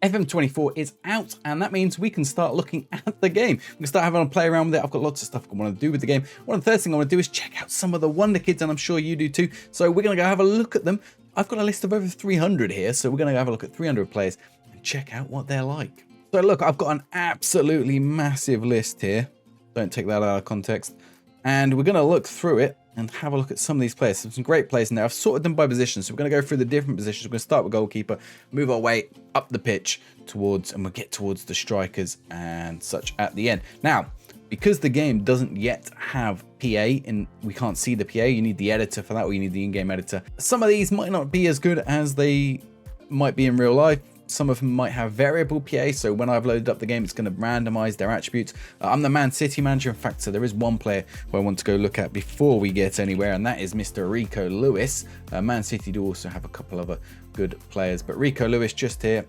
FM24 is out, and that means we can start looking at the game. We can start having a play around with it. I've got lots of stuff I want to do with the game. One of the first things I want to do is check out some of the Wonder Kids, and I'm sure you do too. So we're going to go have a look at them. I've got a list of over 300 here, so we're going to go have a look at 300 players and check out what they're like. So look, I've got an absolutely massive list here. Don't take that out of context. And we're going to look through it and have a look at some of these players. Some great players in there. I've sorted them by position, so we're going to go through the different positions. We're going to start with goalkeeper, move our way up the pitch towards, and we'll get towards the strikers and such at the end. Now, because the game doesn't yet have PA, and we can't see the PA, you need the editor for that, or you need the in-game editor. Some of these might not be as good as they might be in real life. Some of them might have variable PA, so when I've loaded up the game, it's going to randomize their attributes. I'm the Man City manager, in fact, so there is one player who I want to go look at before we get anywhere, and that is Mr. Rico Lewis. Man City do also have a couple of other good players, but Rico Lewis just here.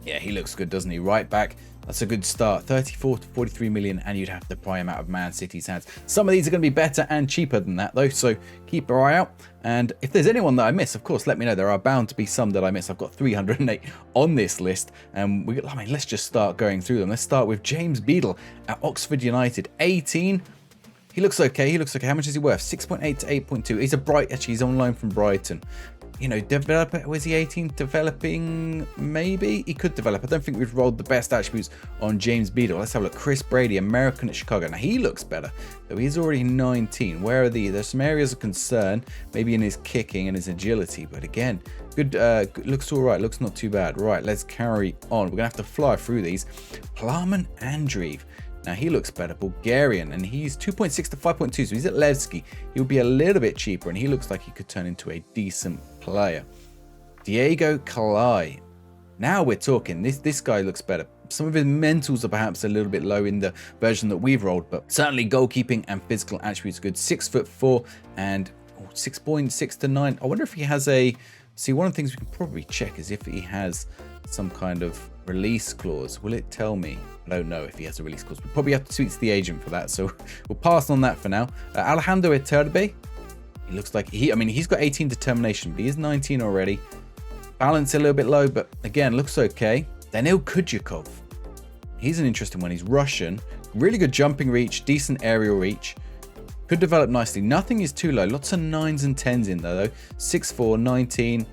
Yeah, he looks good, doesn't he? Right back. That's a good start. 34 to 43 million, and you'd have to pry him out of Man City's hands. Some of these are going to be better and cheaper than that, though, so keep your eye out. And if there's anyone that I miss, of course, let me know. There are bound to be some that I miss. I've got 308 on this list, and let's just start going through them. Let's start with James Beadle at Oxford United. 18. He looks okay. He looks okay. How much is he worth? 6.8 to 8.2. He's actually, he's on loan from Brighton. You know, developer, was he 18? Developing, maybe? He could develop. I don't think we've rolled the best attributes on James Beadle. Let's have a look. Chris Brady, American at Chicago. Now, he looks better, though he's already 19. Where are these? There's some areas of concern, maybe in his kicking and his agility. But again, good, looks all right. Looks not too bad. Right, let's carry on. We're going to have to fly through these. Plamen Andreev. Now, he looks better, Bulgarian, and he's 2.6 to 5.2, so he's at Levski. He'll be a little bit cheaper, and he looks like he could turn into a decent player. Diego Kalai. Now we're talking. This guy looks better. Some of his mentals are perhaps a little bit low in the version that we've rolled, but certainly goalkeeping and physical attributes are good. 6'4" and 6.6 to 9. I wonder if he has a... See, one of the things we can probably check is if he has some kind of release clause. Will it tell me? I don't know if he has a release clause. We'll probably have to speak to the agent for that, so we'll pass on that for now. Alejandro Iturbe. He looks like he's got 18 determination, but he is 19 already. Balance a little bit low, but again, looks okay. Danil Kudyakov. He's an interesting one. He's Russian. Really good jumping reach, decent aerial reach. Could develop nicely. Nothing is too low. Lots of 9s and 10s in there, though. 6'4", 19.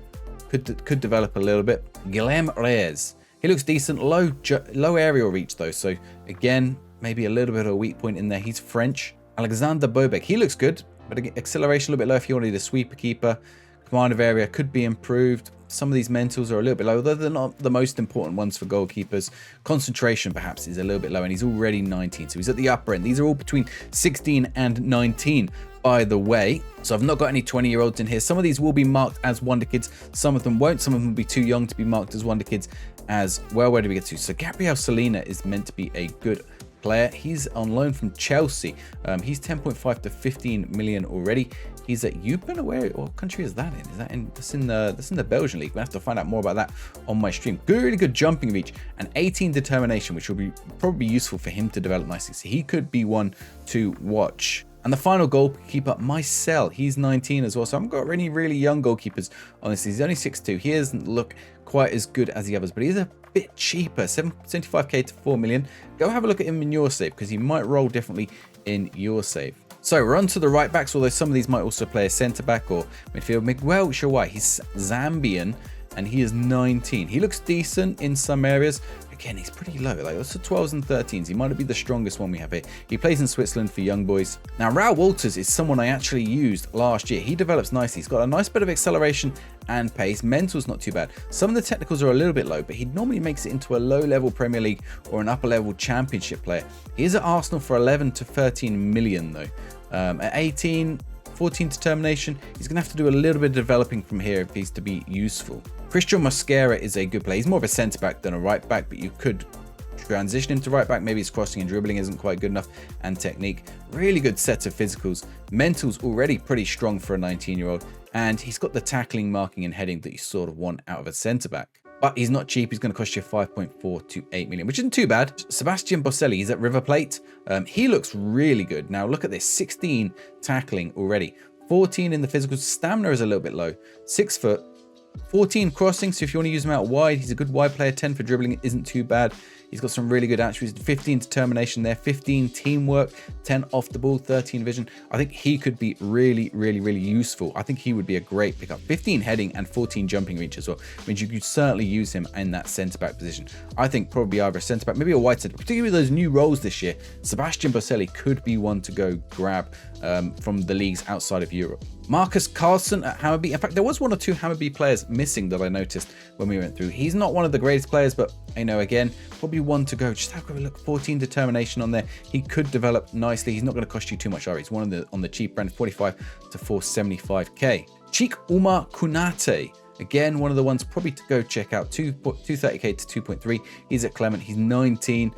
Could develop a little bit. Guilherme Reyes. He looks decent. Low aerial reach, though. So, again, maybe a little bit of a weak point in there. He's French. Alexander Bobek. He looks good, but acceleration a little bit low if you wanted a sweeper keeper. Command of area could be improved. Some of these mentals are a little bit low, though they're not the most important ones for goalkeepers. Concentration, perhaps, is a little bit low, and he's already 19, so he's at the upper end. These are all between 16 and 19, by the way. So I've not got any 20-year-olds in here. Some of these will be marked as Wonder Kids. Some of them won't. Some of them will be too young to be marked as Wonder Kids as well. Where do we get to? So Gabriel Salina is meant to be a good player. He's on loan from Chelsea. He's 10.5 to 15 million already. He's at Eupen. What country is that in? Is that in? That's in the Belgian league. We have to find out more about that on my stream. Really good jumping reach and 18 determination, which will be probably useful for him to develop nicely. So he could be one to watch. And the final goalkeeper, Marcel, he's 19 as well. So I haven't got any really young goalkeepers on this. He's only 6'2". He doesn't look quite as good as the others, but he's a bit cheaper, 75k to 4 million. Go have a look at him in your save, because he might roll differently in your save. So we're on to the right backs, although some of these might also play a centre back or midfield. Miguel Shawai, he's Zambian, and he is 19. He looks decent in some areas. Again, he's pretty low, like that's the 12s and 13s. He might be the strongest one we have here. He plays in Switzerland for young boys. Now, Raul Walters is someone I actually used last year. He develops nicely. He's got a nice bit of acceleration and pace. Mental's not too bad. Some of the technicals are a little bit low, but he normally makes it into a low-level Premier League or an upper-level Championship player. He is at Arsenal for 11 to 13 million, though. At 18, 14 determination, he's going to have to do a little bit of developing from here if he's to be useful. Christian Mosquera is a good player. He's more of a centre-back than a right-back, but you could transition him to right-back. Maybe his crossing and dribbling isn't quite good enough, and technique. Really good set of physicals. Mental's already pretty strong for a 19-year-old, and he's got the tackling, marking, and heading that you sort of want out of a centre-back. But he's not cheap. He's going to cost you 5.4 to 8 million, which isn't too bad. Sebastian Boselli, he's at River Plate. He looks really good. Now, look at this. 16 tackling already. 14 in the physicals. Stamina is a little bit low. 6 foot. 14 crossing, so if you want to use him out wide, he's a good wide player. 10 for dribbling isn't too bad. He's got some really good attributes. 15 determination there, 15 teamwork, 10 off the ball, 13 vision. I think he could be really, really, really useful. I think he would be a great pickup. 15 heading and 14 jumping reach as well. Means you could certainly use him in that centre-back position. I think probably either a centre-back, maybe a wide centre, particularly with those new roles this year. Sebastian Boselli could be one to go grab from the leagues outside of Europe. Marcus Carlson at Hammarby. In fact, there was 1 or 2 Hammarby players missing that I noticed when we went through. He's not one of the greatest players, but you know, again, probably one to go. Just have a look. 14 determination on there. He could develop nicely. He's not going to cost you too much. He's one of the on the cheap brand, 45 to 475k. Cheek Umar Kunate. Again, one of the ones probably to go check out. 230k to 2.3. He's at Clement. He's 19.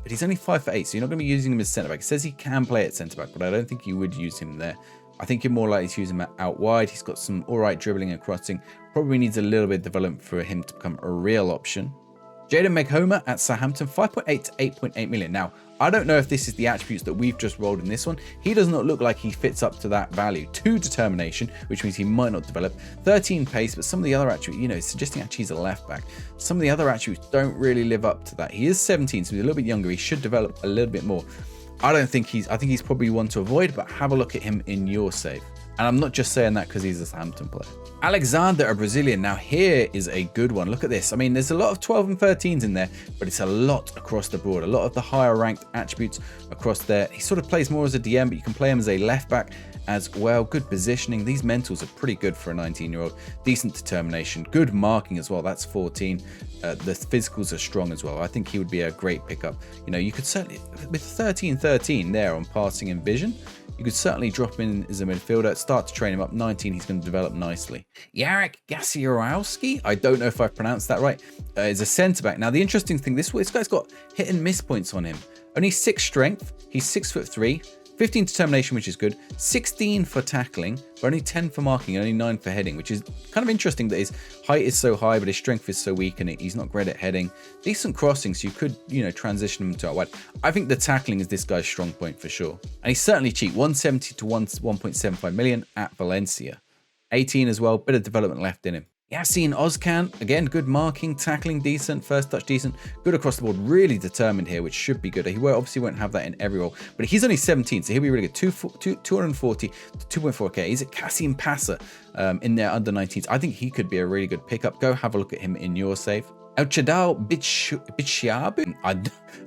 But he's only 5 for 8, so you're not going to be using him as centre back. It says he can play at centre back, but I don't think you would use him there. I think you're more likely to use him out wide. He's got some all right dribbling and crossing. Probably needs a little bit of development for him to become a real option. Jaden Meghoma at Southampton, 5.8 to 8.8 million. Now, I don't know if this is the attributes that we've just rolled in this one. He does not look like he fits up to that value. 2 determination, which means he might not develop. 13 pace, but some of the other attributes, you know, suggesting actually he's a left back. Some of the other attributes don't really live up to that. He is 17, so he's a little bit younger. He should develop a little bit more. I think he's probably one to avoid, but have a look at him in your save. And I'm not just saying that because he's a Southampton player. Alexander, a Brazilian. Now here is a good one. Look at this. I mean, there's a lot of 12 and 13s in there, but it's a lot across the board. A lot of the higher ranked attributes across there. He sort of plays more as a DM, but you can play him as a left back as well. Good positioning. These mentals are pretty good for a 19-year-old. Decent determination. Good marking as well. That's 14. The physicals are strong as well. I think he would be a great pickup. You know, you could certainly, with 13-13 there on passing and vision, you could certainly drop in as a midfielder, start to train him up. 19, he's going to develop nicely. Jarek Gasiorowski, I don't know if I've pronounced that right, is a centre-back. Now, the interesting thing, this guy's got hit and miss points on him. Only 6 strength, he's 6'3", 15 determination, which is good, 16 for tackling, but only 10 for marking, and only 9 for heading, which is kind of interesting that his height is so high, but his strength is so weak, and he's not great at heading. Decent crossing, so you could, you know, transition him to out wide. I think the tackling is this guy's strong point for sure. And he's certainly cheap, 170 to 1.75 million at Valencia. 18 as well, bit of development left in him. Yassine Ozcan, again, good marking, tackling decent, first touch decent, good across the board, really determined here, which should be good. He obviously won't have that in every role, but he's only 17, so he'll be really good. 240 to 2.4k. He's at Kassim Passa in their under 19s. I think he could be a really good pickup. Go have a look at him in your save. El Chadal Bichiabu.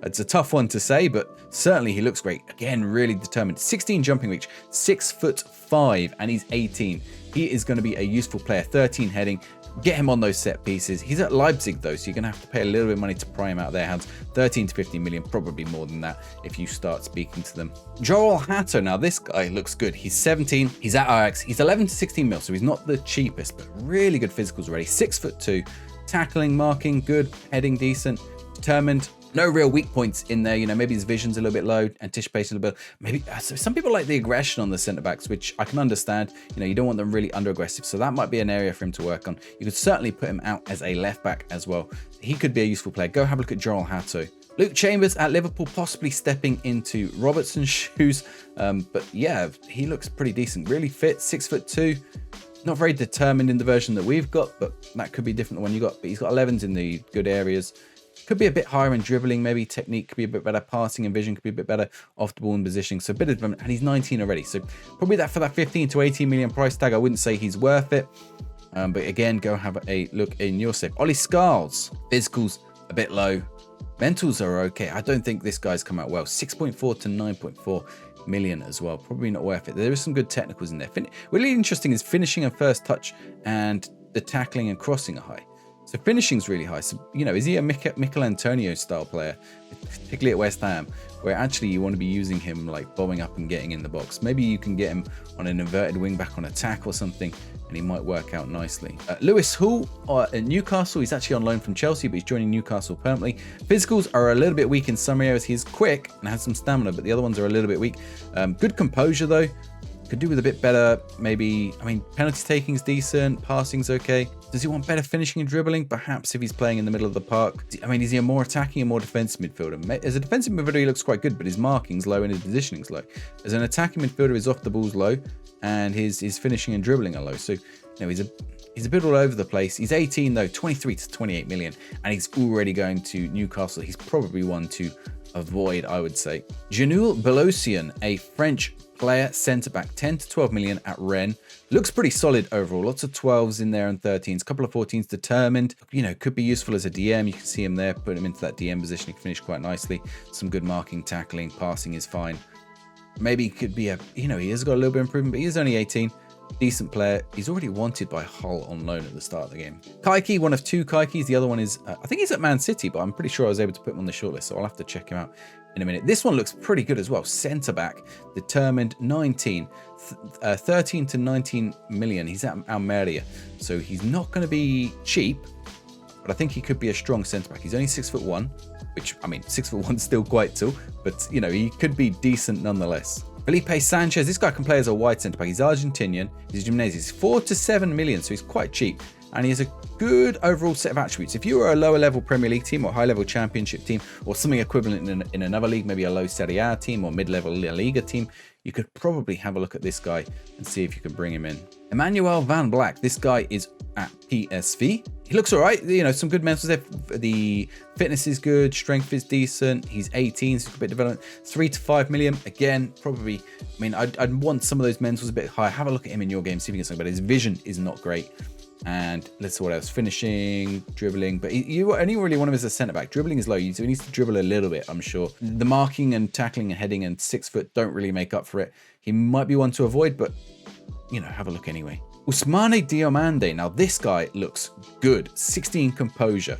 It's a tough one to say, but certainly he looks great. Again, really determined. 16 jumping reach, 6'5", and he's 18. He is going to be a useful player. 13 heading. Get him on those set pieces. He's at Leipzig though, so you're going to have to pay a little bit of money to pry him out of their hands. 13 to 15 million, probably more than that if you start speaking to them. Joel Hatto. Now this guy looks good. He's 17. He's at Ajax. He's 11 to 16 mil, so he's not the cheapest, but really good physicals already. 6'2". Tackling, marking, good, heading decent, determined. No real weak points in there. You know, maybe his vision's a little bit low, anticipation a little bit. Maybe so some people like the aggression on the centre backs, which I can understand. You know, you don't want them really under aggressive, so that might be an area for him to work on. You could certainly put him out as a left back as well. He could be a useful player. Go have a look at Joel Hatto. Luke Chambers at Liverpool, possibly stepping into Robertson's shoes, but yeah, he looks pretty decent. Really fit, 6'2". Not very determined in the version that we've got, but that could be different than the one you got. But he's got 11s in the good areas. Could be a bit higher in dribbling, maybe technique could be a bit better, passing and vision could be a bit better, off the ball and positioning. So a bit of development, and he's 19 already. So probably that for that 15 to 18 million price tag, I wouldn't say he's worth it. But again, go have a look in your save. Ollie Scarls, physicals a bit low. Mentals are okay. I don't think this guy's come out well. 6.4 to 9.4 million as well. Probably not worth it. There is some good technicals in there. Really interesting is finishing and first touch, and the tackling and crossing are high. So finishing's really high. So, you know, is he a Mikel Antonio style player, particularly at West Ham, where actually you want to be using him like bobbing up and getting in the box? Maybe you can get him on an inverted wing back on attack or something, and he might work out nicely. Lewis Hall at Newcastle. He's actually on loan from Chelsea, but he's joining Newcastle permanently. Physicals are a little bit weak in some areas. He's quick and has some stamina, but the other ones are a little bit weak. Good composure though. Could do with a bit better, maybe. I mean, penalty taking's decent, passing's okay. Does he want better finishing and dribbling? Perhaps if he's playing in the middle of the park. I mean, is he a more attacking and more defensive midfielder? As a defensive midfielder, he looks quite good, but his marking's low and his positioning's low. As an attacking midfielder, his off the ball's low, and his finishing and dribbling are low. So, you know, He's a bit all over the place. He's 18 though, 23 to 28 million, and he's already going to Newcastle. He's probably one to avoid, I would say. Janul Belosian, a French player, centre-back, 10 to 12 million at Rennes. Looks pretty solid overall. Lots of 12s in there and 13s. A couple of 14s, determined. You know, could be useful as a DM. You can see him there. Put him into that DM position. He can finish quite nicely. Some good marking, tackling, passing is fine. Maybe he could be he has got a little bit of improvement, but he is only 18. Decent player. He's already wanted by Hull on loan at the start of the game. Kaiki, one of 2 Kaikis. The other one is, I think he's at Man City, but I'm pretty sure I was able to put him on the shortlist, so I'll have to check him out in a minute. This one looks pretty good as well. Centre back, determined, 19, 13 to 19 million. He's at Almeria, so he's not going to be cheap, but I think he could be a strong centre back. He's only 6'1", which, I mean, 6'1" is still quite tall, but you know, he could be decent nonetheless. Felipe Sanchez, this guy can play as a wide centre back. He's Argentinian. He's gymnasium. He's 4 to 7 million, so he's quite cheap. And he has a good overall set of attributes. If you were a lower level Premier League team or high level Championship team or something equivalent in another league, maybe a low Serie A team or mid-level La Liga team, you could probably have a look at this guy and see if you can bring him in. Emmanuel Van Black, this guy is at PSV. He looks all right. You know, some good mentals there. The fitness is good. Strength is decent. He's 18, so a bit of development. 3 to 5 million. Again, probably, I mean, I'd want some of those mentals a bit higher. Have a look at him in your game, see if you can get something, but his vision is not great. And let's see what else. Finishing, dribbling, but you only really want him as a centre back. Dribbling is low, so he needs to dribble a little bit, I'm sure. The marking and tackling and heading and 6 foot don't really make up for it. He might be one to avoid, but you know, have a look anyway. Ousmane Diomande. Now this guy looks good. 16 composure,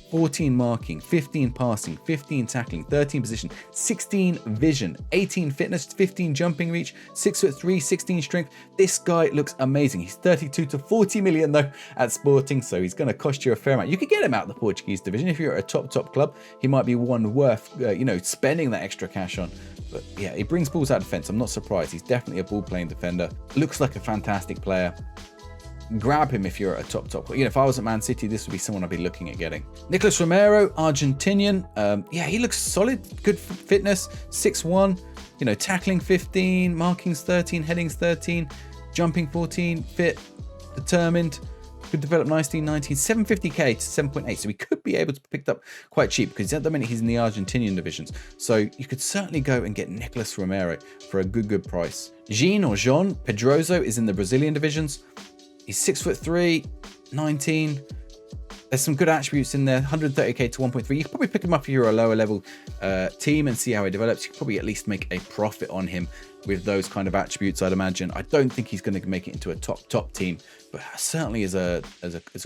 14 marking, 15 passing, 15 tackling, 13 position, 16 vision, 18 fitness, 15 jumping reach, 6'3", 16 strength. This guy looks amazing. He's 32 to 40 million though at Sporting, so he's going to cost you a fair amount. You could get him out of the Portuguese division if you're at a top club. He might be one worth spending that extra cash on. But yeah, he brings balls out of defense. I'm not surprised. He's definitely a ball playing defender. Looks like a fantastic player. Grab him if you're at a top. You know, if I was at Man City, this would be someone I'd be looking at getting. Nicolas Romero, Argentinian. Yeah, he looks solid. Good fitness. 6'1". You know, tackling 15, markings 13, headings 13, jumping 14, fit, determined. Could develop nicely. 19, 750k to 7.8. So we could be able to be picked up quite cheap because at the minute he's in the Argentinian divisions. So you could certainly go and get Nicolas Romero for a good price. Jean Pedroso is in the Brazilian divisions. He's 6'3", 19. There's some good attributes in there. 130k to 1.3. You could probably pick him up if you're a lower level team and see how he develops. You could probably at least make a profit on him with those kind of attributes, I'd imagine. I don't think he's going to make it into a top team, but certainly as a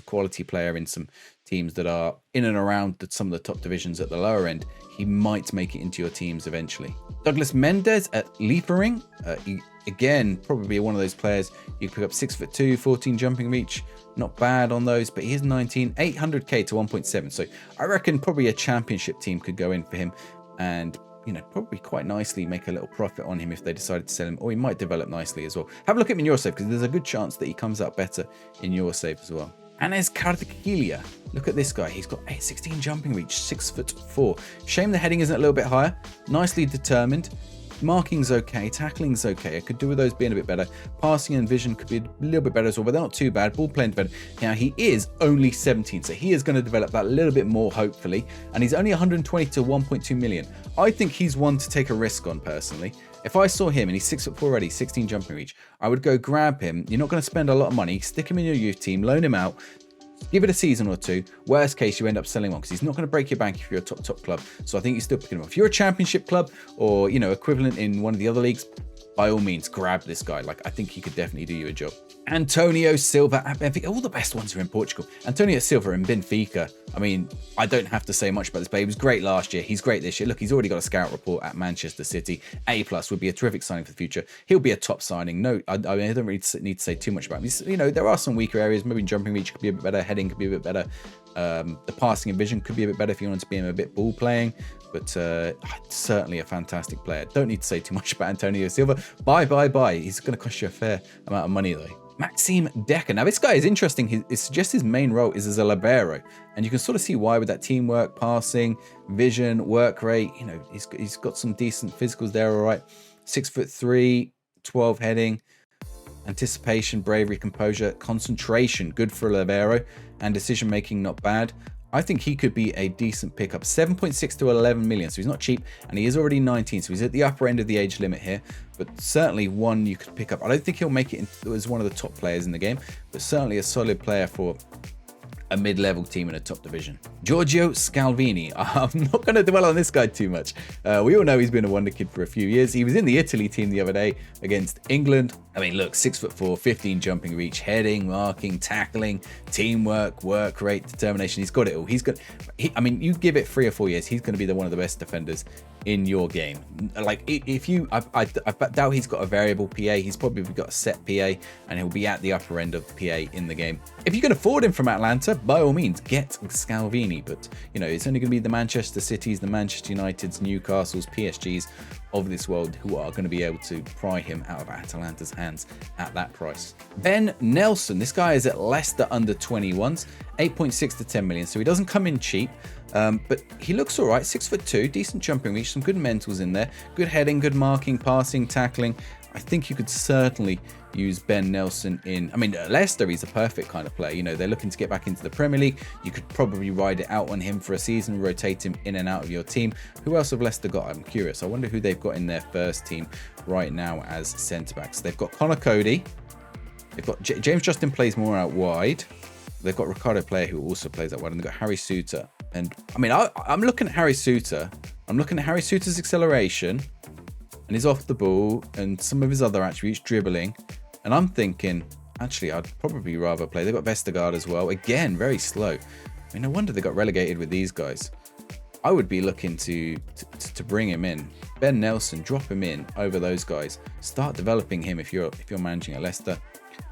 quality player in some teams that are in and around some of the top divisions at the lower end, he might make it into your teams eventually. Douglas Mendes at Liefering. Again, probably one of those players you pick up. 6'2", 14 jumping reach. Not bad on those, but he is 19, 800k to 1.7. So I reckon probably a championship team could go in for him and, you know, probably quite nicely make a little profit on him if they decided to sell him, or he might develop nicely as well. Have a look at him in your save because there's a good chance that he comes out better in your save as well. Anes Karthikelia. Look at this guy. He's got 16 jumping reach, 6'4". Shame the heading isn't a little bit higher. Nicely determined. Marking's okay, tackling's okay. I could do with those being a bit better. Passing and vision could be a little bit better as well, but they're not too bad. Ball playing better. Now he is only 17, so he is going to develop that a little bit more, hopefully. And he's only 120 to 1.2 million. I think he's one to take a risk on personally. If I saw him and he's 6'4" already, 16 jumping reach, I would go grab him. You're not going to spend a lot of money. Stick him in your youth team, loan him out. Give it a season or two. Worst case, you end up selling one because he's not going to break your bank if you're a top club. So I think you're still picking him up. If you're a championship club or, you know, equivalent in one of the other leagues, by all means, grab this guy. Like, I think he could definitely do you a job. Antonio Silva at Benfica. All the best ones are in Portugal. Antonio Silva in Benfica. I mean, I don't have to say much about this, but he was great last year. He's great this year. Look, he's already got a scout report at Manchester City. A+ would be a terrific signing for the future. He'll be a top signing. No, I don't really need to say too much about him. You know, there are some weaker areas. Maybe jumping reach could be a bit better. Heading could be a bit better. The passing and vision could be a bit better if you wanted to be him a bit ball playing. But certainly a fantastic player. Don't need to say too much about Antonio Silva. Bye. He's going to cost you a fair amount of money though. Maxime Decker. Now this guy is interesting. It suggests his main role is as a libero, and you can sort of see why with that teamwork, passing, vision, work rate. You know, he's got some decent physicals there. All right, 6'3", 12 heading. Anticipation, bravery, composure, concentration, good for a libero, and decision making, not bad. I think he could be a decent pickup. 7.6 to 11 million, so he's not cheap, and he is already 19, so he's at the upper end of the age limit here, but certainly one you could pick up. I don't think he'll make it as one of the top players in the game, but certainly a solid player for a mid-level team in a top division. Giorgio Scalvini. I'm not going to dwell on this guy too much. We all know he's been a wonder kid for a few years. He was in the Italy team the other day against England. I mean, look, 6'4", 15 jumping reach, heading, marking, tackling, teamwork, work rate, determination. He's got it all. I mean, you give it 3 or 4 years, he's going to be one of the best defenders in your game. Like, I doubt he's got a variable PA. He's probably got a set PA, and he'll be at the upper end of PA in the game. If you can afford him from Atlanta, by all means, get Scalvini. But, you know, it's only going to be the Manchester Cities, the Manchester Uniteds, Newcastles, PSGs of this world who are going to be able to pry him out of Atalanta's hands at that price. Ben Nelson. This guy is at Leicester under 21s, 8.6 to 10 million. So he doesn't come in cheap. But he looks all right, 6'2", decent jumping reach, some good mentals in there, good heading, good marking, passing, tackling. I think you could certainly use Ben Nelson in. I mean, Leicester, he's a perfect kind of player. You know, they're looking to get back into the Premier League. You could probably ride it out on him for a season, rotate him in and out of your team. Who else have Leicester got? I'm curious. I wonder who they've got in their first team right now as centre-backs. They've got Connor Cody. They've got James Justin plays more out wide. They've got Ricardo Player, who also plays out wide. And they've got Harry Suter. And I mean, I'm looking at Harry Suter. I'm looking at Harry Suter's acceleration and his off the ball and some of his other attributes, dribbling. And I'm thinking, actually, I'd probably rather play. They've got Vestergaard as well. Again, very slow. I mean, no wonder they got relegated with these guys. I would be looking to bring him in. Ben Nelson, drop him in over those guys. Start developing him if you're managing at Leicester.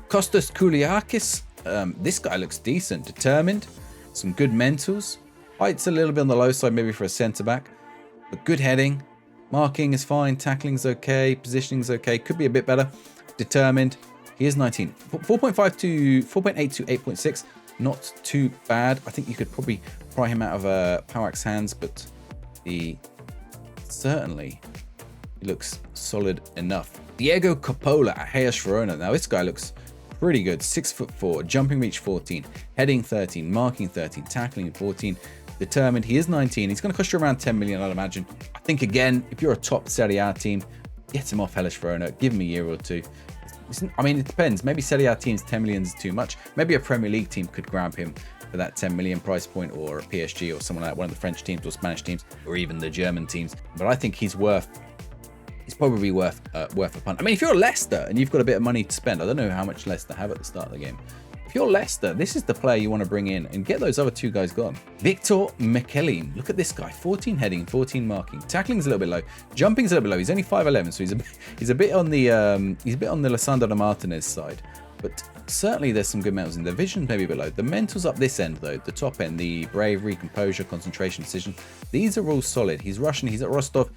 Kostas Kouliakis. This guy looks decent, determined, some good mentals. Height's a little bit on the low side, maybe for a centre-back, but good heading. Marking is fine, tackling's okay, positioning's okay, could be a bit better. Determined. He is 19. 4.8 to 8.6, not too bad. I think you could probably pry him out of Powack's hands, but he certainly looks solid enough. Diego Coppola at Hellas Verona. Now this guy looks pretty good. 6'4", jumping reach 14, heading 13, marking 13, tackling 14. Determined. He is 19. He's going to cost you around 10 million, I'd imagine. I think, again, if you're a top Serie A team, get him off Hellas Verona. Give him a year or two. I mean, it depends. Maybe Serie A teams, 10 million is too much. Maybe a Premier League team could grab him for that 10 million price point, or a PSG or someone like one of the French teams or Spanish teams, or even the German teams. But I think he's probably worth a punt. I mean, if you're Leicester and you've got a bit of money to spend, I don't know how much Leicester have at the start of the game. If you're Leicester, this is the player you want to bring in and get those other two guys gone. Victor Michelin. Look at this guy. 14 heading, 14 marking. Tackling's a little bit low. Jumping's a little bit low. He's only 5'11", so he's a bit on the Lissandro Martinez side. But certainly there's some good mentals in there. Vision's maybe a bit low. The mentals up this end, though, the top end, the bravery, composure, concentration, decision, these are all solid. He's Russian. He's at Rostov.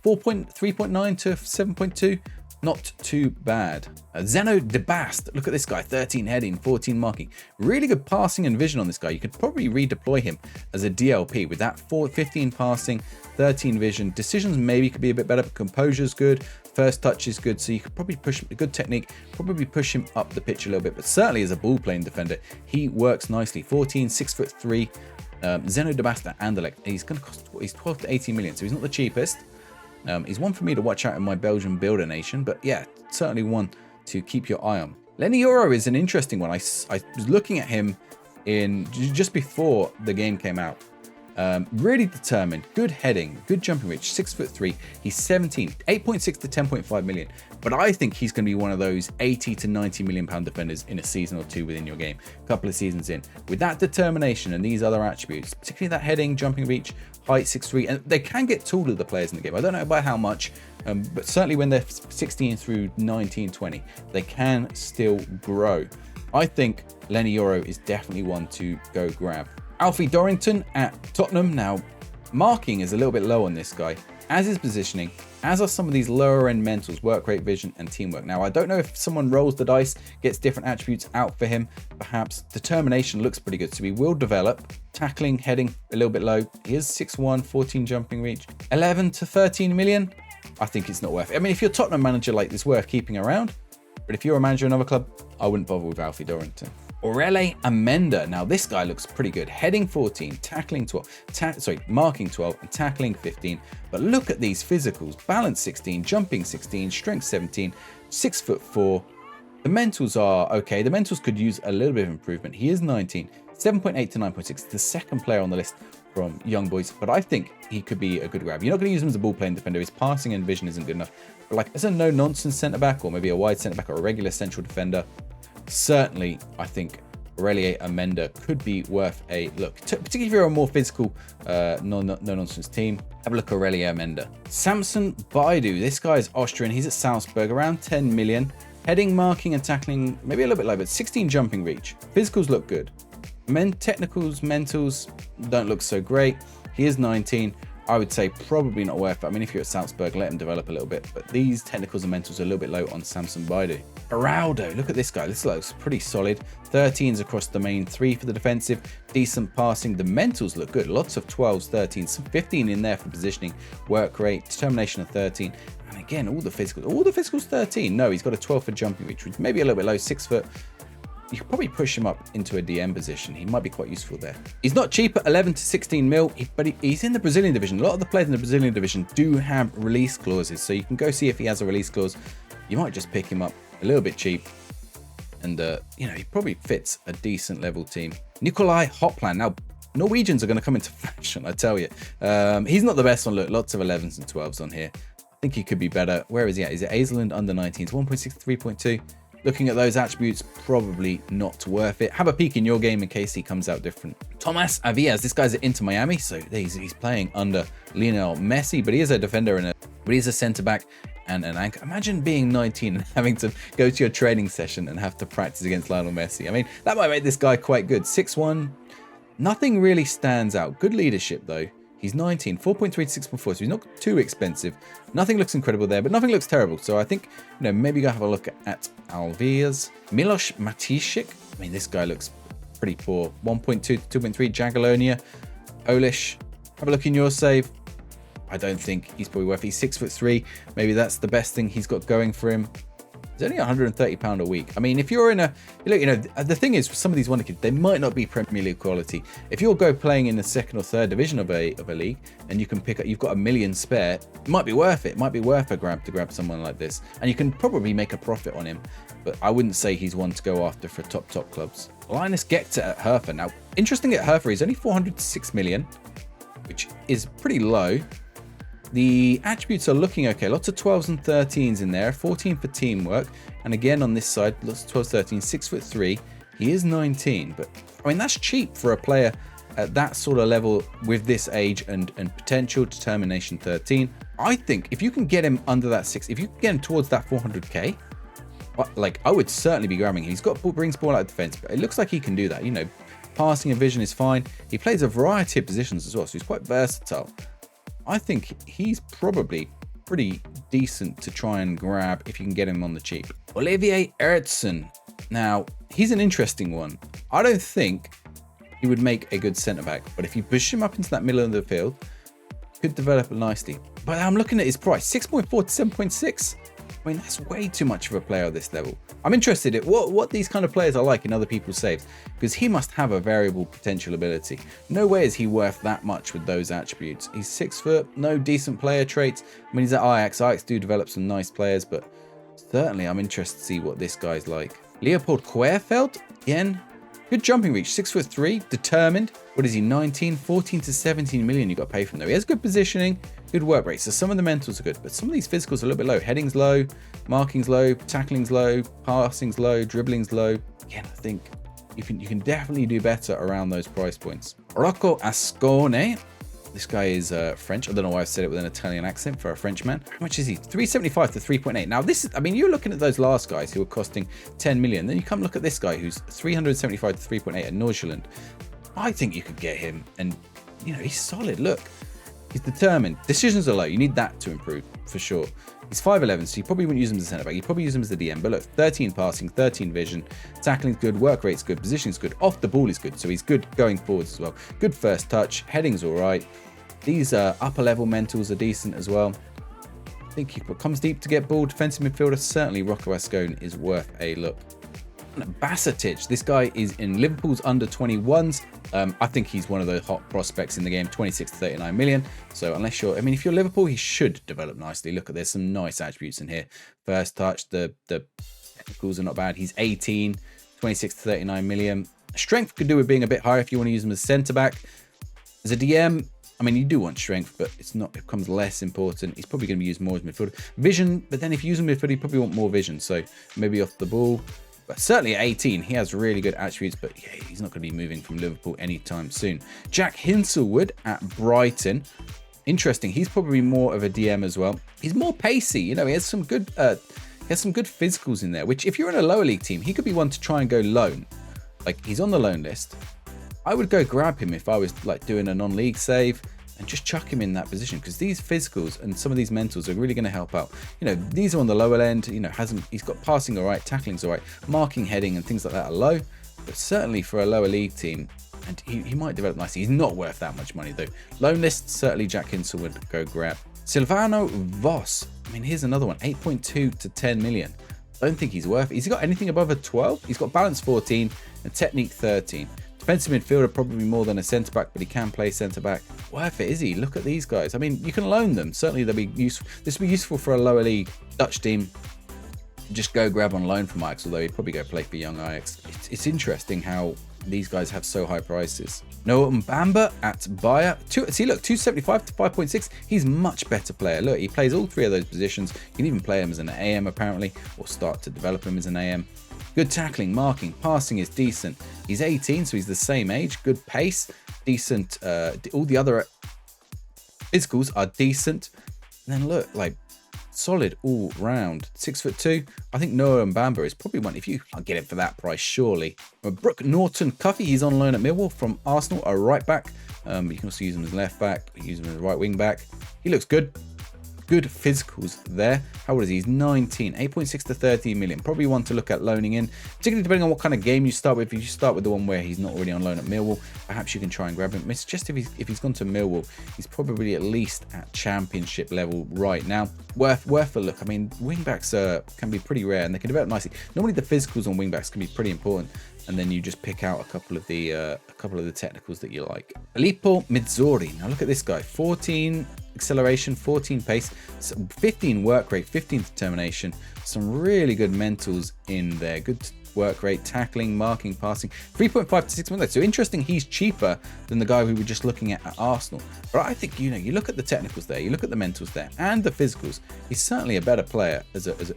3.9 to 7.2. Not too bad. Zeno Debast. Look at this guy. 13 heading, 14 marking. Really good passing and vision on this guy. You could probably redeploy him as a DLP with that 15 passing, 13 vision. Decisions maybe could be a bit better, but composure's good. First touch is good. So you could probably push him, a good technique, probably push him up the pitch a little bit. But certainly as a ball playing defender, he works nicely. 14, 6'3". Zeno Debast and Anderlecht. He's going to cost, he's 12 to 18 million. So he's not the cheapest. He's one for me to watch out in my Belgian builder nation, but yeah, certainly one to keep your eye on. Lenny Euro is an interesting one. I was looking at him in just before the game came out. Really determined, good heading, good jumping reach, 6'3". He's 17, 8.6 to 10.5 million. But I think he's going to be one of those 80 to 90 million pound defenders in a season or two within your game, a couple of seasons in. With that determination and these other attributes, particularly that heading, jumping reach, height 6'3", and they can get taller, the players in the game. I don't know by how much, but certainly when they're 16 through 19, 20, they can still grow. I think Lenny Euro is definitely one to go grab. Alfie Dorrington at Tottenham. Now, marking is a little bit low on this guy, as is positioning, as are some of these lower end mentals, work rate, vision, and teamwork. Now, I don't know if someone rolls the dice, gets different attributes out for him. Perhaps determination looks pretty good, so he will develop. Tackling, heading, a little bit low. He is 6'1", 14 jumping reach. 11 to 13 million. I think it's not worth it. I mean, if you're a Tottenham manager, like, it's worth keeping around. But if you're a manager of another club, I wouldn't bother with Alfie Dorrington. Aurele Amenda. Now this guy looks pretty good. Heading 14, tackling 12, marking 12 and tackling 15. But look at these physicals. Balance 16, jumping 16, strength 17, 6'4". The mentals are okay. The mentals could use a little bit of improvement. He is 19, 7.8 to 9.6. The second player on the list from young boys, but I think he could be a good grab. You're not going to use him as a ball playing defender. His passing and vision isn't good enough. But like as a no nonsense centre back, or maybe a wide centre back, or a regular central defender, certainly I think Aurele Amenda could be worth a look, particularly if you're a more physical no nonsense team. Have a look at Aurele Amenda. Samson Baidu. This guy is Austrian. He's at Salzburg, around 10 million. Heading, marking and tackling maybe a little bit low, but 16 jumping reach. Physicals look good. Technicals, mentals don't look so great. He is 19. I would say probably not worth it. I mean, if you're at Salzburg, let him develop a little bit. But these technicals and mentals are a little bit low on Samson Baidu. Araudo, look at this guy. This looks pretty solid. 13s across the main 3 for the defensive. Decent passing. The mentals look good. Lots of 12s, 13s, some 15 in there for positioning. Work rate, determination of 13. And again, all the physicals 13. No, he's got a 12 for jumping reach, which maybe a little bit low, 6 foot. You could probably push him up into a DM position. He might be quite useful there. He's not cheap at 11 to 16 mil, but he's in the Brazilian division. A lot of the players in the Brazilian division do have release clauses, so you can go see if he has a release clause. You might just pick him up a little bit cheap, and you know, he probably fits a decent level team. Nikolai Hopland. Now, Norwegians are going to come into fashion, I tell you. He's not the best on look. Lots of 11s and 12s on here. I think he could be better. Where is he at? Is it Azeland under 19s? 1.6 to 3.2. Looking at those attributes, probably not worth it. Have a peek in your game in case he comes out different. Tomas Avias, this guy's at Inter Miami, so he's playing under Lionel Messi, but he is a defender but he's a centre back and an anchor. Imagine being 19 and having to go to your training session and have to practice against Lionel Messi. I mean, that might make this guy quite good. 6'1", nothing really stands out. Good leadership though. He's 19, 4.3 to 6.4, so he's not too expensive. Nothing looks incredible there, but nothing looks terrible. So I think, you know, maybe go have a look at Alvias. Milos Matishik. I mean, this guy looks pretty poor. 1.2 to 2.3, Jagiellonia. Olish. Have a look in your save. I don't think he's probably worth it. He's 6'3". Maybe that's the best thing he's got going for him. It's only £130 a week. I mean, if you're in a, look, you know, the thing is, for some of these wonder kids, they might not be Premier League quality. If you'll go playing in the 2nd or 3rd division of a league, and you can pick up, you've got $1 million spare, it might be worth it. It might be worth a grab to grab someone like this, and you can probably make a profit on him. But I wouldn't say he's one to go after for top clubs. Linus Gekter at Hertha. Now, interesting at Hertha, he's only 400 to 6 million, which is pretty low. The attributes are looking okay. Lots of 12s and 13s in there. 14 for teamwork. And again, on this side, lots of 12s, 13s, 6'3". He is 19. But, I mean, that's cheap for a player at that sort of level with this age and potential. Determination 13. I think if you can get him under that 6, if you can get him towards that 400k, like, I would certainly be grabbing him. He's got brings ball out of defense, but it looks like he can do that. You know, passing and vision is fine. He plays a variety of positions as well, so he's quite versatile. I think he's probably pretty decent to try and grab if you can get him on the cheap. Olivier Ertsen. Now, he's an interesting one. I don't think he would make a good centre-back, but if you push him up into that middle of the field, he could develop nicely. But I'm looking at his price, 6.4 to 7.6. I mean, that's way too much for a player at this level. I'm interested in what these kind of players are like in other people's saves, because he must have a variable potential ability. No way is he worth that much with those attributes. He's 6 foot, no decent player traits. I mean, he's at Ajax. Ajax do develop some nice players, but certainly I'm interested to see what this guy's like. Leopold Querfeld, again, good jumping reach, 6'3", determined. What is he, 19, 14 to 17 million you got to pay for him though. He has good positioning, good work rate. So some of the mentals are good, but some of these physicals are a little bit low. Heading's low, marking's low, tackling's low, passing's low, dribbling's low. Again, I think you can definitely do better around those price points. Rocco Ascone. This guy is French. I don't know why I said it with an Italian accent for a Frenchman. How much is he? 375 to 3.8. Now this is, I mean, you're looking at those last guys who are costing 10 million. Then you come look at this guy who's 375 to 3.8 at Nordsjælland. I think you could get him, and you know, he's solid. Look, he's determined. Decisions are low. You need that to improve for sure. He's 5'11", so you probably wouldn't use him as a centre back. You probably use him as the DM. But look, 13 passing, 13 vision, tackling's good, work rate's good, positioning's good, off the ball is good. So he's good going forwards as well. Good first touch, heading's all right. These upper level mentals are decent as well. think he comes deep to get ball. Defensive midfielder, certainly Rocco Ascone is worth a look. Basatic, this guy is in Liverpool's under 21s. I think he's one of the hot prospects in the game, 26 to 39 million. So unless you're, I mean, if you're Liverpool, he should develop nicely. Look at, there's some nice attributes in here. First touch, the technicals are not bad. He's 18, 26 to 39 million. Strength could do with being a bit higher if you want to use him as centre back. As a DM, I mean, you do want strength, but it's not, it becomes less important. He's probably going to be used more as midfielder. Vision, but then if you use him midfielder, you probably want more vision. So maybe off the ball. But certainly at 18, he has really good attributes, but yeah, he's not going to be moving from Liverpool anytime soon. Jack Hinselwood at Brighton. Interesting. He's probably more of a DM as well. He's more pacey. You know, he has some good physicals in there, which if you're in a lower league team, he could be one to try and go loan. Like, he's on the loan list. I would go grab him if I was like doing a non-league save and just chuck him in that position, because these physicals and some of these mentals are really going to help out. You know, these are on the lower end. You know, he's got passing all right, tackling's all right, marking, heading and things like that are low, but certainly for a lower league team, and he might develop nicely. He's not worth that much money though. Loan list, certainly Jack Hinsel would go grab. Silvano Voss, I mean, here's another one, 8.2 to 10 million. I don't think he's worth it. Has he got anything above a 12? He's got balance 14 and technique 13. Defensive midfielder, probably more than a centre-back, but he can play centre-back. Worth it, is he? Look at these guys. I mean, you can loan them. Certainly, they'll be useful. This will be useful for a lower league Dutch team. Just go grab on loan from Ajax, although he'd probably go play for young Ajax. It's interesting how these guys have so high prices. Noah Mbamba at Bayer. See, look, 275 to 5.6. He's much better player. Look, he plays all three of those positions. You can even play him as an AM, apparently, or start to develop him as an AM. Good tackling, marking, passing is decent. He's 18, so he's the same age. Good pace, decent. All the other physicals are decent. And then look, like, solid all round. 6'2". I think Noah Mbamba is probably one, if you can't get it for that price, surely. Brooke Norton-Cuffy, he's on loan at Millwall from Arsenal, a right back. You can also use him as left back, use him as right wing back. He looks good. Good physicals there. How old is he? He's 19, 8.6 to 13 million. Probably one to look at loaning in, particularly depending on what kind of game you start with. If you start with the one where he's not already on loan at Millwall, perhaps you can try and grab him. It's just if he's gone to Millwall, he's probably at least at championship level right now. Worth a look. I mean, wingbacks can be pretty rare and they can develop nicely. Normally the physicals on wingbacks can be pretty important, and then you just pick out a couple of the technicals that you like. Filippo Mizzori. Now look at this guy. 14 acceleration, 14 pace, 15 work rate, 15 determination. Some really good mentals in there. Good work rate, tackling, marking, passing. 3.5 to 6 minutes. So interesting, he's cheaper than the guy we were just looking at Arsenal. But I think, you know, you look at the technicals there, you look at the mentals there, and the physicals. He's certainly a better player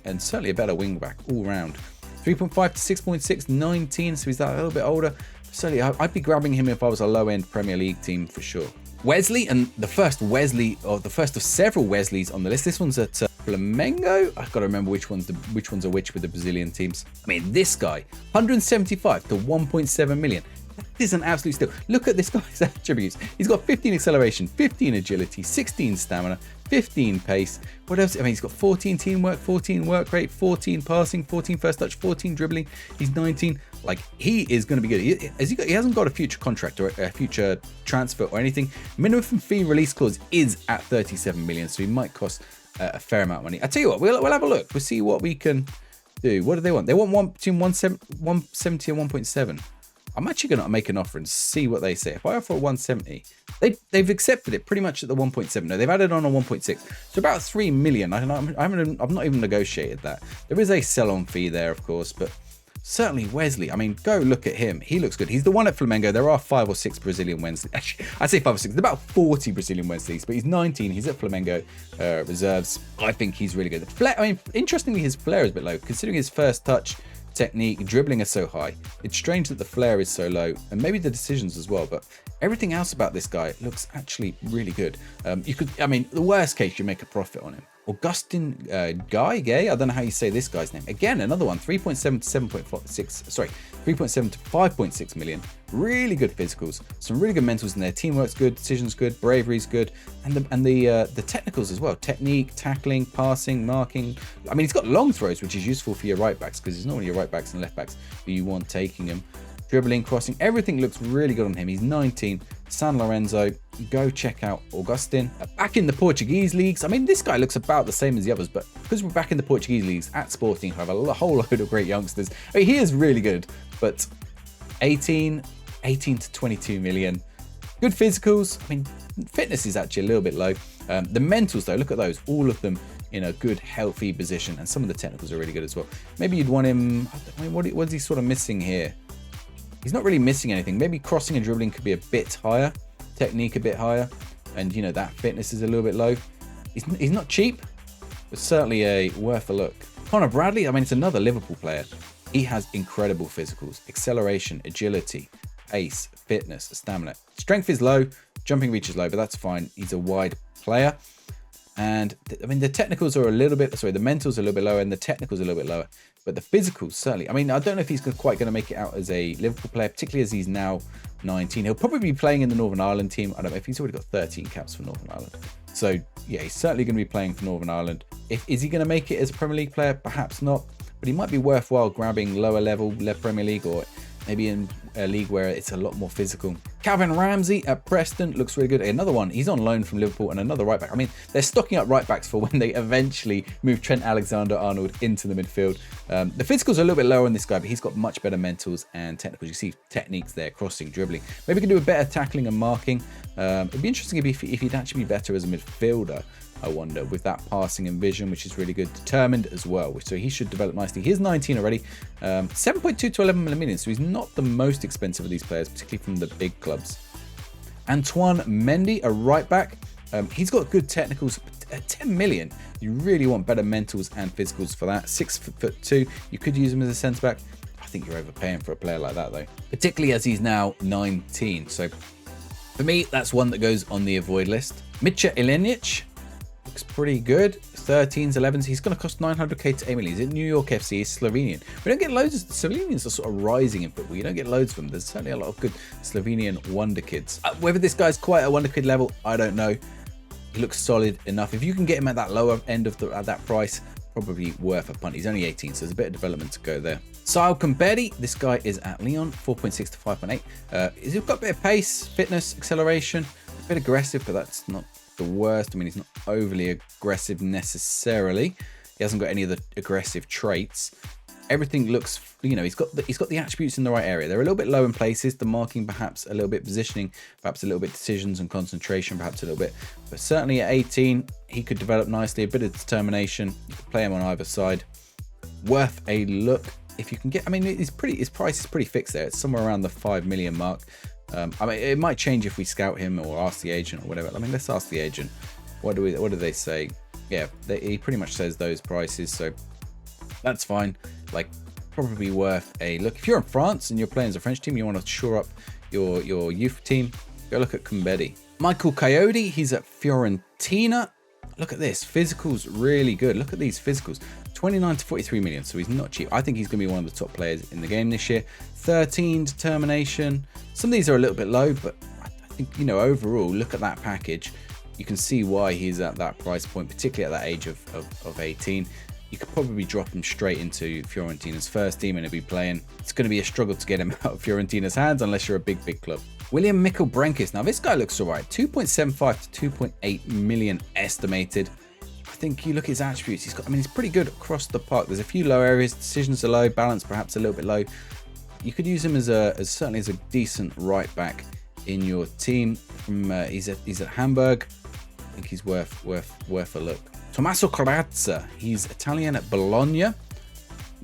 and certainly a better wing back all round. 3.5 to 6.6, 19, so he's that a little bit older. Certainly, I'd be grabbing him if I was a low-end Premier League team for sure. Wesley, and the first Wesley, or the first of several Wesleys on the list. This one's at Flamengo. I've got to remember which ones are which with the Brazilian teams. I mean, this guy, 175 to 1.7 million. That is an absolute steal. Look at this guy's attributes. He's got 15 acceleration, 15 agility, 16 stamina, 15 pace. What else? I mean, he's got 14 teamwork, 14 work rate, 14 passing, 14 first touch, 14 dribbling. He's 19. Like, he is going to be good. He hasn't got a future contract or a future transfer or anything. Minimum fee release clause is at 37 million, so he might cost a fair amount of money. I tell you what, we'll have a look. We'll see what we can do. What do they want? They want between 170 and 1.7. I'm actually going to make an offer and see what they say. If I offer 170, they've accepted it pretty much at the 1.7. No, they've added on a 1.6. So about 3 million. I've not even negotiated that. There is a sell-on fee there, of course, but certainly Wesley. I mean, go look at him. He looks good. He's the one at Flamengo. There are 5 or 6 Brazilian Wesleys. Actually, I say 5 or 6. There's about 40 Brazilian Wesleys, but he's 19. He's at Flamengo reserves. I think he's really good. I mean, interestingly, his flair is a bit low, considering his first touch, technique, dribbling is so high. It's strange that the flair is so low, and maybe the decisions as well, but everything else about this guy looks actually really good. I mean, the worst case, you make a profit on him. Augustin Gay, I don't know how you say this guy's name. Again, another one, 3.7 to 7.6, sorry, 3.7 to 5.6 million. Really good physicals, some really good mentals in there. Teamwork's good, decisions good, bravery's good, and the technicals as well. Technique, tackling, passing, marking. I mean, he's got long throws, which is useful for your right backs, because it's not only your right backs and left backs who you want taking them. Dribbling, crossing, everything looks really good on him. He's 19, San Lorenzo. Go check out Augustin. Back in the Portuguese leagues. I mean, this guy looks about the same as the others, but because we're back in the Portuguese leagues at Sporting, I have a whole load of great youngsters. I mean, he is really good, but 18 to 22 million. Good physicals. I mean, fitness is actually a little bit low. The mentals, though, look at those. All of them in a good, healthy position, and some of the technicals are really good as well. Maybe you'd want him. I mean, what is he sort of missing here? He's not really missing anything. Maybe crossing and dribbling could be a bit higher, technique a bit higher, and you know that fitness is a little bit low. He's not cheap, but certainly worth a look. Connor Bradley, I mean, it's another Liverpool player. He has incredible physicals, acceleration, agility, pace, fitness, stamina. Strength is low, jumping reach is low, but that's fine. He's a wide player. And I mean, the technicals are a little bit, sorry, the mentals are a little bit lower and the technicals are a little bit lower, but the physicals certainly. I mean, I don't know if he's quite going to make it out as a Liverpool player, particularly as he's now 19. He'll probably be playing in the Northern Ireland team. I don't know if he's already got 13 caps for Northern Ireland. So yeah, he's certainly going to be playing for Northern Ireland. Is he going to make it as a Premier League player? Perhaps not, but he might be worthwhile grabbing lower level Premier League, or maybe in a league where it's a lot more physical. Calvin Ramsey at Preston looks really good. Another one, he's on loan from Liverpool, and another right back. I mean, they're stocking up right backs for when they eventually move Trent Alexander-Arnold into the midfield. The physicals are a little bit lower on this guy, but he's got much better mentals and technicals. You see techniques there, crossing, dribbling. Maybe he can do a better tackling and marking. It'd be interesting if he'd actually be better as a midfielder, I wonder, with that passing and vision, which is really good. Determined as well, so he should develop nicely. He's 19 already. 7.2 to 11 million, so he's not the most expensive of these players, particularly from the big clubs. Antoine Mendy, a right back. He's got good technicals. 10 million. You really want better mentals and physicals for that. 6'2". You could use him as a centre back. I think you're overpaying for a player like that, though, particularly as he's now 19. So for me, that's one that goes on the avoid list. Mitja Ilenic looks pretty good. 13s, 11s. He's going to cost 900k to 8 million. He's at New York FC. He's Slovenian. We don't get loads of Slovenians are sort of rising in football. You don't get loads of them. There's certainly a lot of good Slovenian wonder kids. Whether this guy's quite a wonder kid level, I don't know. He looks solid enough. If you can get him at that lower end of at that price, probably worth a punt. He's only 18, so there's a bit of development to go there. Sile Kambedi, this guy is at Lyon, 4.6 to 5.8. He's got a bit of pace, fitness, acceleration, a bit aggressive, but that's not the worst. I mean, he's not overly aggressive necessarily. He hasn't got any of the aggressive traits. Everything looks, you know, he's got the attributes in the right area. They're a little bit low in places. The marking, perhaps a little bit, positioning, perhaps a little bit, decisions and concentration, perhaps a little bit. But certainly at 18, he could develop nicely. A bit of determination. You could play him on either side. Worth a look if you can get. I mean, his price is pretty fixed there. It's somewhere around the 5 million mark. I mean, it might change if we scout him or ask the agent or whatever. I mean, let's ask the agent. What do they say? Yeah, he pretty much says those prices, so that's fine. Like, probably worth a look. If you're in France and you're playing as a French team, you want to shore up your youth team, go look at Kambedi. Michael Coyote, he's at Fiorentina. Look at this, physicals really good. Look at these physicals. 29 to 43 million, so he's not cheap. I think he's going to be one of the top players in the game this year. 13 determination. Some of these are a little bit low, but I think, you know, overall, look at that package. You can see why he's at that price point, particularly at that age of 18. You could probably drop him straight into Fiorentina's first team and he'll be playing. It's going to be a struggle to get him out of Fiorentina's hands unless you're a big club. William Mikkel-Brenkis. Now, this guy looks all right. 2.75 to 2.8 million estimated. I think you look at his attributes. He's pretty good across the park. There's a few low areas. Decisions are low. Balance perhaps a little bit low. You could use him as certainly as a decent right back in your team. He's at Hamburg. I think he's worth a look. Tommaso Corazza. He's Italian at Bologna.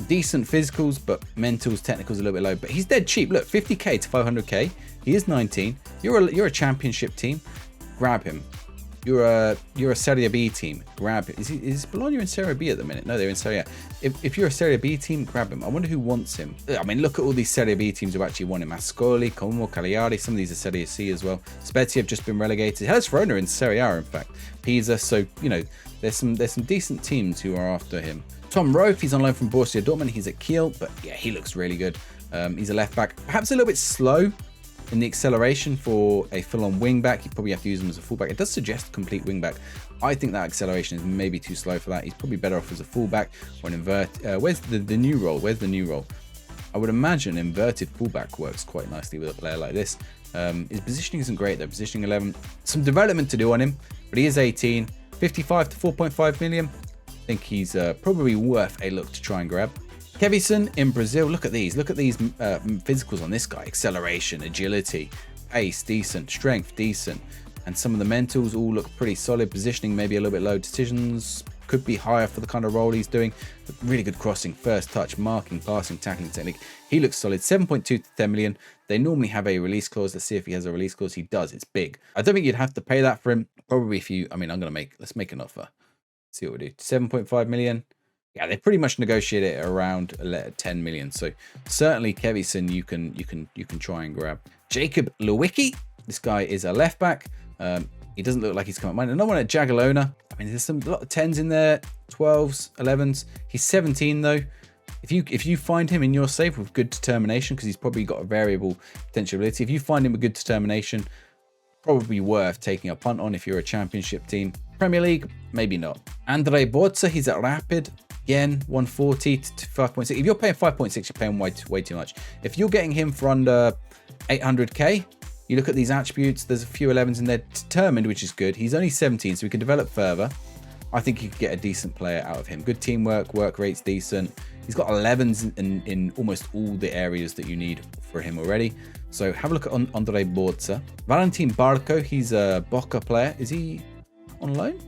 Decent physicals, but mentals, technicals a little bit low. But he's dead cheap. Look, 50k to 500k. He is 19. You're a championship team. Grab him. You're a Serie B team. Grab him. Is Bologna in Serie B at the minute? No, they're in Serie A. If you're a Serie B team, grab him. I wonder who wants him. I mean, look at all these Serie B teams who actually want him. Ascoli, Como, Cagliari. Some of these are Serie C as well. Spezia have just been relegated. Hellas Verona in Serie A, in fact. Pisa. So, you know, there's some decent teams who are after him. Tom Rofe, he's on loan from Borussia Dortmund. He's at Kiel, but yeah, he looks really good. He's a left back, perhaps a little bit slow in the acceleration for a full-on wing back. You probably have to use him as a fullback. It does suggest complete wing back. I think that acceleration is maybe too slow for that. He's probably better off as a fullback or an invert. Where's the new role? Where's the new role? I would imagine inverted fullback works quite nicely with a player like this. His positioning isn't great though. Positioning 11. Some development to do on him, but he is 18. 55 to 4.5 million. I think he's probably worth a look to try and grab. Kevison in Brazil. Look at these. Look at these physicals on this guy. Acceleration, agility, pace, decent. Strength, decent. And some of the mentals all look pretty solid. Positioning maybe a little bit low. Decisions could be higher for the kind of role he's doing. But really good crossing, first touch, marking, passing, tackling technique. He looks solid. 7.2 to 10 million. They normally have a release clause. Let's see if he has a release clause. He does. It's big. I don't think you'd have to pay that for him. Probably if you, I mean, let's make an offer. See what we do. 7.5 million. Yeah, they pretty much negotiate it around 10 million. So certainly Kevison, you can try and grab. Jacob Lewicki. This guy is a left back. He doesn't look like he's come up. Another one at Jagiellona. I mean, there's a lot of 10s in there, 12s, 11s. He's 17 though. If you find him in your save with good determination, because he's probably got a variable potential ability. If you find him with good determination, probably worth taking a punt on if you're a championship team. Premier League, maybe not. Andre Borza, he's at Rapid. Again, 140 to 5.6. If you're paying 5.6, you're paying way too much. If you're getting him for under 800k, you look at these attributes, there's a few 11s in there. Determined, which is good. He's only 17, so we can develop further. I think you could get a decent player out of him. Good teamwork, work rate's decent. He's got 11s in almost all the areas that you need for him already. So have a look at Andre Borza. Valentin Barco, he's a Boca player. Is he on loan?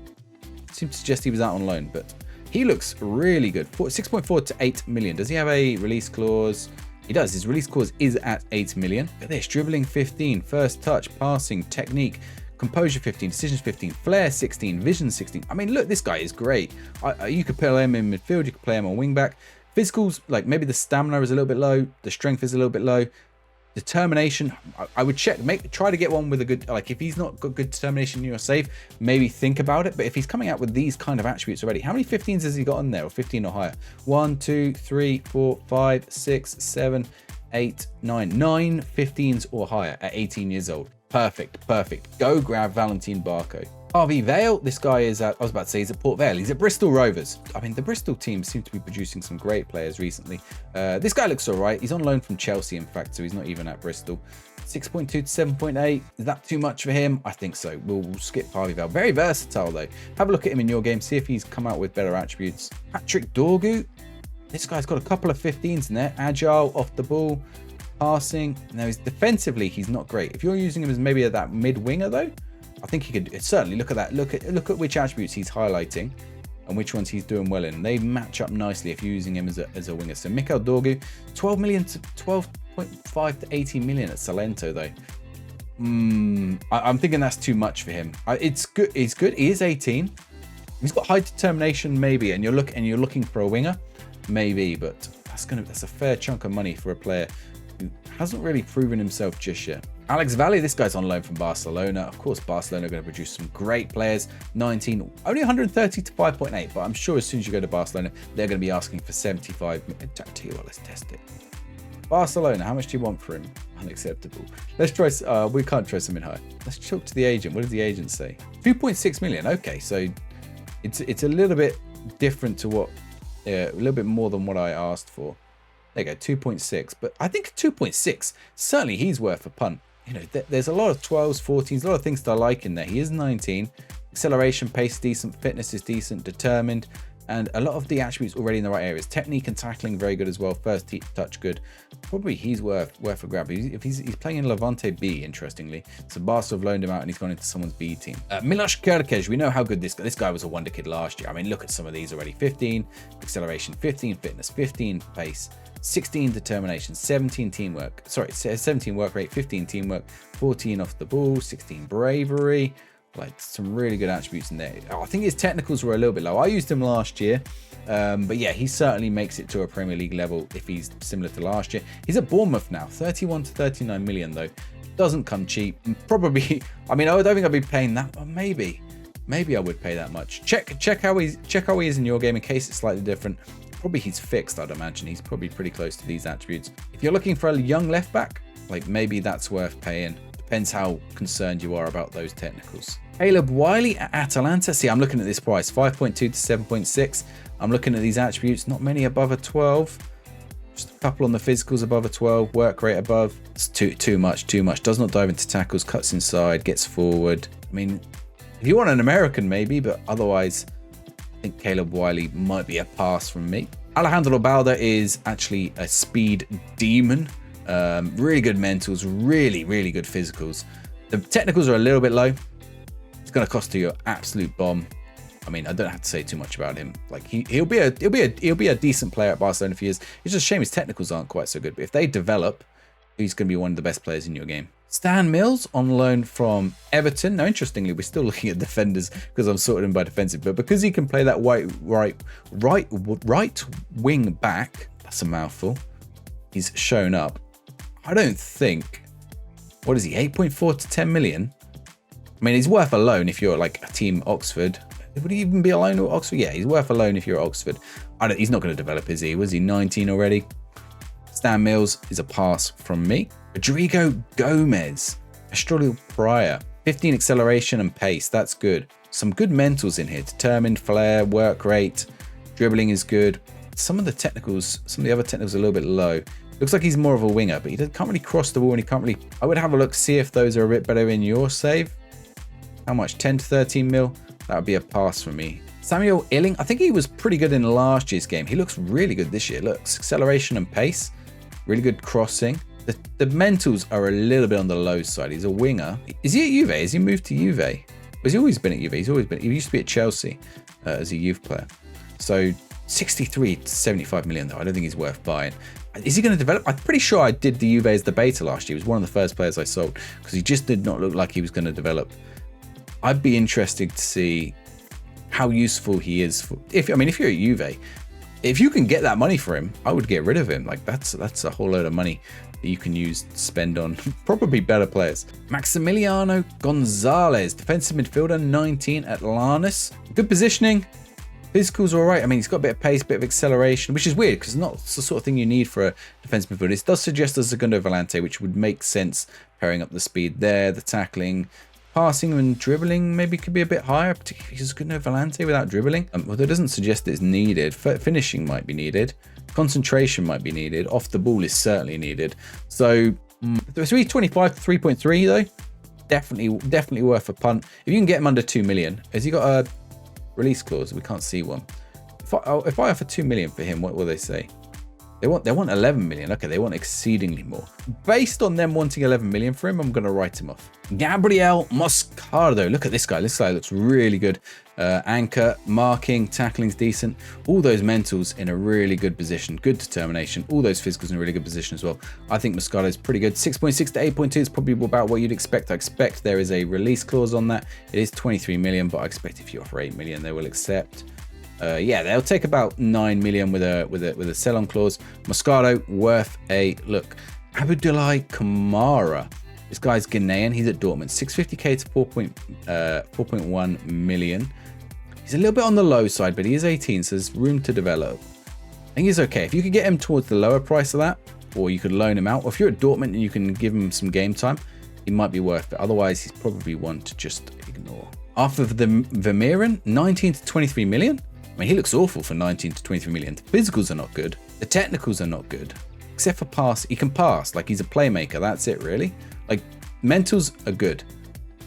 Seems to suggest he was out on loan, but he looks really good. 6.4 to 8 million. Does he have a release clause? He does. His release clause is at 8 million. Look at this. Dribbling 15, first touch, passing, technique, composure 15, decisions 15, flair 16, vision 16. I mean, look, this guy is great. You could play him in midfield. You could play him on wing back. Physicals, like maybe the stamina is a little bit low. The strength is a little bit low. Determination, I would check, try to get one with a good, like if he's not got good determination in your save, maybe think about it. But if he's coming out with these kind of attributes already, how many 15s has he got on there, or 15 or higher? 1, 2, 3, 4, 5, 6, 7, 8, 9. 9 15s or higher at 18 years old. Perfect. Go grab Valentin Barco. RV Vale, this guy is at, I was about to say he's at Port Vale. He's at Bristol Rovers. I mean, the Bristol team seem to be producing some great players recently. This guy looks all right. He's on loan from Chelsea, in fact, so he's not even at Bristol. 6.2 to 7.8. Is that too much for him? I think so. We'll skip RV Vale. Very versatile, though. Have a look at him in your game. See if he's come out with better attributes. Patrick Dorgu. This guy's got a couple of 15s in there. Agile, off the ball, passing. Now, defensively, he's not great. If you're using him as maybe that mid-winger, though, I think he could certainly look at that. Look at which attributes he's highlighting and which ones he's doing well in. They match up nicely if you're using him as a winger. So Mikel Dorgu, 12 million to 12.5 to 18 million at Salento though. I'm thinking that's too much for him. It's good. He's good. He is 18. He's got high determination maybe, and you're looking for a winger maybe, but that's a fair chunk of money for a player who hasn't really proven himself just yet. Alex Valley, this guy's on loan from Barcelona. Of course, Barcelona are going to produce some great players. 19, only 130 to 5.8, but I'm sure as soon as you go to Barcelona, they're going to be asking for 75. Tell you what, let's test it. Barcelona, how much do you want for him? Unacceptable. Let's try, we can't try something high. Let's talk to the agent. What does the agent say? 2.6 million. Okay, so it's a little bit different to what, a little bit more than what I asked for. There you go, 2.6. But I think 2.6, certainly he's worth a punt. You know, there's a lot of 12s, 14s, a lot of things that I like in there. He is 19. Acceleration, pace, decent. Fitness is decent. Determined. And a lot of the attributes already in the right areas. Technique and tackling, very good as well. First touch, good. Probably he's worth a grab. If he's playing in Levante B, interestingly. So Barca have loaned him out and he's gone into someone's B team. Miloš Kerkez, we know how good this guy was a wonder kid last year. I mean, look at some of these already. 15 acceleration, 15 fitness, 15 pace, 16 determination, 17 teamwork. Sorry, 17 work rate, 15 teamwork, 14 off the ball, 16 bravery. Like some really good attributes in there. I think his technicals were a little bit low. I used him last year, but yeah, he certainly makes it to a Premier League level if he's similar to last year. He's at Bournemouth now, 31 to 39 million though. Doesn't come cheap. Probably, I mean, I don't think I'd be paying that, but maybe I would pay that much. Check how he is in your game in case it's slightly different. Probably he's fixed, I'd imagine. He's probably pretty close to these attributes. If you're looking for a young left back, like maybe that's worth paying. Depends how concerned you are about those technicals. Caleb Wiley at Atalanta. See, I'm looking at this price, 5.2 to 7.6. I'm looking at these attributes, not many above a 12. Just a couple on the physicals above a 12, work rate above. It's too much. Does not dive into tackles, cuts inside, gets forward. I mean, if you want an American, maybe, but otherwise, I think Caleb Wiley might be a pass from me. Alejandro Balda is actually a speed demon. Really good mentals, really good physicals. The technicals are a little bit low. It's going to cost you an absolute bomb. I mean, I don't have to say too much about him. Like he'll be a decent player at Barcelona for years. It's just a shame his technicals aren't quite so good. But if they develop, he's going to be one of the best players in your game. Stan Mills on loan from Everton. Now, interestingly, we're still looking at defenders because I'm sorting him by defensive, but because he can play that right wing back, that's a mouthful. He's shown up. I don't think. What is he? 8.4 to 10 million. I mean, he's worth a loan if you're like a team Oxford. Would he even be a loan at Oxford? Yeah, he's worth a loan if you're at Oxford. He's not going to develop, is he? Was he 19 already? Stan Mills is a pass from me. Rodrigo Gomez, Australian Pryor, 15 acceleration and pace. That's good. Some good mentals in here. Determined, flair, work rate, dribbling is good. Some of the technicals, some of the other technicals are a little bit low. Looks like he's more of a winger, but he can't really cross the ball and he can't really. I would have a look, see if those are a bit better in your save. How much? 10 to 13 mil? That would be a pass for me. Samuel Illing, I think he was pretty good in last year's game. He looks really good this year. Looks acceleration and pace, really good crossing. The mentals are a little bit on the low side. He's a winger. Is he at Juve? Has he moved to Juve? Has he always been at Juve? He used to be at Chelsea as a youth player. So 63 to 75 million though. I don't think he's worth buying. Is he going to develop? I'm pretty sure I did the Juve's the beta last year. He was one of the first players I sold because he just did not look like he was going to develop. I'd be interested to see how useful he is. If you're at Juve, if you can get that money for him, I would get rid of him. Like that's a whole load of money that you can use to spend on probably better players. Maximiliano Gonzalez, defensive midfielder, 19 at Lanús. Good positioning. Physical's all right. I mean, he's got a bit of pace, bit of acceleration, which is weird because it's not the sort of thing you need for a defensive midfielder. It does suggest a Segundo Volante, which would make sense pairing up the speed there, the tackling. Passing and dribbling maybe could be a bit higher, particularly if he's a good Volante without dribbling. Although it doesn't suggest it's needed. Finishing might be needed. Concentration might be needed. Off the ball is certainly needed. So 325 to 3.3 though, definitely worth a punt. If you can get him under 2 million, has he got a release clause? We can't see one. If I offer 2 million for him, what will they say? They want 11 million. Okay, they want exceedingly more. Based on them wanting 11 million for him, I'm going to write him off. Gabriel Moscardo. Look at this guy. This guy looks really good. Anchor, marking, tackling's decent. All those mentals in a really good position. Good determination. All those physicals in a really good position as well. I think Moscardo's pretty good. 6.6 to 8.2 is probably about what you'd expect. I expect there is a release clause on that. It is 23 million, but I expect if you offer 8 million, they will accept. Yeah, they'll take about 9 million with a sell-on clause. Moscardo worth a look. Abdoulaye Kamara. This guy's Ghanaian. He's at Dortmund. 650k to 4.1 million. He's a little bit on the low side, but he is 18, so there's room to develop. I think he's okay. If you could get him towards the lower price of that, or you could loan him out, or if you're at Dortmund and you can give him some game time, he might be worth it. Otherwise, he's probably one to just ignore. After the Vermeeren, 19 to 23 million. I mean, he looks awful for 19 to 23 million. The physicals are not good. The technicals are not good. Except for pass. He can pass. Like, he's a playmaker. That's it, really. Like, mentals are good.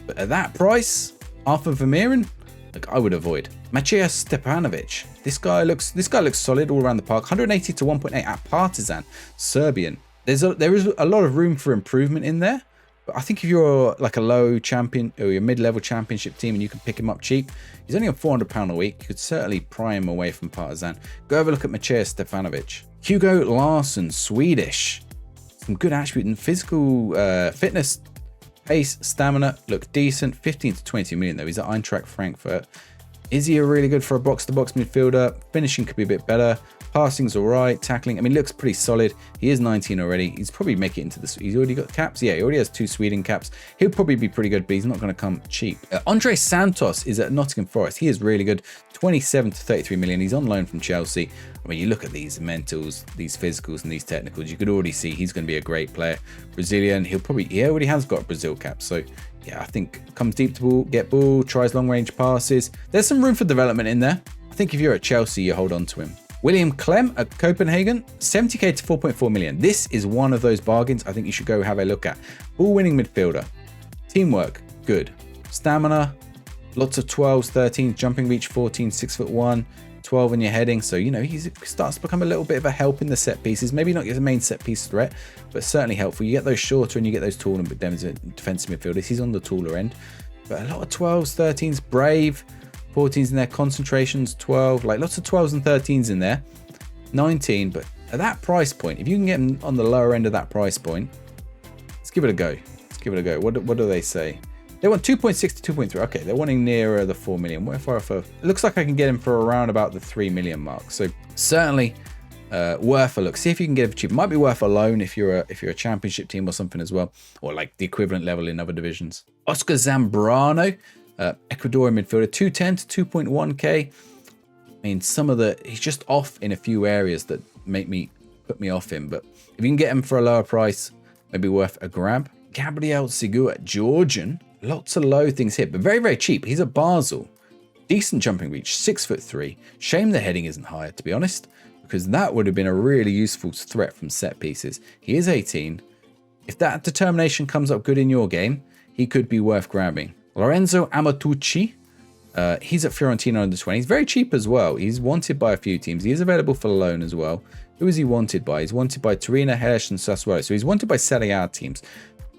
But at that price, Arthur Vermeeren, like, I would avoid. Maciej Stepanovic. This guy looks solid all around the park. 180 to 1.8 at Partizan. Serbian. There is a lot of room for improvement in there. But I think if you're like a low champion or your mid-level championship team and you can pick him up cheap, he's only on £400 a week. You could certainly pry him away from Partizan. Go have a look at Maciej Stefanovic. Hugo Larsson, Swedish. Some good attribute in physical fitness, pace, stamina, look decent. 15 to 20 million though. He's at Eintracht Frankfurt. Is he a really good for a box-to-box midfielder? Finishing could be a bit better. Passing's all right. Tackling, I mean, looks pretty solid. He is 19 already. He's probably making it into this. He's already got caps. Yeah, he already has 2 Sweden caps. He'll probably be pretty good, but he's not going to come cheap. Andre Santos is at Nottingham Forest. He is really good. 27 to 33 million. He's on loan from Chelsea. I mean, you look at these mentals, these physicals, and these technicals. You could already see he's going to be a great player. Brazilian. He already has got a Brazil cap. So yeah, I think comes deep to ball, get ball, tries long range passes. There's some room for development in there. I think if you're at Chelsea, you hold on to him. William Clem at Copenhagen, 70k to 4.4 million. This is one of those bargains I think you should go have a look at. Ball-winning midfielder. Teamwork, good. Stamina, lots of 12s, 13s, jumping reach 14, 6'1", 12 in your heading. So, you know, he starts to become a little bit of a help in the set pieces. Maybe not your main set piece threat, but certainly helpful. You get those shorter and you get those taller defensive midfielders. He's on the taller end. But a lot of 12s, 13s, brave, 14s in there, concentrations, 12, like lots of 12s and 13s in there. 19, but at that price point, if you can get him on the lower end of that price point, let's give it a go. Let's give it a go. What do they say? They want 2.6 to 2.3. Okay, they're wanting nearer the 4 million. What if I offer? It looks like I can get him for around about the 3 million mark. So certainly worth a look. See if you can get it cheap. It might be worth a loan if you're a championship team or something as well, or like the equivalent level in other divisions. Oscar Zambrano, Ecuadorian midfielder, 210 to 2.1k. I mean, he's just off in a few areas that put me off him. But if you can get him for a lower price, maybe worth a grab. Gabriel Sigu at Georgian. Lots of low things here, but very, very cheap. He's at Basel. Decent jumping reach, 6'3". Shame the heading isn't higher, to be honest, because that would have been a really useful threat from set pieces. He is 18. If that determination comes up good in your game, he could be worth grabbing. Lorenzo Amatucci. He's at Fiorentina under 20. He's very cheap as well. He's wanted by a few teams. He is available for loan as well. Who is he wanted by? He's wanted by Torino, Hellas, and Sassuolo. So he's wanted by Serie A teams.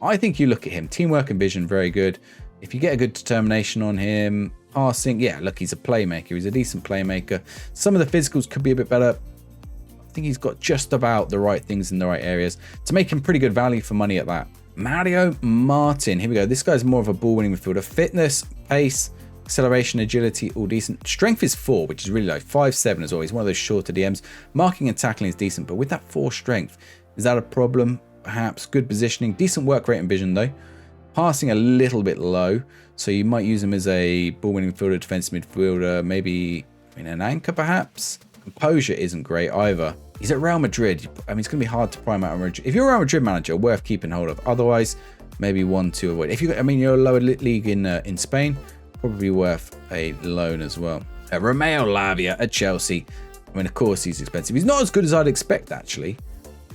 I think you look at him, teamwork and vision, very good. If you get a good determination on him, passing, yeah, look, he's a playmaker. He's a decent playmaker. Some of the physicals could be a bit better. I think he's got just about the right things in the right areas to make him pretty good value for money at that. Mario Martin, here we go. This guy's more of a ball-winning midfielder. Fitness, pace, acceleration, agility, all decent. Strength is 4, which is really low. 5'7" as well. He's one of those shorter DMs. Marking and tackling is decent, but with that 4 strength, is that a problem? Perhaps. Good positioning, decent work rate and vision though. Passing a little bit low, so you might use him as a ball-winning midfielder, defensive midfielder, maybe in an anchor perhaps. Composure isn't great either. He's at Real Madrid. I mean, it's going to be hard to prime out Real Madrid. If you're a Real Madrid manager, worth keeping hold of. Otherwise, maybe one to avoid. If you're a lower league in Spain, probably worth a loan as well. Romeo Lavia at Chelsea. I mean, of course, he's expensive. He's not as good as I'd expect, actually.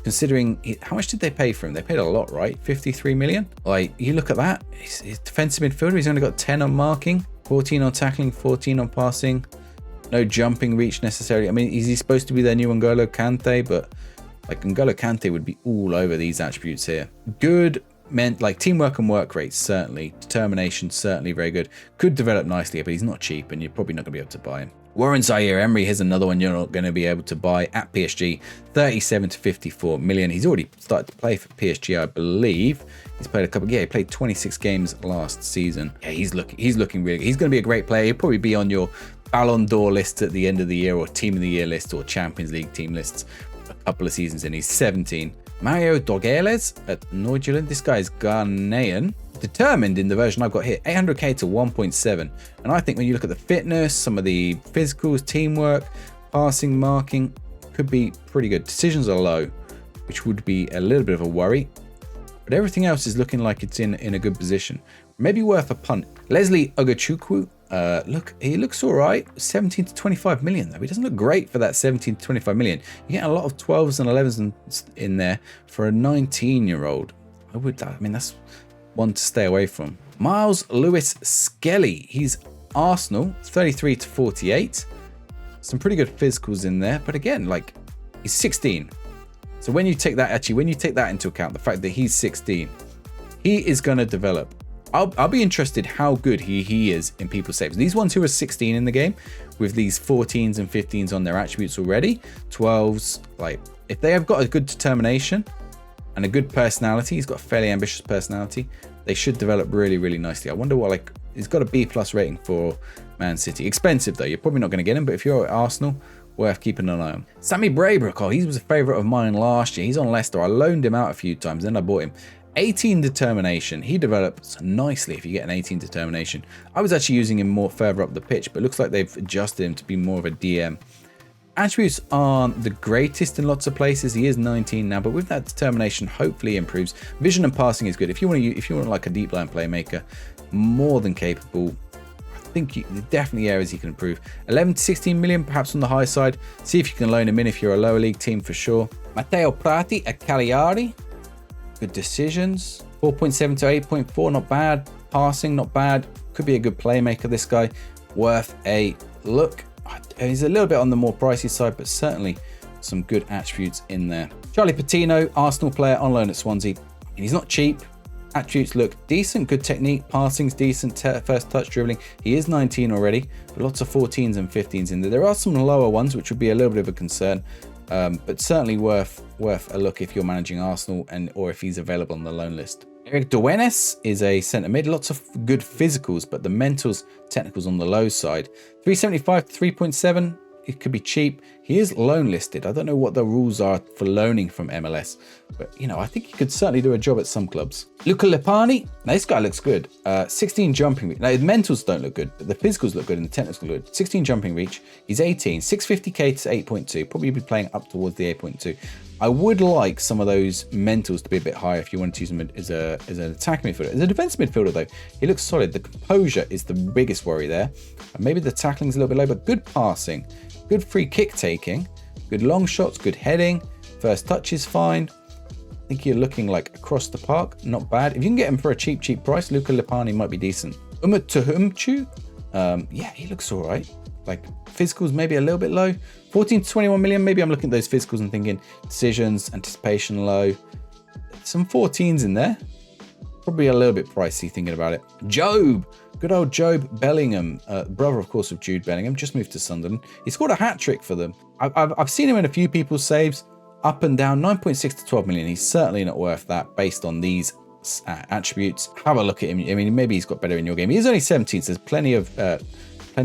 Considering, how much did they pay for him? They paid a lot, right? 53 million? Like, you look at that. He's defensive midfielder. He's only got 10 on marking, 14 on tackling, 14 on passing. No jumping reach necessarily. I mean, is he supposed to be their new N'Golo Kante? But like, N'Golo Kante would be all over these attributes here. Good, meant like teamwork and work rates, certainly. Determination, certainly very good. Could develop nicely, but he's not cheap and you're probably not going to be able to buy him. Warren Zaire-Emery, here's another one you're not going to be able to buy at PSG. 37 to 54 million. He's already started to play for PSG, I believe. He's played a couple. Yeah, he played 26 games last season. Yeah, he's looking really good. He's going to be a great player. He'll probably be on your Ballon d'Or list at the end of the year, or Team of the Year list, or Champions League team lists a couple of seasons in. He's 17. Mario Dogeles at Norduland. This guy is Ghanaian. Determined in the version I've got here, 800k to 1.7. And I think when you look at the fitness, some of the physicals, teamwork, passing, marking, could be pretty good. Decisions are low, which would be a little bit of a worry. But everything else is looking like it's in a good position. Maybe worth a punt. Leslie Ogachukwu. Look, he looks all right. 17 to 25 million though. He doesn't look great for that 17 to 25 million. You get a lot of 12s and 11s in there for a 19-year-old. I mean, that's one to stay away from. Miles Lewis Skelly. He's Arsenal, 33 to 48. Some pretty good physicals in there, but again, like, he's 16. So when you take that into account, the fact that he's 16, he is going to develop. I'll be interested how good he is in people saves. These ones who are 16 in the game with these 14s and 15s on their attributes already, 12s, like, if they have got a good determination and a good personality, he's got a fairly ambitious personality, they should develop really, really nicely. I wonder what, like, he's got a B+ rating for Man City. Expensive though, you're probably not going to get him, but if you're at Arsenal, worth keeping an eye on. Sammy Braybrook, oh, he was a favourite of mine last year. He's on Leicester. I loaned him out a few times, then I bought him. 18 determination. He develops nicely if you get an 18 determination. I was actually using him more further up the pitch, but it looks like they've adjusted him to be more of a DM. Attributes aren't the greatest in lots of places. He is 19 now, but with that determination, hopefully he improves. Vision and passing is good. If you want like a deep line playmaker, more than capable. think definitely areas he can improve. 11 to 16 million, perhaps on the high side. See if you can loan him in if you're a lower league team for sure. Matteo Prati at Cagliari. Good decisions. 4.7 to 8.4, not bad. Passing, not bad. Could be a good playmaker, this guy. Worth a look. He's a little bit on the more pricey side, but certainly some good attributes in there. Charlie Patino, Arsenal player on loan at Swansea. He's not cheap. Attributes look decent, good technique, passing's decent, first touch, dribbling. He is 19 already, but lots of 14s and 15s in there. There are some lower ones, which would be a little bit of a concern, but certainly worth a look if you're managing Arsenal or if he's available on the loan list. Eric Duenes is a centre mid, lots of good physicals, but the mentals, technicals on the low side. 375 to 3.7. It could be cheap. He is loan listed. I don't know what the rules are for loaning from MLS, but I think he could certainly do a job at some clubs. Luca Lepani. Now this guy looks good. 16 jumping reach. Now his mentals don't look good, but the physicals look good and the technicals look good. 16 jumping reach. He's 18. 650k to 8.2. Probably be playing up towards the 8.2. I would like some of those mentals to be a bit higher if you want to use him as an attacking midfielder. As a defensive midfielder though, he looks solid. The composure is the biggest worry there. And maybe the tackling's a little bit low, but good passing, good free kick taking, good long shots, good heading, first touch is fine. I think you're looking like across the park, not bad. If you can get him for a cheap price, Luca Lepani might be decent. Umut Tuhumchu, yeah, he looks all right. Like physicals maybe a little bit low. 14 to 21 million. Maybe I'm looking at those physicals and thinking decisions, anticipation low. Some 14s in there. Probably a little bit pricey thinking about it. Job. Good old Job Bellingham. Brother, of course, of Jude Bellingham. Just moved to Sunderland. He scored a hat-trick for them. I've seen him in a few people's saves. Up and down. 9.6 to 12 million. He's certainly not worth that based on these attributes. Have a look at him. I mean, maybe he's got better in your game. He's only 17, so there's plenty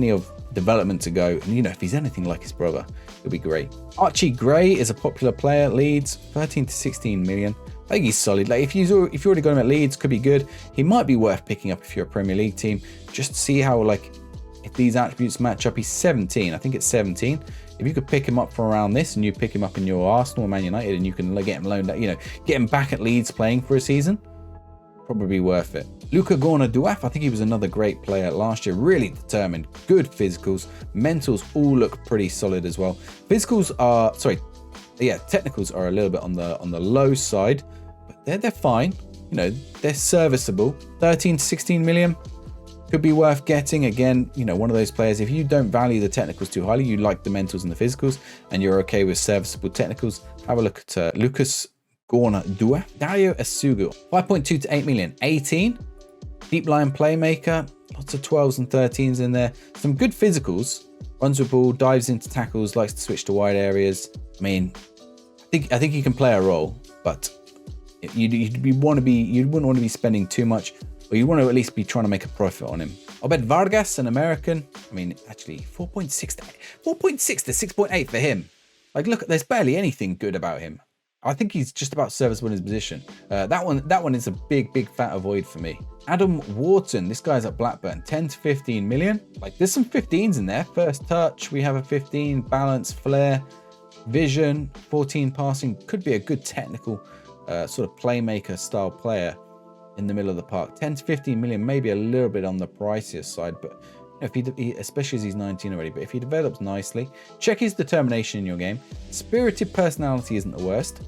of development to go, and if he's anything like his brother, it'll be great. Archie Gray is a popular player. Leeds, 13 to 16 million. I think he's solid. Like if you've already got him at Leeds, could be good. He might be worth picking up if you're a Premier League team, just to see how if these attributes match up. He's 17. I think it's 17. If you could pick him up from around this, and you pick him up in your Arsenal or Man United, and you can get him loaned out, get him back at Leeds playing for a season, probably worth it. Luca Gorna-Duaf, I think he was another great player last year, really determined, good physicals, mentals all look pretty solid as well. Technicals are a little bit on the low side, but they're fine, they're serviceable. 13 to 16 million could be worth getting. Again, one of those players, if you don't value the technicals too highly, you like the mentals and the physicals, and you're okay with serviceable technicals, have a look at Lucas Gorna-Duaf. Dario Esugu, 5.2 to 8 million, 18. Deep line playmaker, lots of 12s and 13s in there. Some good physicals, runs with ball, dives into tackles, likes to switch to wide areas. I mean, I think he can play a role, but you wouldn't want to be spending too much, or you want to at least be trying to make a profit on him. Obed Vargas, an American. I mean, actually 4.6 to 6.8 for him. Like, look, there's barely anything good about him. I think he's just about serviceable in his position. That one is a big fat avoid for me. Adam Wharton, this guy's at Blackburn, 10 to 15 million. Like, there's some 15s in there. First touch, we have a 15, balance, flair, vision, 14 passing. Could be a good technical sort of playmaker style player in the middle of the park. 10 to 15 million, maybe a little bit on the pricier side, but if he especially as he's 19 already, but if he develops nicely, check his determination in your game. Spirited personality isn't the worst.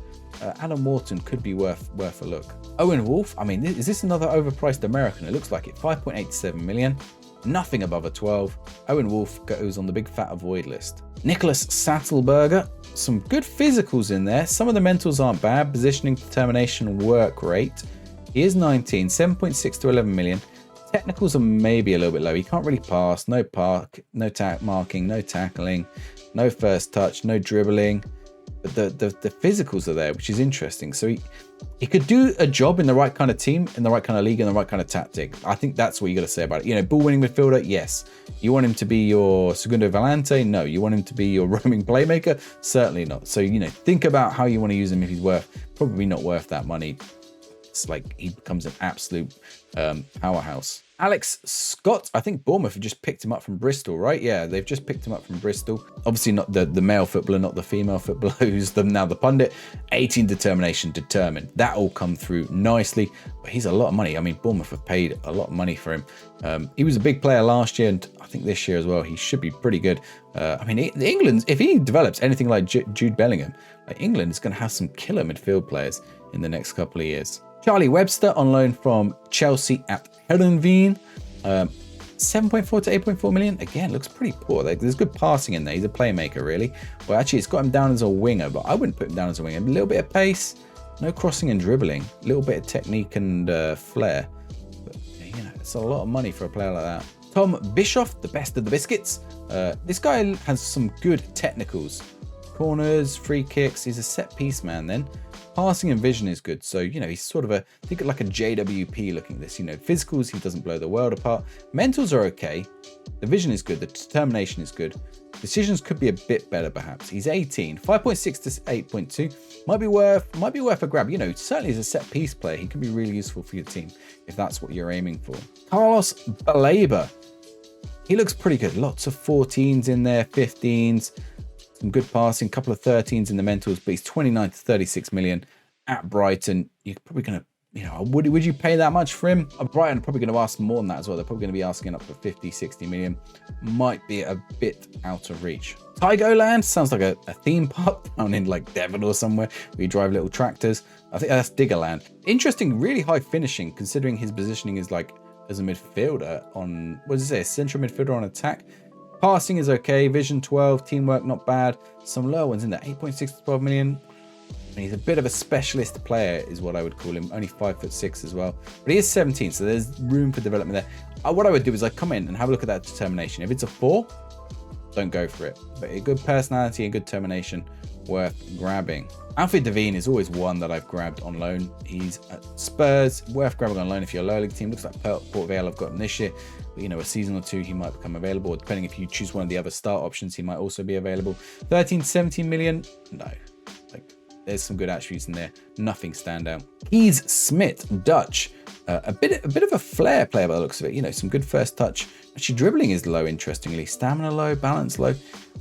Adam Wharton could be worth a look. Owen Wolf, I mean, is this another overpriced American? It looks like it. 5.87 million, nothing above a 12. Owen Wolf goes on the big fat avoid list. Nicholas Sattelberger, some good physicals in there. Some of the mentals aren't bad. Positioning, determination, work rate. He is 19, 7.6 to 11 million. Technicals are maybe a little bit low. He can't really pass, no marking, no tackling, no first touch, no dribbling. But the physicals are there, which is interesting. So he could do a job in the right kind of team, in the right kind of league, and the right kind of tactic. I think that's what you got to say about it. Ball winning midfielder, yes. You want him to be your Segundo Volante? No. You want him to be your roaming playmaker? Certainly not. So, think about how you want to use him if he's probably not worth that money. It's like he becomes an absolute powerhouse. Alex Scott, I think Bournemouth have just picked him up from Bristol, right? Yeah, they've just picked him up from Bristol. Obviously not the male footballer, not the female footballer who's now the pundit. 18 determination, determined. That all come through nicely, but he's a lot of money. I mean, Bournemouth have paid a lot of money for him. He was a big player last year, and I think this year as well, he should be pretty good. I mean, England, if he develops anything like Jude Bellingham, England is going to have some killer midfield players in the next couple of years. Charlie Webster on loan from Chelsea at Herenveen. 7.4 to 8.4 million. Again, looks pretty poor. There's good passing in there. He's a playmaker, really. Well, actually, it's got him down as a winger, but I wouldn't put him down as a winger. A little bit of pace, no crossing and dribbling, a little bit of technique and flair. But, you know, it's a lot of money for a player like that. Tom Bischoff, the best of the biscuits. This guy has some good technicals. Corners, free kicks. He's a set piece man then. Passing and vision is good. So, you know, he's sort of think of like a JWP looking at this. You know, physicals, he doesn't blow the world apart. Mentals are okay. The vision is good. The determination is good. Decisions could be a bit better, perhaps. He's 18. 5.6 to 8.2. Might be worth a grab. You know, certainly as a set piece player, he can be really useful for your team if that's what you're aiming for. Carlos Baleba. He looks pretty good. Lots of 14s in there, 15s. Some good passing, couple of 13s in the mentals, but he's 29 to 36 million at Brighton. You're probably going to, you know, would you pay that much for him? Brighton are probably going to ask more than that as well. They're probably going to be asking up for 50, 60 million. Might be a bit out of reach. Tigoland sounds like a theme park down in like Devon or somewhere where you drive little tractors. I think that's Diggerland. Interesting, really high finishing considering his positioning is like as a midfielder on, what does it say, central midfielder on attack. Passing is okay, vision 12, teamwork not bad. Some lower ones in there, 8.6 to 12 million. I mean, he's a bit of a specialist player is what I would call him, only 5'6" as well. But he is 17, so there's room for development there. What I would do is I'd come in and have a look at that determination. If it's a 4, don't go for it. But a good personality and good determination, worth grabbing. Alfred Devine is always one that I've grabbed on loan. He's at Spurs, worth grabbing on loan if you're a low league team. Looks like Port Vale have got him this year. But, you know, a season or two, he might become available. Or depending if you choose one of the other start options, he might also be available. 13, 17 million? No. Like, there's some good attributes in there. Nothing stand out. Keys Smith, Dutch. A bit of a flair player by the looks of it. You know, some good first touch. Actually, dribbling is low, interestingly. Stamina low, balance low.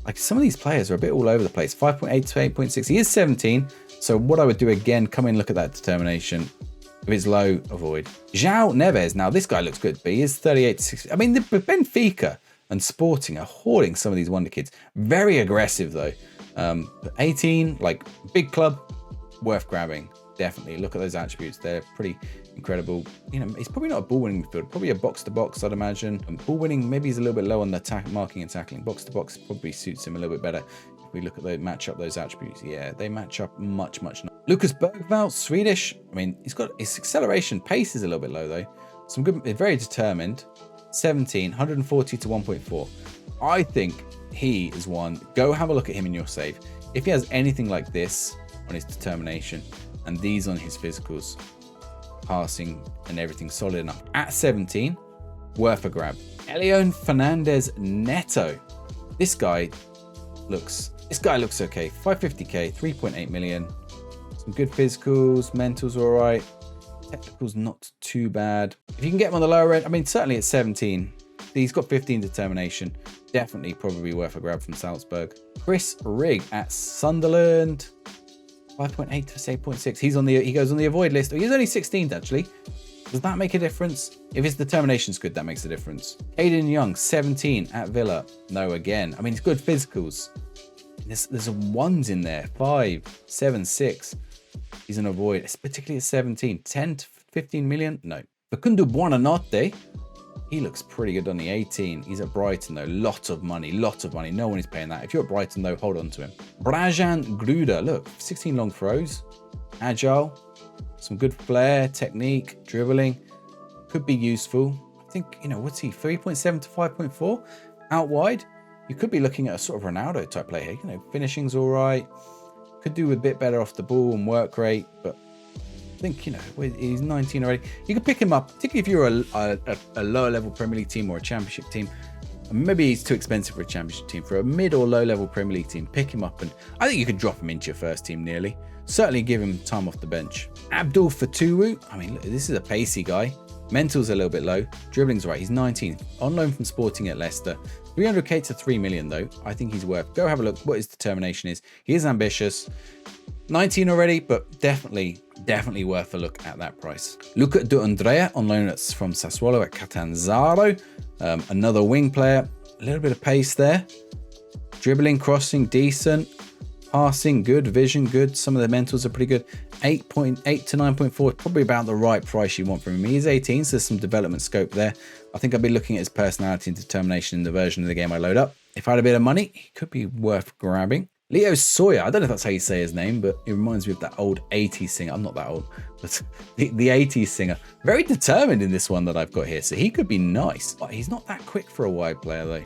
Like, some of these players are a bit all over the place. 5.8 to 8.6. He is 17. So what I would do again, come in, look at that determination. If it's low, avoid. João Neves. Now, this guy looks good, but he is 38 to 60. I mean, the Benfica and Sporting are hoarding some of these wonder kids. Very aggressive, though. 18, like, big club, worth grabbing. Definitely. Look at those attributes. They're pretty incredible. You know, he's probably not a ball-winning midfielder. Probably a box-to-box, I'd imagine. Ball-winning, maybe he's a little bit low on the marking and tackling. Box-to-box probably suits him a little bit better. If we look at those, match up those attributes. Yeah, they match up much, much nicer. Lucas Bergvall, Swedish. I mean, he's got his acceleration. Pace is a little bit low, though. Some good, very determined. 17, 140 to 1.4. I think he is one. Go have a look at him in your save. If he has anything like this on his determination and these on his physicals, passing and everything solid enough at 17, worth a grab. Elion Fernandez Neto. This guy looks okay. 550k, 3.8 million. Some good physicals, mentals all right. Technicals not too bad. If you can get him on the lower end, I mean, certainly at 17, he's got 15 determination. Definitely probably worth a grab from Salzburg. Chris Rigg at Sunderland. 5.8 to 8.6. He goes on the avoid list. Oh, he's only 16th actually. Does that make a difference? If his determination's good, that makes a difference. Aiden Young, 17 at Villa. No, again. I mean, it's good physicals. There's a ones in there. 5, 7, 6. He's an avoid. It's particularly at 17. 10 to 15 million? No. Facundo Buonanotte. He looks pretty good on the 18. He's at Brighton though. Lots of money. No one is paying that. If you're at Brighton though, hold on to him. Brajan Gruda. Look, 16 long throws. Agile. Some good flair, technique, dribbling. Could be useful. I think, you know, what's he? 3.7 to 5.4? Out wide. You could be looking at a sort of Ronaldo type player here. You know, finishing's all right. Could do a bit better off the ball and work rate, but I think, you know, he's 19 already. You could pick him up, particularly if you're a lower level Premier League team or a Championship team. Maybe he's too expensive for a Championship team. For a mid or low level Premier League team, pick him up, and I think you could drop him into your first team nearly. Certainly give him time off the bench. Abdul Fatowu. I mean, look, this is a pacey guy. Mental's a little bit low. Dribbling's right. He's 19. On loan from Sporting at Leicester. 300k to 3 million though. I think he's worth. Go have a look what his determination is. He is ambitious. 19 already, but definitely worth a look at that price. Luca De Andrea on loan from Sassuolo at Catanzaro. Another wing player. A little bit of pace there. Dribbling, crossing, decent. Passing, good. Vision, good. Some of the mentals are pretty good. 8.8 to 9.4, probably about the right price you want from him. He is 18, so there's some development scope there. I think I'll be looking at his personality and determination in the version of the game I load up. If I had a bit of money, he could be worth grabbing. Leo Sawyer, I don't know if that's how you say his name, but it reminds me of that old 80s singer. I'm not that old, but the 80s singer. Very determined in this one that I've got here, so he could be nice. But he's not that quick for a wide player, though.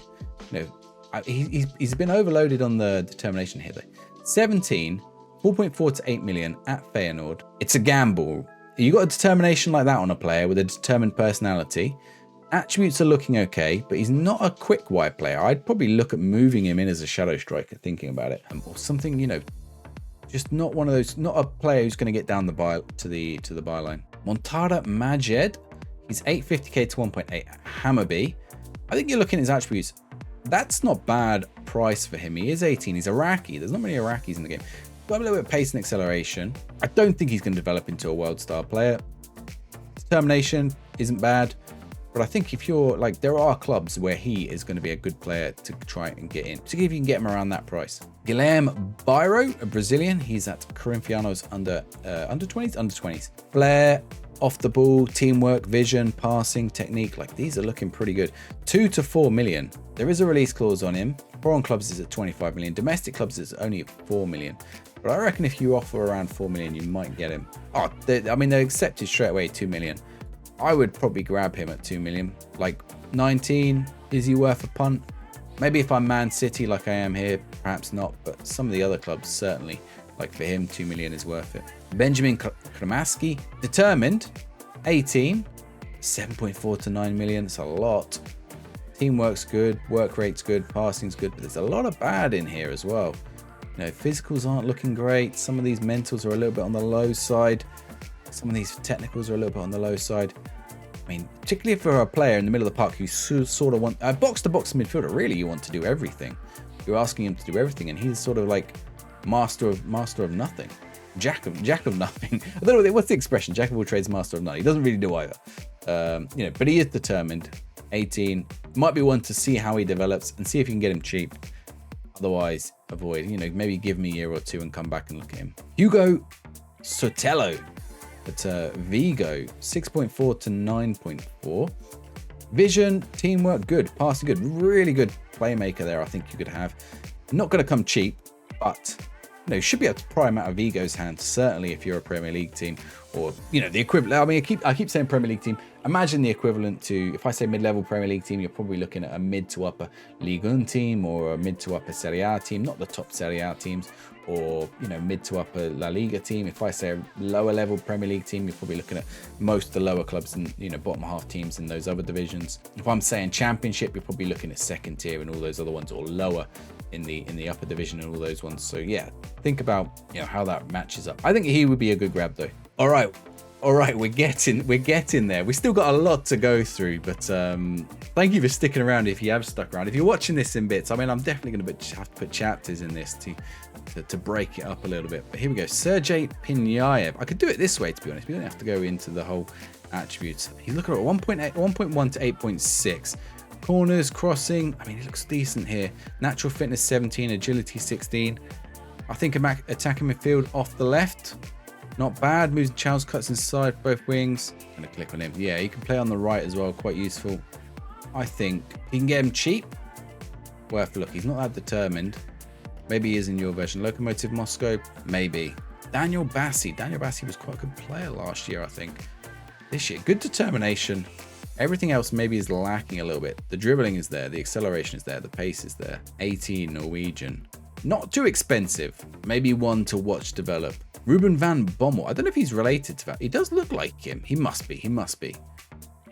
You know, he's been overloaded on the determination here, though. 17, 4.4 to 8 million at Feyenoord. It's a gamble. You got a determination like that on a player with a determined personality. Attributes are looking okay, but he's not a quick wide player. I'd probably look at moving him in as a shadow striker, thinking about it, or something. You know, just not one of those. Not a player who's going to get down the to the byline. Montada Majed. He's 850k to 1.8 at Hammarby. I think you're looking at his attributes. That's not bad price for him. He is 18. He's Iraqi. There's not many Iraqis in the game. Got a little bit of pace and acceleration. I don't think he's going to develop into a world star player. Determination isn't bad, but I think if you're like, there are clubs where he is going to be a good player to try and get in. See if you can get him around that price. Guilherme Bairro, a Brazilian. He's at Corinthians under 20s. Flair, off the ball, teamwork, vision, passing, technique. Like these are looking pretty good. 2 to 4 million. There is a release clause on him. Foreign clubs is at 25 million. Domestic clubs is only at 4 million. But I reckon if you offer around 4 million, you might get him. Oh, I mean, they accepted straight away 2 million. I would probably grab him at 2 million. Like 19, is he worth a punt? Maybe if I'm Man City like I am here, perhaps not. But some of the other clubs certainly. Like for him, 2 million is worth it. Benjamin Kramaski, determined, 18, 7.4 to 9 million. It's a lot. Teamwork's good, work rate's good, passing's good, but there's a lot of bad in here as well. You know, physicals aren't looking great. Some of these mentals are a little bit on the low side. Some of these technicals are a little bit on the low side. I mean, particularly for a player in the middle of the park who sort of want a box-to-box midfielder, really you want to do everything. You're asking him to do everything, and he's sort of like master of nothing. Jack of nothing. I don't know, what's the expression? Jack of all trades, master of none. He doesn't really do either. You know, but he is determined. 18. Might be one to see how he develops and see if you can get him cheap. Otherwise, avoid. You know, maybe give him a year or two and come back and look at him. Hugo Sotelo at Vigo, 6.4 to 9.4. Vision, teamwork, good. Passing, good. Really good playmaker there, I think you could have. Not going to come cheap, but you know, should be able to pry him out of Vigo's hands, certainly if you're a Premier League team, or you know, the equivalent. I mean, I keep saying Premier League team. Imagine the equivalent to, if I say mid-level Premier League team, you're probably looking at a mid to upper Ligue 1 team or a mid to upper Serie A team, not the top Serie A teams, or you know, mid to upper La Liga team. If I say a lower level Premier League team, you're probably looking at most of the lower clubs and, you know, bottom half teams in those other divisions. If I'm saying Championship, you're probably looking at second tier and all those other ones, or lower in the upper division and all those ones. So yeah, think about, you know, how that matches up. I think he would be a good grab though. All right, we're getting there. We still got a lot to go through, but thank you for sticking around. If you have stuck around, if you're watching this in bits, I mean, I'm definitely going to have to put chapters in this to break it up a little bit. But here we go, Sergey Pinyaev. I could do it this way, to be honest. We don't have to go into the whole attributes. He's looking at 1.1 to 8.6. Corners, crossing. I mean, he looks decent here. Natural fitness 17, agility 16. I think attacking midfield off the left. Not bad. Moves and channels, cuts inside both wings. I'm going to click on him. Yeah, he can play on the right as well. Quite useful. I think you can get him cheap. Worth a look. He's not that determined. Maybe he is in your version. Lokomotiv Moscow. Maybe. Daniel Bassi. Daniel Bassi was quite a good player last year, I think. This year, good determination. Everything else maybe is lacking a little bit. The dribbling is there. The acceleration is there. The pace is there. 18 Norwegian. Not too expensive. Maybe one to watch develop. Ruben van Bommel. I don't know if he's related to that. He does look like him. He must be. He must be.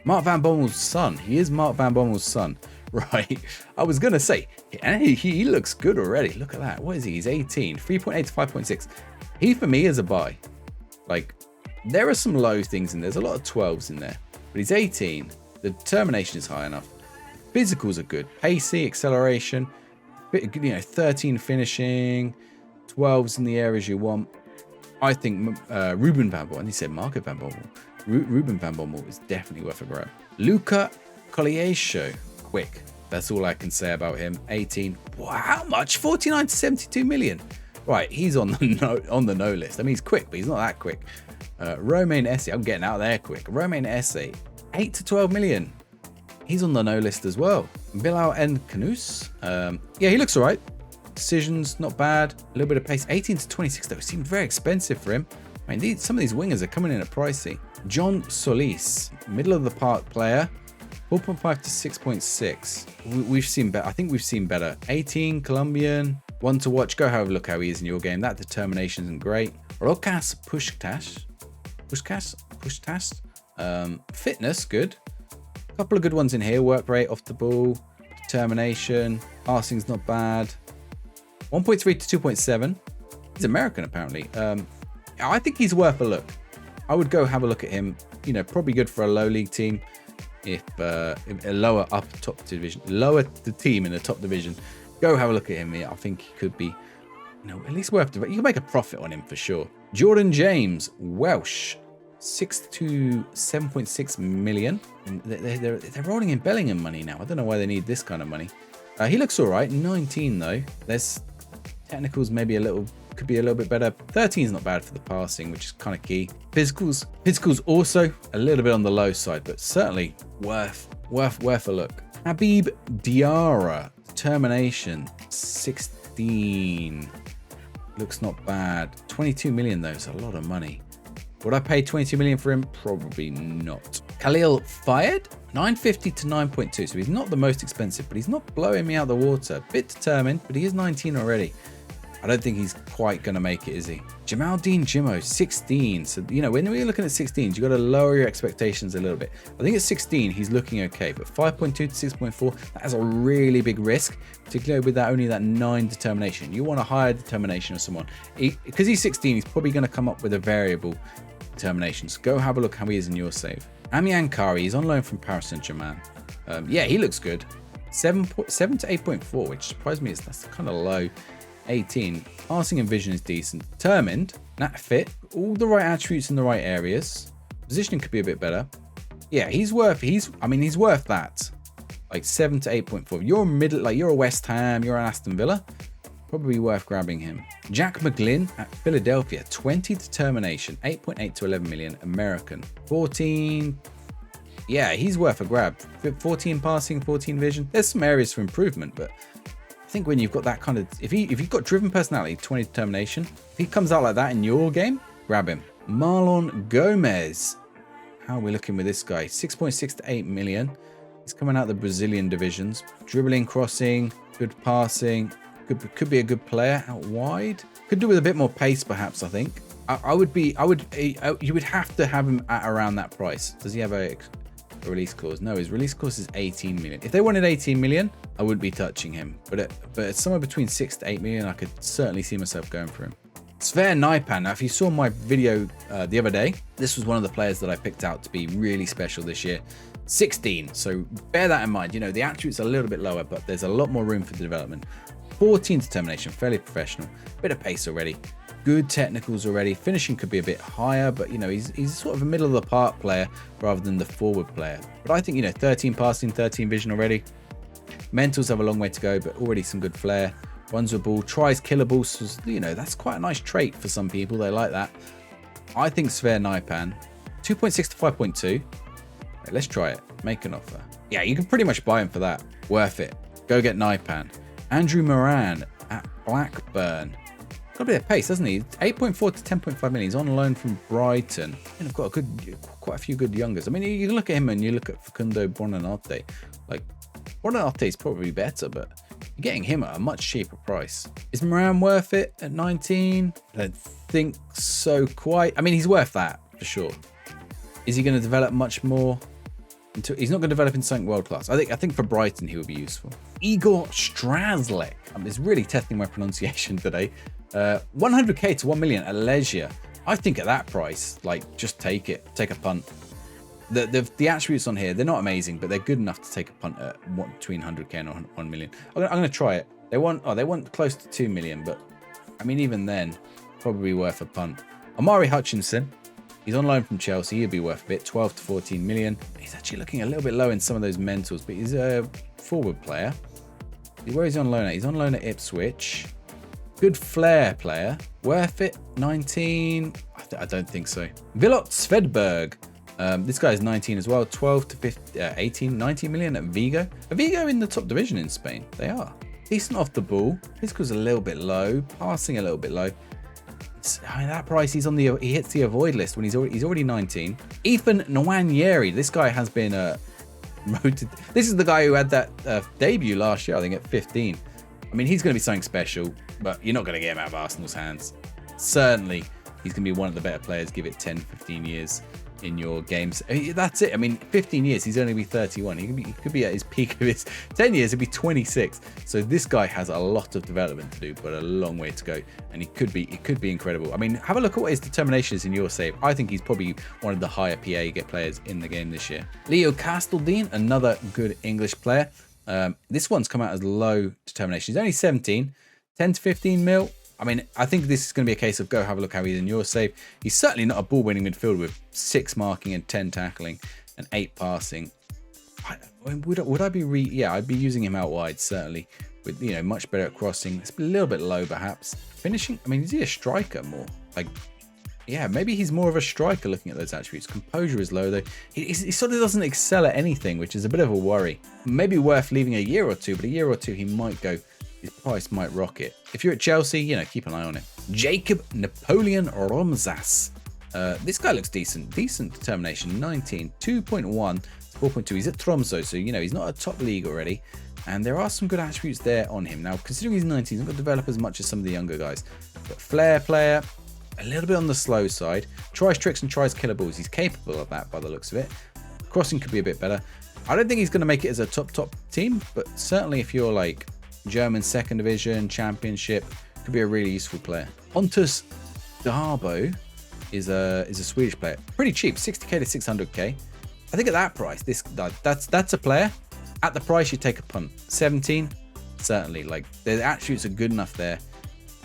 Mark van Bommel's son. He is Mark van Bommel's son. Right. I was going to say, he looks good already. Look at that. What is he? He's 18. 3.8 to 5.6. He, for me, is a buy. Like, there are some low things in there. There's a lot of 12s in there. but he's 18. The determination is high enough. Physicals are good. Pacey, acceleration, 13 finishing, 12s in the areas you want. I think Ruben Van Bommel, and he said Marco Van Bommel. Ruben Van Bommel is definitely worth a grab. Luca Colliesho, quick. That's all I can say about him. 18. Wow, how much? 49 to 72 million. Right, he's on the no list. I mean, he's quick, but he's not that quick. Romain Esse, I'm getting out there quick. Romain Esse, 8 to 12 million. He's on the no list as well. Bilal and Canus. Yeah, he looks all right. Decisions, not bad. A little bit of pace. 18 to 26, though. Seemed very expensive for him. I mean, some of these wingers are coming in at pricey. John Solis, middle of the park player. 4.5 to 6.6. We've seen better. I think we've seen better. 18, Colombian. One to watch. Go have a look how he is in your game. That determination isn't great. Rokas Pushtas. Fitness, good. A couple of good ones in here. Work rate, off the ball, determination. Passing's not bad. 1.3 to 2.7. He's American, apparently. I think he's worth a look. I would go have a look at him. You know, probably good for a low league team. If a lower top division, lower the team in the top division, go have a look at him. Yeah, I think he could be, at least worth it. You can make a profit on him for sure. Jordan James, Welsh, 6 to 7.6 million. They're rolling in Bellingham money now. I don't know why they need this kind of money. He looks all right. 19 though. There's technicals maybe could be a little bit better. 13 is not bad for the passing, which is kind of key. Physicals also a little bit on the low side, but certainly worth a look. Habib Diarra, determination, 16. Looks not bad. 22 million though, is a lot of money. Would I pay 22 million for him? Probably not. Khalil Fayed, 950 to 9.2. So he's not the most expensive, but he's not blowing me out the water. Bit determined, but he is 19 already. I don't think he's quite going to make it, is he? Jamaldine Jimmo, 16. So, when we're looking at 16s, you've got to lower your expectations a little bit. I think at 16, he's looking okay. But 5.2 to 6.4, that's a really big risk, particularly with only that 9 determination. You want a higher determination of someone. Because he's 16, he's probably going to come up with a variable determination. So go have a look how he is in your save. Amian Kari, he's on loan from Paris Saint-Germain. Yeah, he looks good. 7 to 8.4, which surprised me. That's kind of low. 18. Passing and vision is decent. Determined. That fit. All the right attributes in the right areas. Positioning could be a bit better. Yeah, he's worth that. Like 7 to 8.4. You're middle, you're a West Ham, you're an Aston Villa. Probably worth grabbing him. Jack McGlynn at Philadelphia. 20 determination. 8.8 to 11 million. American. 14. Yeah, he's worth a grab. 14 passing, 14 vision. There's some areas for improvement, but I think when you've got that kind of, if you've got driven personality, 20 determination, if he comes out like that in your game, grab him. Marlon Gomez. How are we looking with this guy? 6.6 to 8 million. He's coming out of the Brazilian divisions. Dribbling, crossing, good passing. Could be a good player out wide. Could do with a bit more pace, perhaps. I think. You would have to have him at around that price. Does he have a release clause? No, his release clause is 18 million. If they wanted 18 million, I wouldn't be touching him. But it's somewhere between 6 to 8 million. I could certainly see myself going for him. Sver Naipan. Now, if you saw my video the other day, this was one of the players that I picked out to be really special this year. 16. So bear that in mind. The attributes are a little bit lower, but there's a lot more room for the development. 14 determination, fairly professional. Bit of pace already. Good technicals already. Finishing could be a bit higher, but he's sort of a middle of the park player rather than the forward player. But I think 13 passing, 13 vision already. Mentals have a long way to go, but already some good flair. Runs with ball, tries killer balls. So, that's quite a nice trait for some people. They like that. I think Sver Naipan, 2.6 to 5.2. Right, let's try it. Make an offer. Yeah, you can pretty much buy him for that. Worth it. Go get Naipan. Andrew Moran at Blackburn. Got a bit of pace, doesn't he? 8.4 to 10.5 million. He's on loan from Brighton. And I've got quite a few good youngers. I mean, you look at him and you look at Facundo Bonanotte. Like, Bonanotte is probably better, but you're getting him at a much cheaper price. Is Moran worth it at 19? I don't think so quite. I mean, he's worth that for sure. Is he going to develop much more? He's not going to develop in something world class. I think for Brighton he would be useful. Igor Strazlek. It's really testing my pronunciation today. 100k to 1 million at leisure. I think at that price, just take it. Take a punt. The attributes on here, they're not amazing, but they're good enough to take a punt at between 100k and 1 million. I'm going to try it. They want close to 2 million, but I mean, even then, probably worth a punt. Amari Hutchinson, he's on loan from Chelsea. He'd be worth a bit, 12 to 14 million. He's actually looking a little bit low in some of those mentals, but he's a forward player. Where is he on loan at? He's on loan at Ipswich. Good flair player. Worth it? 19? I don't think so. Vilot Svedberg. This guy is 19 as well. 12 to 15, 18, 19 million at Vigo. Are Vigo in the top division in Spain? They are. Decent off the ball. This goes a little bit low. Passing a little bit low. I mean, that price, he hits the avoid list when he's already 19. Ethan Nwaneri. This guy has been promoted. This is the guy who had that debut last year, I think, at 15. I mean, he's going to be something special, but you're not going to get him out of Arsenal's hands. Certainly, he's going to be one of the better players. Give it 10, 15 years in your games. That's it. I mean, 15 years, he's only be 31. He could be at his peak of his 10 years, he'd be 26. So this guy has a lot of development to do, but a long way to go. And it could be incredible. I mean, have a look at what his determination is in your save. I think he's probably one of the higher PA players in the game this year. Leo Casteldine, another good English player. This one's come out as low determination. He's only 17, 10 to 15 mil. I mean, I think this is going to be a case of go have a look how he's in your save. He's certainly not a ball-winning midfielder with 6 marking and 10 tackling and 8 passing. Would I be yeah, I'd be using him out wide, certainly, with, you know, much better at crossing. It's a little bit low, perhaps. Finishing, I mean, is he a striker more? Like, yeah, maybe he's more of a striker looking at those attributes. Composure is low, though. He sort of doesn't excel at anything, which is a bit of a worry. Maybe worth leaving a year or two, but a year or two he might go. His price might rocket. If you're at Chelsea, you know, keep an eye on it. Jacob Napoleon Romzas. This guy looks decent. Decent determination. 19, 2.1 to 4.2. He's at Tromso, so, you know, he's not a top league already. And there are some good attributes there on him. Now, considering he's 19, he's not going to develop as much as some of the younger guys. But flair player, a little bit on the slow side. Tries tricks and tries killer balls. He's capable of that by the looks of it. Crossing could be a bit better. I don't think he's going to make it as a top team, but certainly if you're like German second division, championship, could be a really useful player. Pontus Darbo is a Swedish player. Pretty cheap, 60k to 600k. I think at that price, that's a player. At the price, you take a punt. 17, certainly. Like, the attributes are good enough there.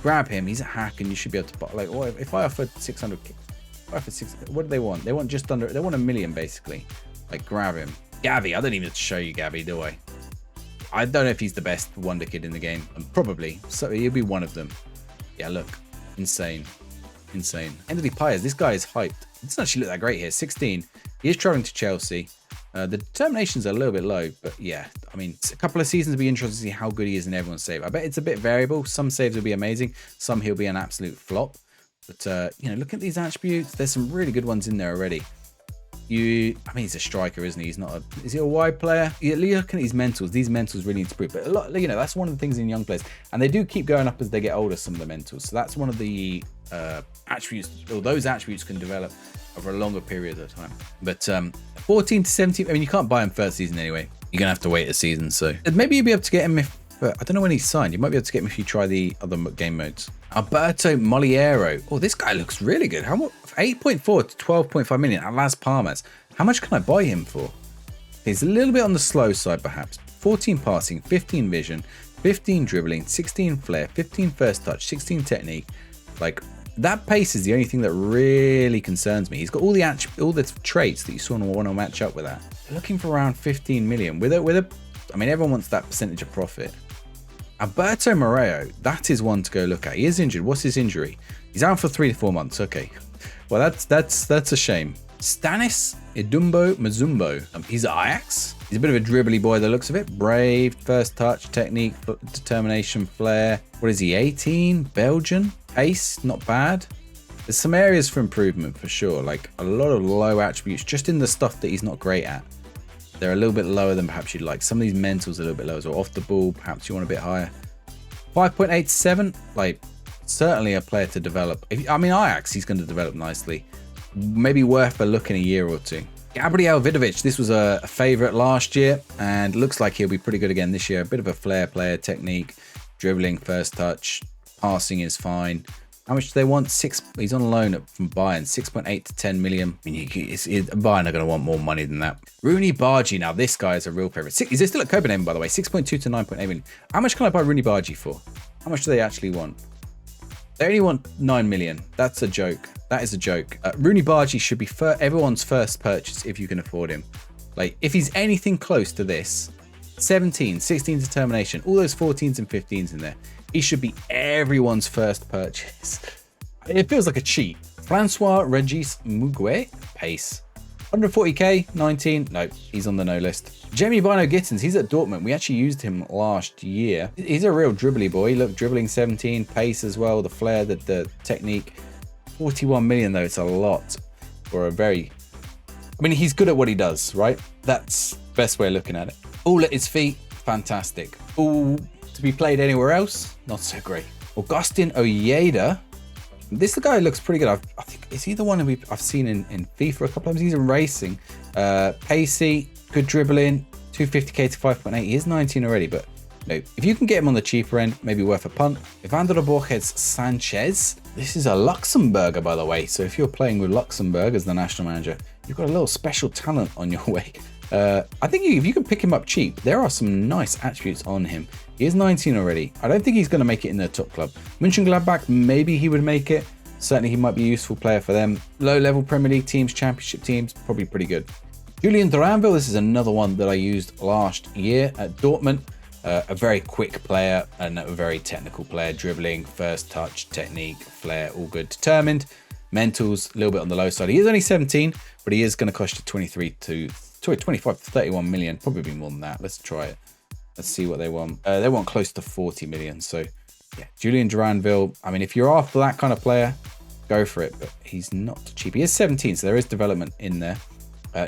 Grab him. He's a hack, and you should be able to buy. Like, what if I offered 600k? What do they want? They want just under. They want 1 million, basically. Like, grab him. Gavi. I don't even have to show you Gavi, do I? I don't know if he's the best wonder kid in the game. Probably. So he'll be one of them. Yeah, look. Insane. Insane. Anthony Pires. This guy is hyped. It doesn't actually look that great here. 16. He is traveling to Chelsea. The determination's a little bit low, but yeah, I mean, a couple of seasons will be interesting to see how good he is in everyone's save. I bet it's a bit variable. Some saves will be amazing. Some he'll be an absolute flop. But, you know, look at these attributes. There's some really good ones in there already. I mean, he's a striker, isn't he? He's not is he a wide player? Yeah, look at these mentals. These mentals really need to prove. But a lot, you know, that's one of the things in young players. And they do keep going up as they get older, some of the mentals. So that's one of the attributes, or those attributes can develop over a longer period of time. But 14 to 17, I mean, you can't buy him first season anyway. You're going to have to wait a season. So maybe you'll be able to get him if, I don't know when he's signed. You might be able to get him if you try the other game modes. Alberto Moliero. Oh, this guy looks really good. How much? 8.4 to 12.5 million at Las Palmas. How much can I buy him for? He's a little bit on the slow side, perhaps. 14 passing, 15 vision, 15 dribbling, 16 flair, 15 first touch, 16 technique. Like, that pace is the only thing that really concerns me. He's got all the traits that you sort of want to match up with that. Looking for around 15 million I mean, everyone wants that percentage of profit. Alberto Moreo, that is one to go look at. He is injured. What's his injury? He's out for 3 to 4 months. Okay. Well, that's a shame. Stanis Idumbo Mazumbo. He's at Ajax. He's a bit of a dribbly boy, the looks of it. Brave, first touch, technique, determination, flair. What is he, 18? Belgian? Pace, not bad. There's some areas for improvement for sure. Like a lot of low attributes just in the stuff that he's not great at. They're a little bit lower than perhaps you'd like. Some of these mentals are a little bit lower. So off the ball, perhaps you want a bit higher. 5.87, like certainly a player to develop. I mean, Ajax, he's going to develop nicely. Maybe worth a look in a year or two. Gabriel Vidovic, this was a favourite last year and looks like he'll be pretty good again this year. A bit of a flair player, technique, dribbling, first touch, passing is fine. How much do they want? He's on loan from Bayern, 6.8 to 10 million. I mean, Bayern are going to want more money than that. Rooney Bargi, now this guy is a real favorite. Is it still at Copenhagen, by the way? 6.2 to 9.8 million. How much can I buy Rooney Bargi for? How much do they actually want? They only want 9 million. That's a joke. That is a joke. Rooney Bargi should be everyone's first purchase if you can afford him. Like, if he's anything close to this, 17, 16 determination, all those 14s and 15s in there, he should be everyone's first purchase. It feels like a cheat. Francois Regis Muguet, pace. 140k, 19. No, he's on the no list. Jamie Bino Gittins, he's at Dortmund. We actually used him last year. He's a real dribbly boy. Look, dribbling 17, pace as well, the flair, the technique. 41 million though, it's a lot for a very... I mean, he's good at what he does, right? That's the best way of looking at it. All at his feet, fantastic. All to be played anywhere else, not so great. Augustin Ojeda. This guy looks pretty good. I think, is he the one I've seen in FIFA a couple times? He's in racing. Pacey, good dribbling, 250k to 5.8. He is 19 already, but no, if you can get him on the cheaper end, maybe worth a punt. Evander Borges Sanchez. This is a Luxembourger, by the way. So if you're playing with Luxembourg as the national manager, you've got a little special talent on your way. I think if you can pick him up cheap, there are some nice attributes on him. He is 19 already. I don't think he's going to make it in their top club. Mönchengladbach, maybe he would make it. Certainly he might be a useful player for them. Low-level Premier League teams, Championship teams, probably pretty good. Julian Duranville, this is another one that I used last year at Dortmund. A very quick player and a very technical player. Dribbling, first touch, technique, flair, all good. Determined. Mentals, a little bit on the low side. He is only 17, but he is going to cost you 25 to 31 million. Probably more than that. Let's try it. Let's see what they want. They want close to 40 million. So, yeah, Julian Duranville. I mean, if you're after that kind of player, go for it. But he's not cheap. He is 17, so there is development in there.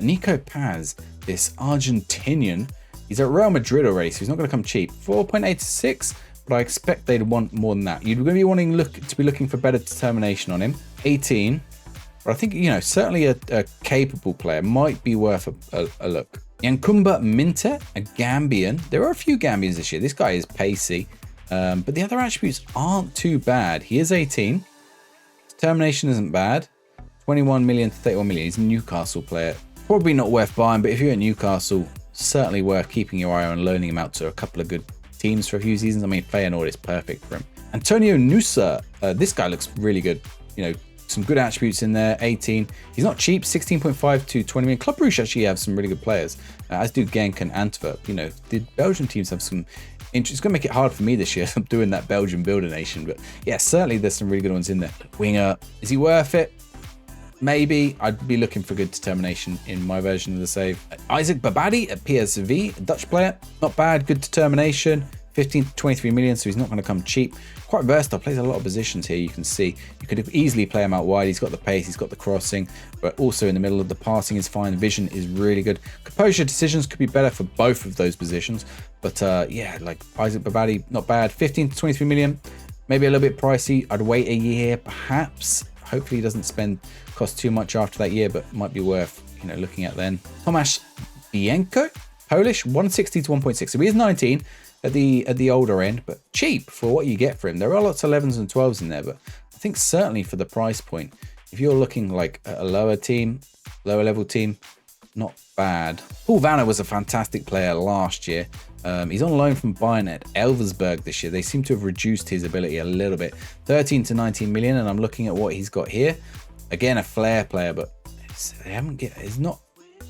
Nico Paz, this Argentinian. He's at Real Madrid already, so he's not going to come cheap. 4.8 to 6, but I expect they'd want more than that. You're going to be wanting to be looking for better determination on him. 18. But I think, you know, certainly a capable player might be worth a look. Yankumba Minte, a Gambian. There are a few Gambians this year. This guy is pacey, but the other attributes aren't too bad. He is 18. Determination isn't bad. 21 million to 31 million. He's a Newcastle player. Probably not worth buying, but if you're at Newcastle, certainly worth keeping your eye on, loaning him out to a couple of good teams for a few seasons. I mean, Feyenoord is perfect for him. Antonio Nusa, this guy looks really good. You know, some good attributes in there. 18. He's not cheap. 16.5 to 20 million. Club Brugge actually have some really good players, as do Genk and Antwerp. You know, the Belgian teams have some interest. It's going to make it hard for me this year. I'm doing that Belgian builder nation, but yeah, certainly there's some really good ones in there. Winger, is he worth it? Maybe. I'd be looking for good determination in my version of the save. Isaac Babadi at PSV, a Dutch player. Not bad, good determination. 15 to 23 million, so he's not going to come cheap. Quite versatile, plays a lot of positions here. You can see you could easily play him out wide. He's got the pace, he's got the crossing, but also in the middle of the passing is fine. Vision is really good. Composure decisions could be better for both of those positions, but yeah, like Isaac Babadi, not bad. 15 to 23 million, maybe a little bit pricey. I'd wait a year, perhaps. Hopefully he doesn't cost too much after that year, but might be worth, you know, looking at then. Tomasz Bienko, Polish, 160 to 1.6. So he is 19 at the older end, but cheap for what you get for him. There are lots of 11s and 12s in there, but I think certainly for the price point, if you're looking like a lower level team, not bad. Paul Vanna was a fantastic player last year. He's on loan from Bayern at Elversberg this year. They seem to have reduced his ability a little bit. 13 to 19 million, and I'm looking at what he's got here. Again, a flair player, but he's not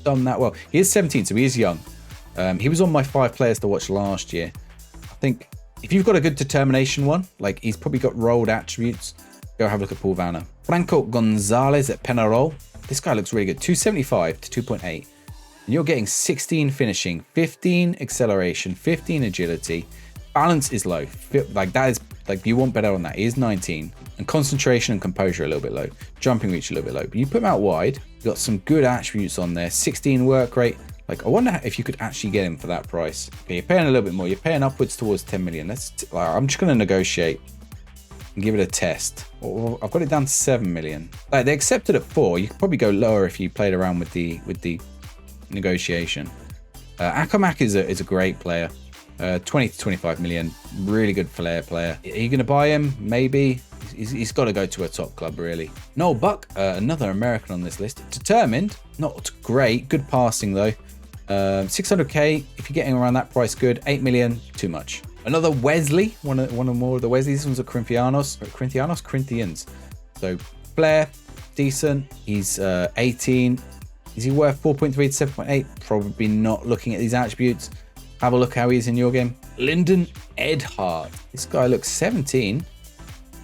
done that well. He is 17, so he is young. He was on my 5 players to watch last year. I think if you've got a good determination one, like he's probably got rolled attributes, go have a look at Paul Vanna. Franco Gonzalez at Penarol. This guy looks really good. 275 to 2.8. And you're getting 16 finishing, 15 acceleration, 15 agility. Balance is low. Like that is, like you want better on that. He is 19. And concentration and composure a little bit low. Jumping reach a little bit low. But you put him out wide, you've got some good attributes on there. 16 work rate. Like, I wonder if you could actually get him for that price. Okay, you're paying a little bit more. You're paying upwards towards 10 million. I'm just going to negotiate and give it a test. I've got it down to 7 million. Like, they accepted at 4. You could probably go lower if you played around with the negotiation. Akamak is a great player. 20 to 25 million. Really good flair player. Are you going to buy him? Maybe. he's got to go to a top club, really. Noel Buck, another American on this list. Determined, not great. Good passing, though. 600k, if you're getting around that price, good. 8 million, too much. Another Wesley, one or more of the Wesleys. This one's a Corinthians. So Flair, decent. He's 18. Is he worth 4.3 to 7.8? Probably not, looking at these attributes. Have a look how he is in your game. Lyndon Edhart. This guy looks 17.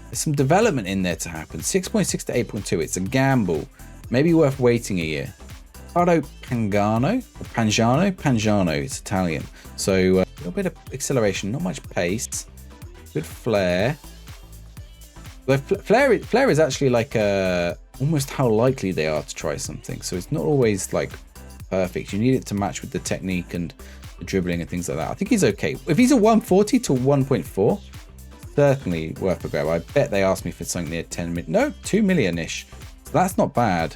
There's some development in there to happen. 6.6 to 8.2. It's a gamble. Maybe worth waiting a year. Ricardo Pangiano. It's Italian. So a little bit of acceleration, not much pace. Good flair. But flair is actually like almost how likely they are to try something. So it's not always like perfect. You need it to match with the technique and the dribbling and things like that. I think he's okay. If he's a 140 to 1.4, certainly worth a grab. I bet they asked me for something near 10 million. No, 2 million-ish. So that's not bad.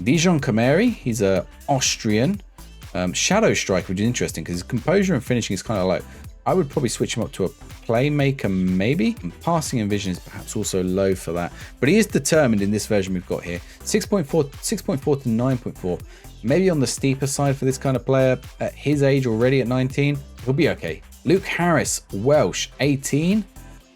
Dijon Kameri, he's a Austrian shadow striker, which is interesting because his composure and finishing is kind of like, I would probably switch him up to a playmaker maybe. And passing and vision is perhaps also low for that. But he is determined in this version we've got here. 6.4 to 9.4. Maybe on the steeper side for this kind of player at his age already at 19. He'll be okay. Luke Harris, Welsh, 18.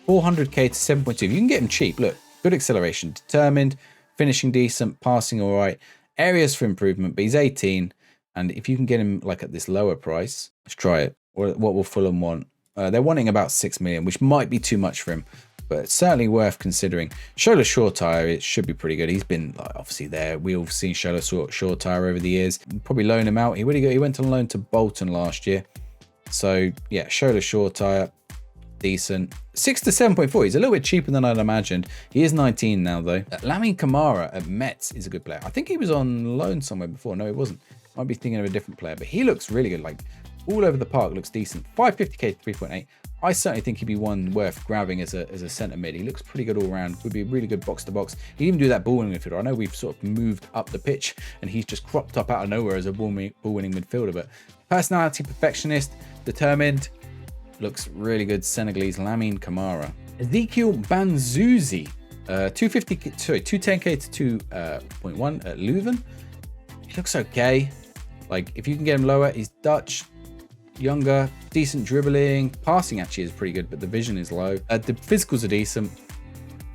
400k to 7.2. You can get him cheap. Look, good acceleration, determined, finishing decent, passing all right. Areas for improvement, but he's 18. And if you can get him like at this lower price, let's try it. What will Fulham want? They're wanting about 6 million, which might be too much for him, but it's certainly worth considering. Shola Shortire, it should be pretty good. He's been like, obviously there. We've all seen Shola Shortire over the years. Probably loan him out. He went on loan to Bolton last year. So yeah, Shola Shortire, decent. 6 to 7.4. He's a little bit cheaper than I'd imagined. He is 19 now though. Lamine Camara at Metz is a good player. I think he was on loan somewhere before. No, he wasn't. Might be thinking of a different player, but he looks really good. Like all over the park, looks decent. 550k to 3.8. I certainly think he'd be one worth grabbing as a centre mid. He looks pretty good all round. Would be a really good box to box. He'd even do that ball winning midfielder. I know we've sort of moved up the pitch and he's just cropped up out of nowhere as a ball winning midfielder, but personality, perfectionist, determined, looks really good. Senegalese Lamine Camara. Ezekiel Banzuzi, 210k to 2.1 at Leuven. He looks okay. Like if you can get him lower, he's Dutch, younger, decent dribbling, passing actually is pretty good, but the vision is low. The physicals are decent.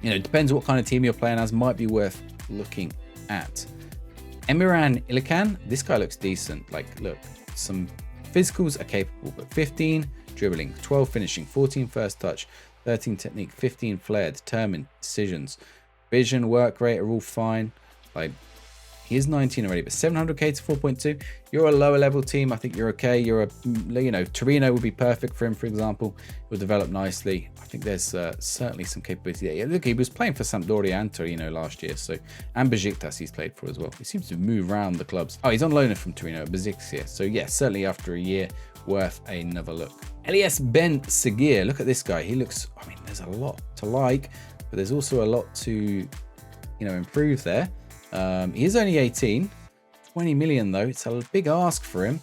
You know, it depends what kind of team you're playing as. Might be worth looking at. Emirhan Ilikan, this guy looks decent. Like, look, some physicals are capable, but 15 dribbling, 12 finishing, 14 first touch, 13 technique, 15 flair, determined, decisions, vision, work rate are all fine. Like, he is 19 already, but 700k to 4.2. You're a lower level team. I think you're okay. You're a, you know, Torino would be perfect for him, for example. Will develop nicely. I think there's certainly some capability there. Yeah, look, he was playing for Sampdoria and Torino last year, so, and Besiktas he's played for as well. He seems to move around the clubs. Oh, he's on loan from Torino at Besiktas here. So yeah, certainly after a year, worth another look. Elias Ben Seguir, look at this guy. He looks, I mean, there's a lot to like, but there's also a lot to, you know, improve there. He is only 18, 20 million though. It's a big ask for him.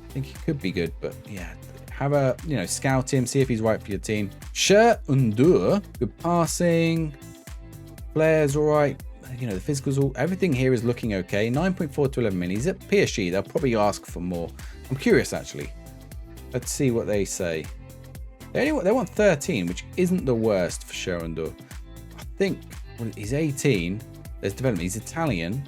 I think he could be good, but yeah, have a, you know, scout him, see if he's right for your team. Sher Undur, good passing, flair's all right. You know, the physicals, all, everything here is looking okay. 9.4 to 11 million. He's at PSG. They'll probably ask for more. I'm curious actually. Let's see what they say. They want 13, which isn't the worst for Sher Undur. I think he's 18. There's development. He's Italian.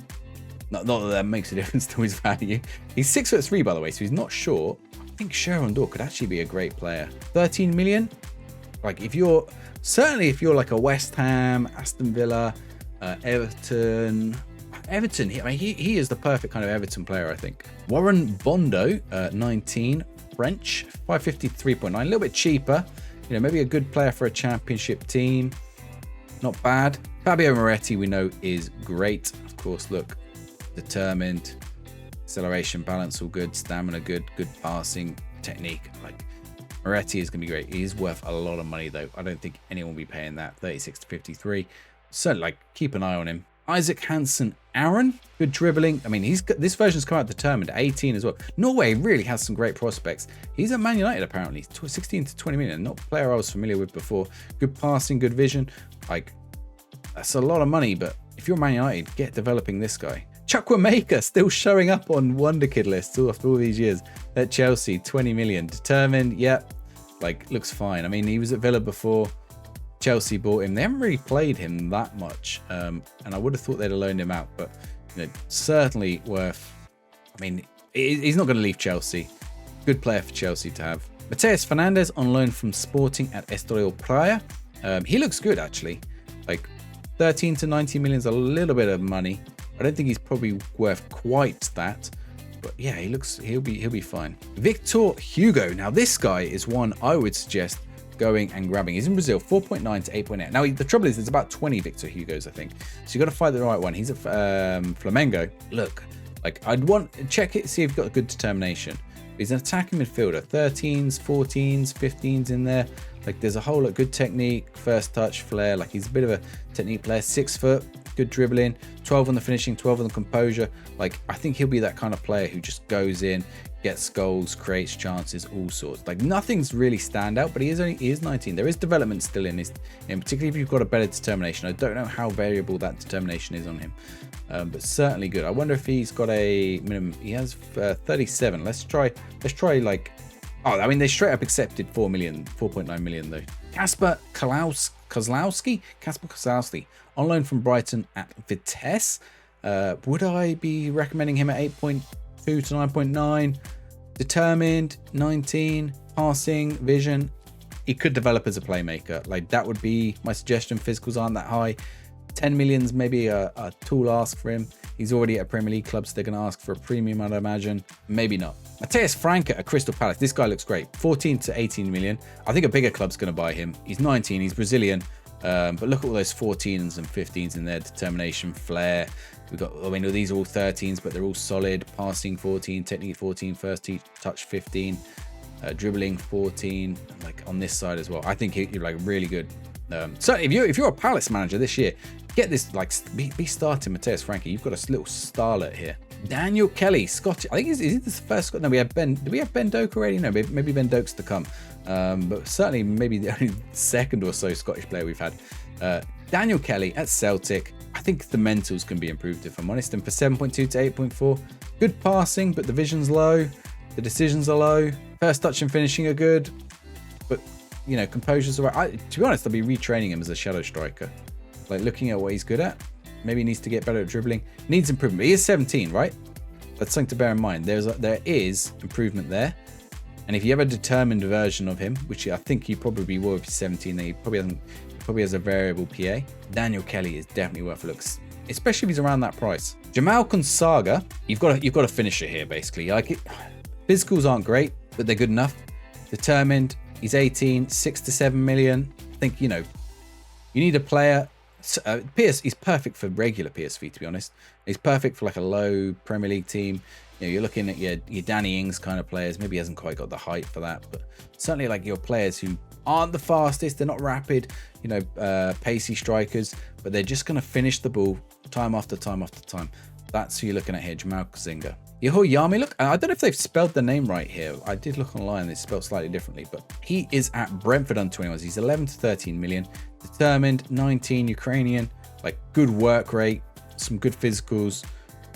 Not that that makes a difference to his value. He's 6'3", by the way, so he's not short. I think Sharon Dor could actually be a great player. 13 million. Like if you're like a West Ham, Aston Villa, Everton. I mean, he is the perfect kind of Everton player, I think. Warren Bondo, 19, French, 553.9, a little bit cheaper. You know, maybe a good player for a championship team. Not bad. Fabio Moretti, we know, is great. Of course, look, determined, acceleration, balance, all good, stamina, good passing, technique. Like, Moretti is going to be great. He is worth a lot of money, though. I don't think anyone will be paying that. 36 to 53. So, like, keep an eye on him. Isaac Hansen Aaron, good dribbling. I mean, this version's come out determined, 18 as well. Norway really has some great prospects. He's at Man United apparently, 16 to 20 million, not a player I was familiar with before. Good passing, good vision. Like, that's a lot of money, but if you're Man United, get developing this guy. Chukwuemeka still showing up on Wonderkid lists after all these years at Chelsea, 20 million. Determined, yep, like, looks fine. I mean, he was at Villa before. Chelsea bought him. They haven't really played him that much, and I would have thought they'd have loaned him out, but certainly worth. I mean, he's not going to leave Chelsea. Good player for Chelsea to have. Mateus Fernandes on loan from Sporting at Estoril Praia. He looks good actually. Like 13 to 90 million is a little bit of money. I don't think he's probably worth quite that, but yeah, he'll be fine. Victor Hugo. Now this guy is one I would suggest going and grabbing. He's in Brazil, 4.9 to 8.8. Now the trouble is there's about 20 Victor Hugos, I think, so you got to find the right one. He's at Flamengo. Look, like, I'd want to check it, see if you've got a good determination. He's an attacking midfielder, 13s, 14s, 15s in there. Like, there's a whole lot, good technique, first touch, flair. Like, he's a bit of a technique player. 6 foot, good dribbling, 12 on the finishing, 12 on the composure. Like, I think he'll be that kind of player who just goes in, gets goals, creates chances, all sorts. Like, nothing's really stand out, but he is 19. There is development still in his, and particularly if you've got a better determination. I don't know how variable that determination is on him, but certainly good. I wonder if he's got a minimum. He has 37. Let's try like, oh, I mean, they straight up accepted 4.9 million though. Kasper Kozlowski on loan from Brighton at Vitesse. Would I be recommending him at 8.2 to 9.9? Determined, 19, passing, vision. He could develop as a playmaker. Like, that would be my suggestion. Physicals aren't that high. 10 million's maybe a tall ask for him. He's already at a Premier League club, so they're going to ask for a premium, I'd imagine. Maybe not. Mateus Franca at Crystal Palace. This guy looks great. 14 to 18 million. I think a bigger club's going to buy him. He's 19. He's Brazilian. But look at all those 14s and 15s in there. Determination, flair. We've got, I mean, these are all 13s, but they're all solid. Passing 14, technique 14, first touch 15, dribbling 14. Like, on this side as well. I think you're like really good. So if you're a Palace manager this year, get this, like, be starting Mateus Franca. You've got a little starlet here. Daniel Kelly, Scottish. I think is he the first Scot? No, we have Ben. Do we have Ben Doak already? No, maybe Ben Doak's to come. But certainly maybe the only second or so Scottish player we've had. Daniel Kelly at Celtic. I think the mentals can be improved, if I'm honest. And for 7.2 to 8.4, good passing, but the vision's low. The decisions are low. First touch and finishing are good, but composure's alright. To be honest, I'll be retraining him as a shadow striker. Like, looking at what he's good at. Maybe he needs to get better at dribbling. Needs improvement. He is 17, right? That's something to bear in mind. There is improvement there. And if you have a determined version of him, which I think he probably will if he's 17, then he probably has a variable PA. Daniel Kelly is definitely worth a look, especially if he's around that price. Jamal Consaga, you've got a finisher here basically. Like, physicals aren't great, but they're good enough. Determined. He's 18, 6 to 7 million. I think you need a player. He's perfect for regular PSV, to be honest. He's perfect for like a low Premier League team. You're looking at your Danny Ings kind of players. Maybe he hasn't quite got the height for that, but certainly like your players who aren't the fastest, they're not rapid, pacey strikers, but they're just going to finish the ball time after time after time. That's who you're looking at here, Jamal Kazinga. Yahoo Yami, look, I don't know if they've spelled the name right here. I did look online, it's spelled slightly differently, but he is at Brentford under 21s. He's 11 to 13 million, determined, 19, Ukrainian, like good work rate, some good physicals.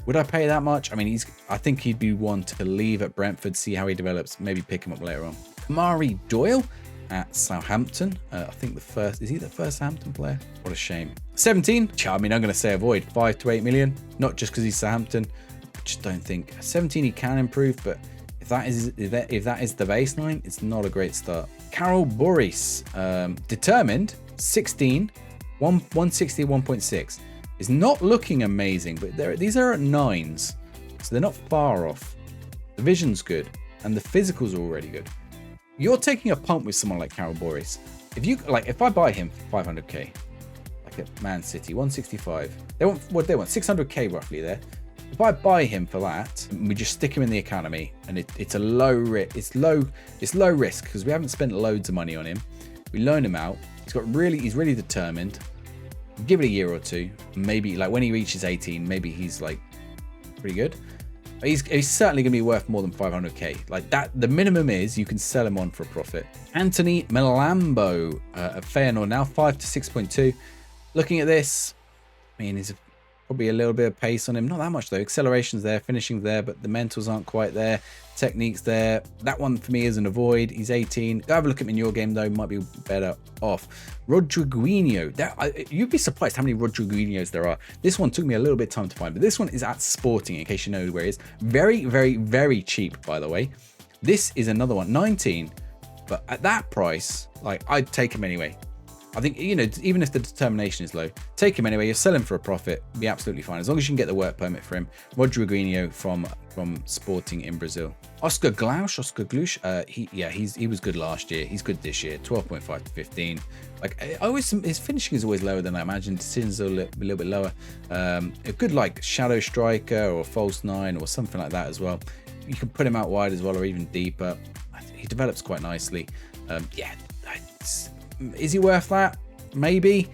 Would I pay that much? I mean, I think he'd be one to leave at Brentford, see how he develops, maybe pick him up later on. Kamari Doyle at Southampton. I think is he the first Southampton player? What a shame. 17, I mean, I'm going to say avoid 5 to 8 million, not just because he's Southampton. I just don't think 17 he can improve, but if that is the baseline, it's not a great start. Carol Boris, determined, 16, 160, 1.6. Is not looking amazing, but these are at 9s, so they're not far off. The vision's good, and the physicals are already good. You're taking a punt with someone like Carol Boris. If I buy him for 500k, like at Man City, 165, they want 600k roughly there. If I buy him for that, and we just stick him in the academy, and it's a low risk, it's low risk because we haven't spent loads of money on him. We loan him out. He's really determined. Give it a year or two. Maybe like when he reaches 18, maybe he's like pretty good. He's certainly going to be worth more than 500k. Like that, the minimum is you can sell him on for a profit. Anthony Melambo of Feyenoord now 5 to 6.2. Looking at this, I mean, he's probably a little bit of pace on him. Not that much though. Acceleration's there, finishing's there, but the mentals aren't quite there. Technique's there. That one for me is an avoid. He's 18. Go have a look at him in your game though. Might be better off. Rodriguinho. You'd be surprised how many Rodriguinhos there are. This one took me a little bit of time to find, but this one is at Sporting, in case you know where it is. Very, very, very cheap, by the way. This is another one, 19. But at that price, like, I'd take him anyway. I think, you know, even if the determination is low, take him anyway. You're selling for a profit, be absolutely fine. As long as you can get the work permit for him. Rodriguinho from Sporting in Brazil. Oscar Glausch, he was good last year. He's good this year, 12.5 to 15. Like, his finishing is always lower than I imagined. Decisions are a little bit lower. A good, like, shadow striker or false nine or something like that as well. You can put him out wide as well, or even deeper. He develops quite nicely. Is he worth that? Maybe.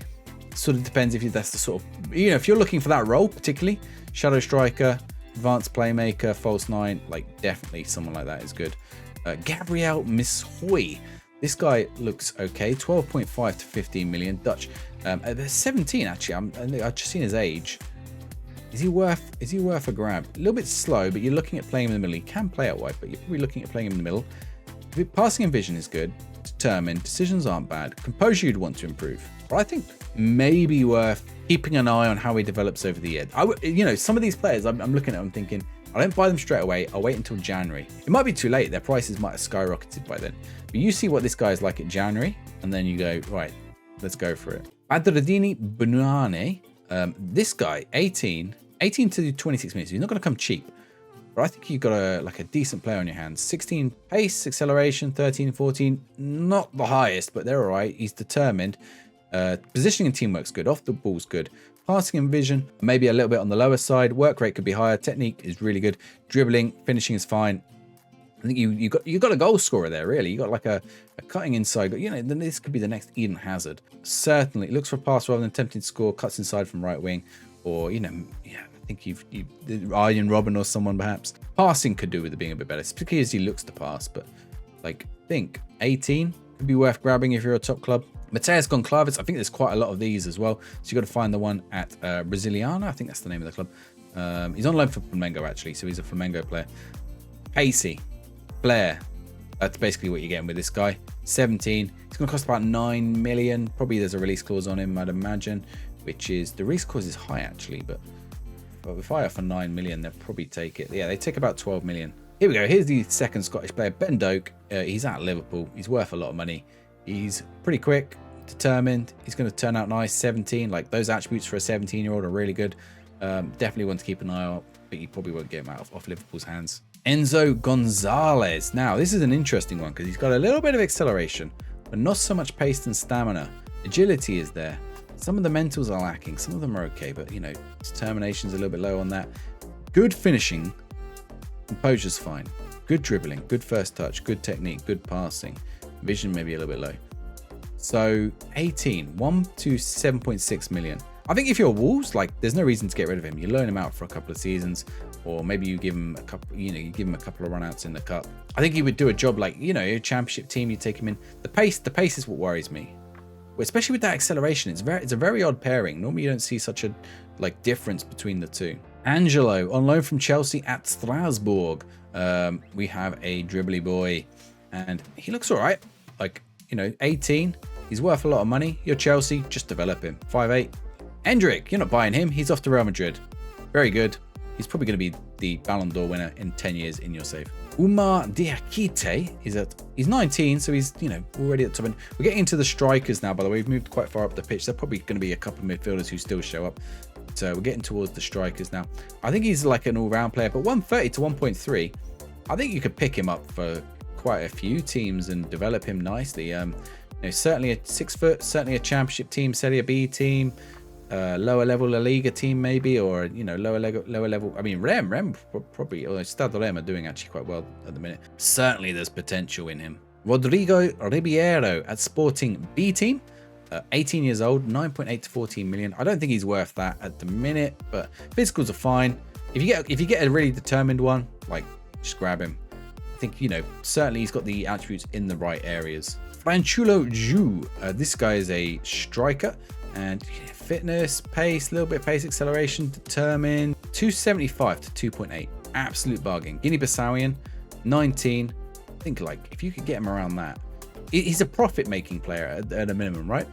Sort of depends if that's the sort of, you know, if you're looking for that role, particularly shadow striker, advanced playmaker, false nine, like definitely someone like that is good. Gabriel Mishoy. This guy looks okay. 12.5 to 15 million Dutch. 17 actually. I've just seen his age. Is he worth a grab? A little bit slow, but you're looking at playing him in the middle. He can play out wide, but you're probably looking at playing him in the middle. Passing and vision is good. Determined. Decisions aren't bad. Composure you'd want to improve. But I think maybe worth keeping an eye on how he develops over the year. You know, some of these players, I'm looking at them thinking, I don't buy them straight away. I'll wait until January. It might be too late. Their prices might have skyrocketed by then. But you see what this guy is like at January, and then you go, right, let's go for it. Adradini Bunuane. This guy, 18 to 26 minutes. He's not going to come cheap. But I think you've got a decent player on your hands. 16 pace, acceleration, 13, 14. Not the highest, but they're all right. He's determined. Positioning and teamwork's good. Off the ball's good. Passing and vision, maybe a little bit on the lower side. Work rate could be higher. Technique is really good. Dribbling, finishing is fine. I think you got a goal scorer there, really. You got like a cutting inside. You know, then this could be the next Eden Hazard. Certainly, looks for a pass rather than attempting to score. Cuts inside from right wing, or you know, yeah. I think you've Arjen Robben or someone perhaps. Passing could do with it being a bit better, particularly as he looks to pass. But like, think 18 could be worth grabbing if you're a top club. Mateus Goncalves, I think there's quite a lot of these as well. So you got to find the one at Brasiliana. I think that's the name of the club. He's on loan for Flamengo actually, so he's a Flamengo player. Pacey, Blair. That's basically what you're getting with this guy. 17. It's going to cost about 9 million. Probably there's a release clause on him, I'd imagine. Which is the release clause is high actually, but if I offer 9 million, they'll probably take it. Yeah, they take about 12 million. Here we go. Here's the second Scottish player, Ben Doak. He's at Liverpool. He's worth a lot of money. He's pretty quick, determined. He's going to turn out nice. 17. Like, those attributes for a 17-year-old are really good. Definitely want to keep an eye out, but you probably won't get him out off Liverpool's hands. Enzo Gonzalez. Now, this is an interesting one because he's got a little bit of acceleration, but not so much pace and stamina. Agility is there. Some of the mentals are lacking. Some of them are okay, but, you know, determination's a little bit low on that. Good finishing. Composure's fine. Good dribbling. Good first touch. Good technique. Good passing. Vision maybe a little bit low. So, 18. 1 to 7.6 million. I think if you're Wolves, like, there's no reason to get rid of him. You loan him out for a couple of seasons, or maybe you give him a couple, you know, you give him a couple of run-outs in the cup. I think he would do a job like, you know, a championship team, you take him in. The pace is what worries me. Especially with that acceleration, it's a very odd pairing. Normally you don't see such a like difference between the two. Angelo on loan from Chelsea at Strasbourg. We have a dribbly boy, and he looks all right. Like, you know, 18. He's worth a lot of money. You're Chelsea, just develop him. 5'8". Endrick, you're not buying him. He's off to Real Madrid. Very good. He's probably going to be the Ballon d'Or winner in 10 years in your save. Umar Diakite he's 19, so he's, you know, already at the top end. We're getting into the strikers now, by the way. We've moved quite far up the pitch. There's probably going to be a couple of midfielders who still show up. So we're getting towards the strikers now. I think he's like an all-round player, but 130 to 1.3, I think you could pick him up for quite a few teams and develop him nicely. You know, certainly a 6 foot, certainly a championship team, Serie B team, lower level La Liga team maybe, or, you know, lower level. I mean, Rem probably, although Stade Rem are doing actually quite well at the minute. Certainly there's potential in him. Rodrigo Ribeiro at Sporting B team. 18 years old, 9.8 to 14 million. I don't think he's worth that at the minute, but physicals are fine. If you get a really determined one, like, just grab him. I think, you know, certainly he's got the attributes in the right areas. Franchulo Ju, this guy is a striker, and fitness, pace, a little bit of pace, acceleration, determined, 275 to 2.8. Absolute bargain. Guinea-Bissawian, 19. I think, like, if you could get him around that, he's a profit-making player at a minimum, right?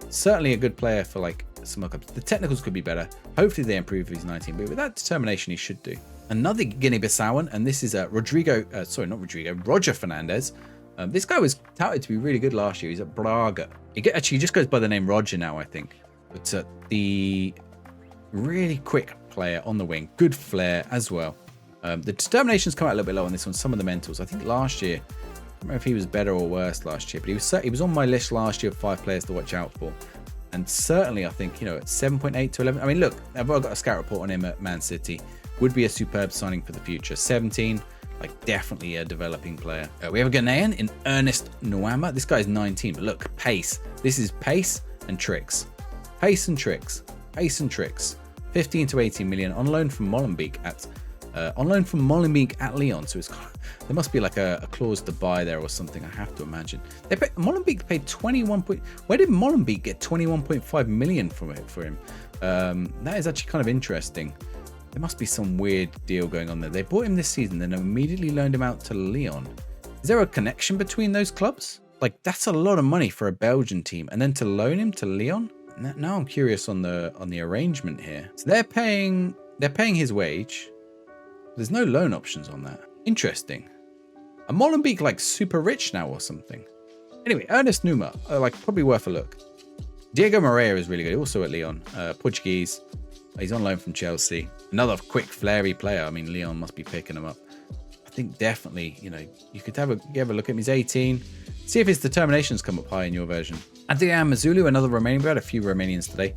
Certainly a good player for, like, some clubs. The technicals could be better. Hopefully they improve if he's 19, but with that determination, he should do. Another Guinea-Bissauan, and this is Roger Fernandez. This guy was touted to be really good last year. He's at Braga. He just goes by the name Roger now, I think. But the really quick player on the wing, good flair as well. The determination's come out a little bit low on this one. Some of the mentals, I think last year, I don't remember if he was better or worse last year, but he was on my list last year of 5 players to watch out for. And certainly, I think, you know, at 7.8 to 11. I mean, look, I've got a scout report on him at Man City. Would be a superb signing for the future. 17, like, definitely a developing player. We have a Ghanaian in Ernest Nwama. This guy's 19, but look, pace. This is pace and tricks. Pace and tricks. Pace and tricks. 15 to 18 million on loan from Molenbeek at Lyon. So there must be like a clause to buy there or something, I have to imagine. Molenbeek paid 21. Where did Molenbeek get 21.5 million for him? That is actually kind of interesting. There must be some weird deal going on there. They bought him this season, then immediately loaned him out to Lyon. Is there a connection between those clubs? Like, that's a lot of money for a Belgian team, and then to loan him to Lyon? Now I'm curious on the arrangement here. So they're paying his wage. There's no loan options on that. Interesting. Are Molenbeek like super rich now or something? Anyway, Ernest Numa, like, probably worth a look. Diego Moreira is really good, also at Lyon. Portuguese. He's on loan from Chelsea. Another quick, flary player. I mean, Lyon must be picking him up. I think definitely, you know, you could have a look at him. He's 18. See if his determinations come up high in your version. Adrian Mazulu, another Romanian. We had a few Romanians today.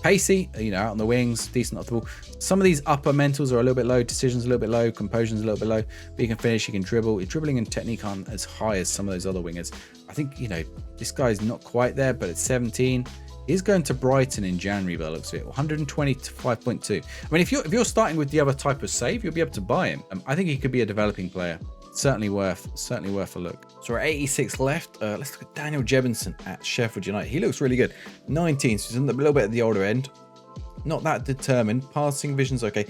Pacey, you know, out on the wings, decent off the ball. Some of these upper mentals are a little bit low, decisions a little bit low, composion's a little bit low. But you can finish, you can dribble. Your dribbling and technique aren't as high as some of those other wingers. I think, you know, this guy's not quite there, but at 17. He's going to Brighton in January, by the looks of it. 120 to 5.2. I mean, if you're starting with the other type of save, you'll be able to buy him. I think he could be a developing player. Certainly worth a look. So we're at 86 left. Let's look at Daniel Jebinson at Sheffield United. He looks really good. 19, so he's a little bit at the older end. Not that determined. Passing vision's okay.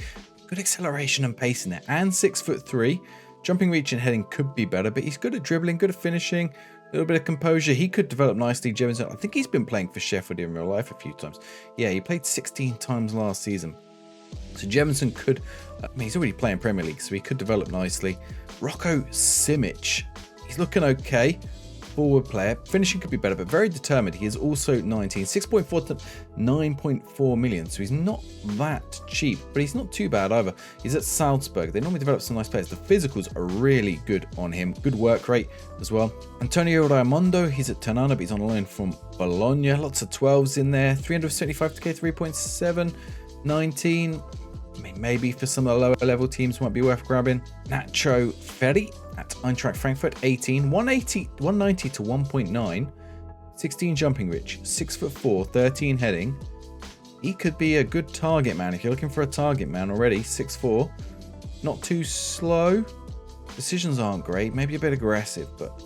Good acceleration and pace in there. And 6'3". Jumping, reach, and heading could be better, but he's good at dribbling, good at finishing. A little bit of composure. He could develop nicely. Jebinson, I think he's been playing for Sheffield in real life a few times. Yeah, he played 16 times last season. So Jebinson could, I mean, he's already playing Premier League, so he could develop nicely. Rocco Simic, he's looking okay. Forward player. Finishing could be better, but very determined. He is also 19. 6.4 to 9.4 million. So he's not that cheap, but he's not too bad either. He's at Salzburg. They normally develop some nice players. The physicals are really good on him. Good work rate as well. Antonio Raimondo, he's at Ternana, but he's on loan from Bologna. Lots of 12s in there. 375k, 3.7, 19. I mean, maybe for some of the lower level teams might be worth grabbing. Nacho Ferri at Eintracht Frankfurt, 18, 190 to 1.9, 16 jumping reach, 6'4", 13 heading. He could be a good target man if you're looking for a target man already. 6'4", not too slow. Decisions aren't great, maybe a bit aggressive, but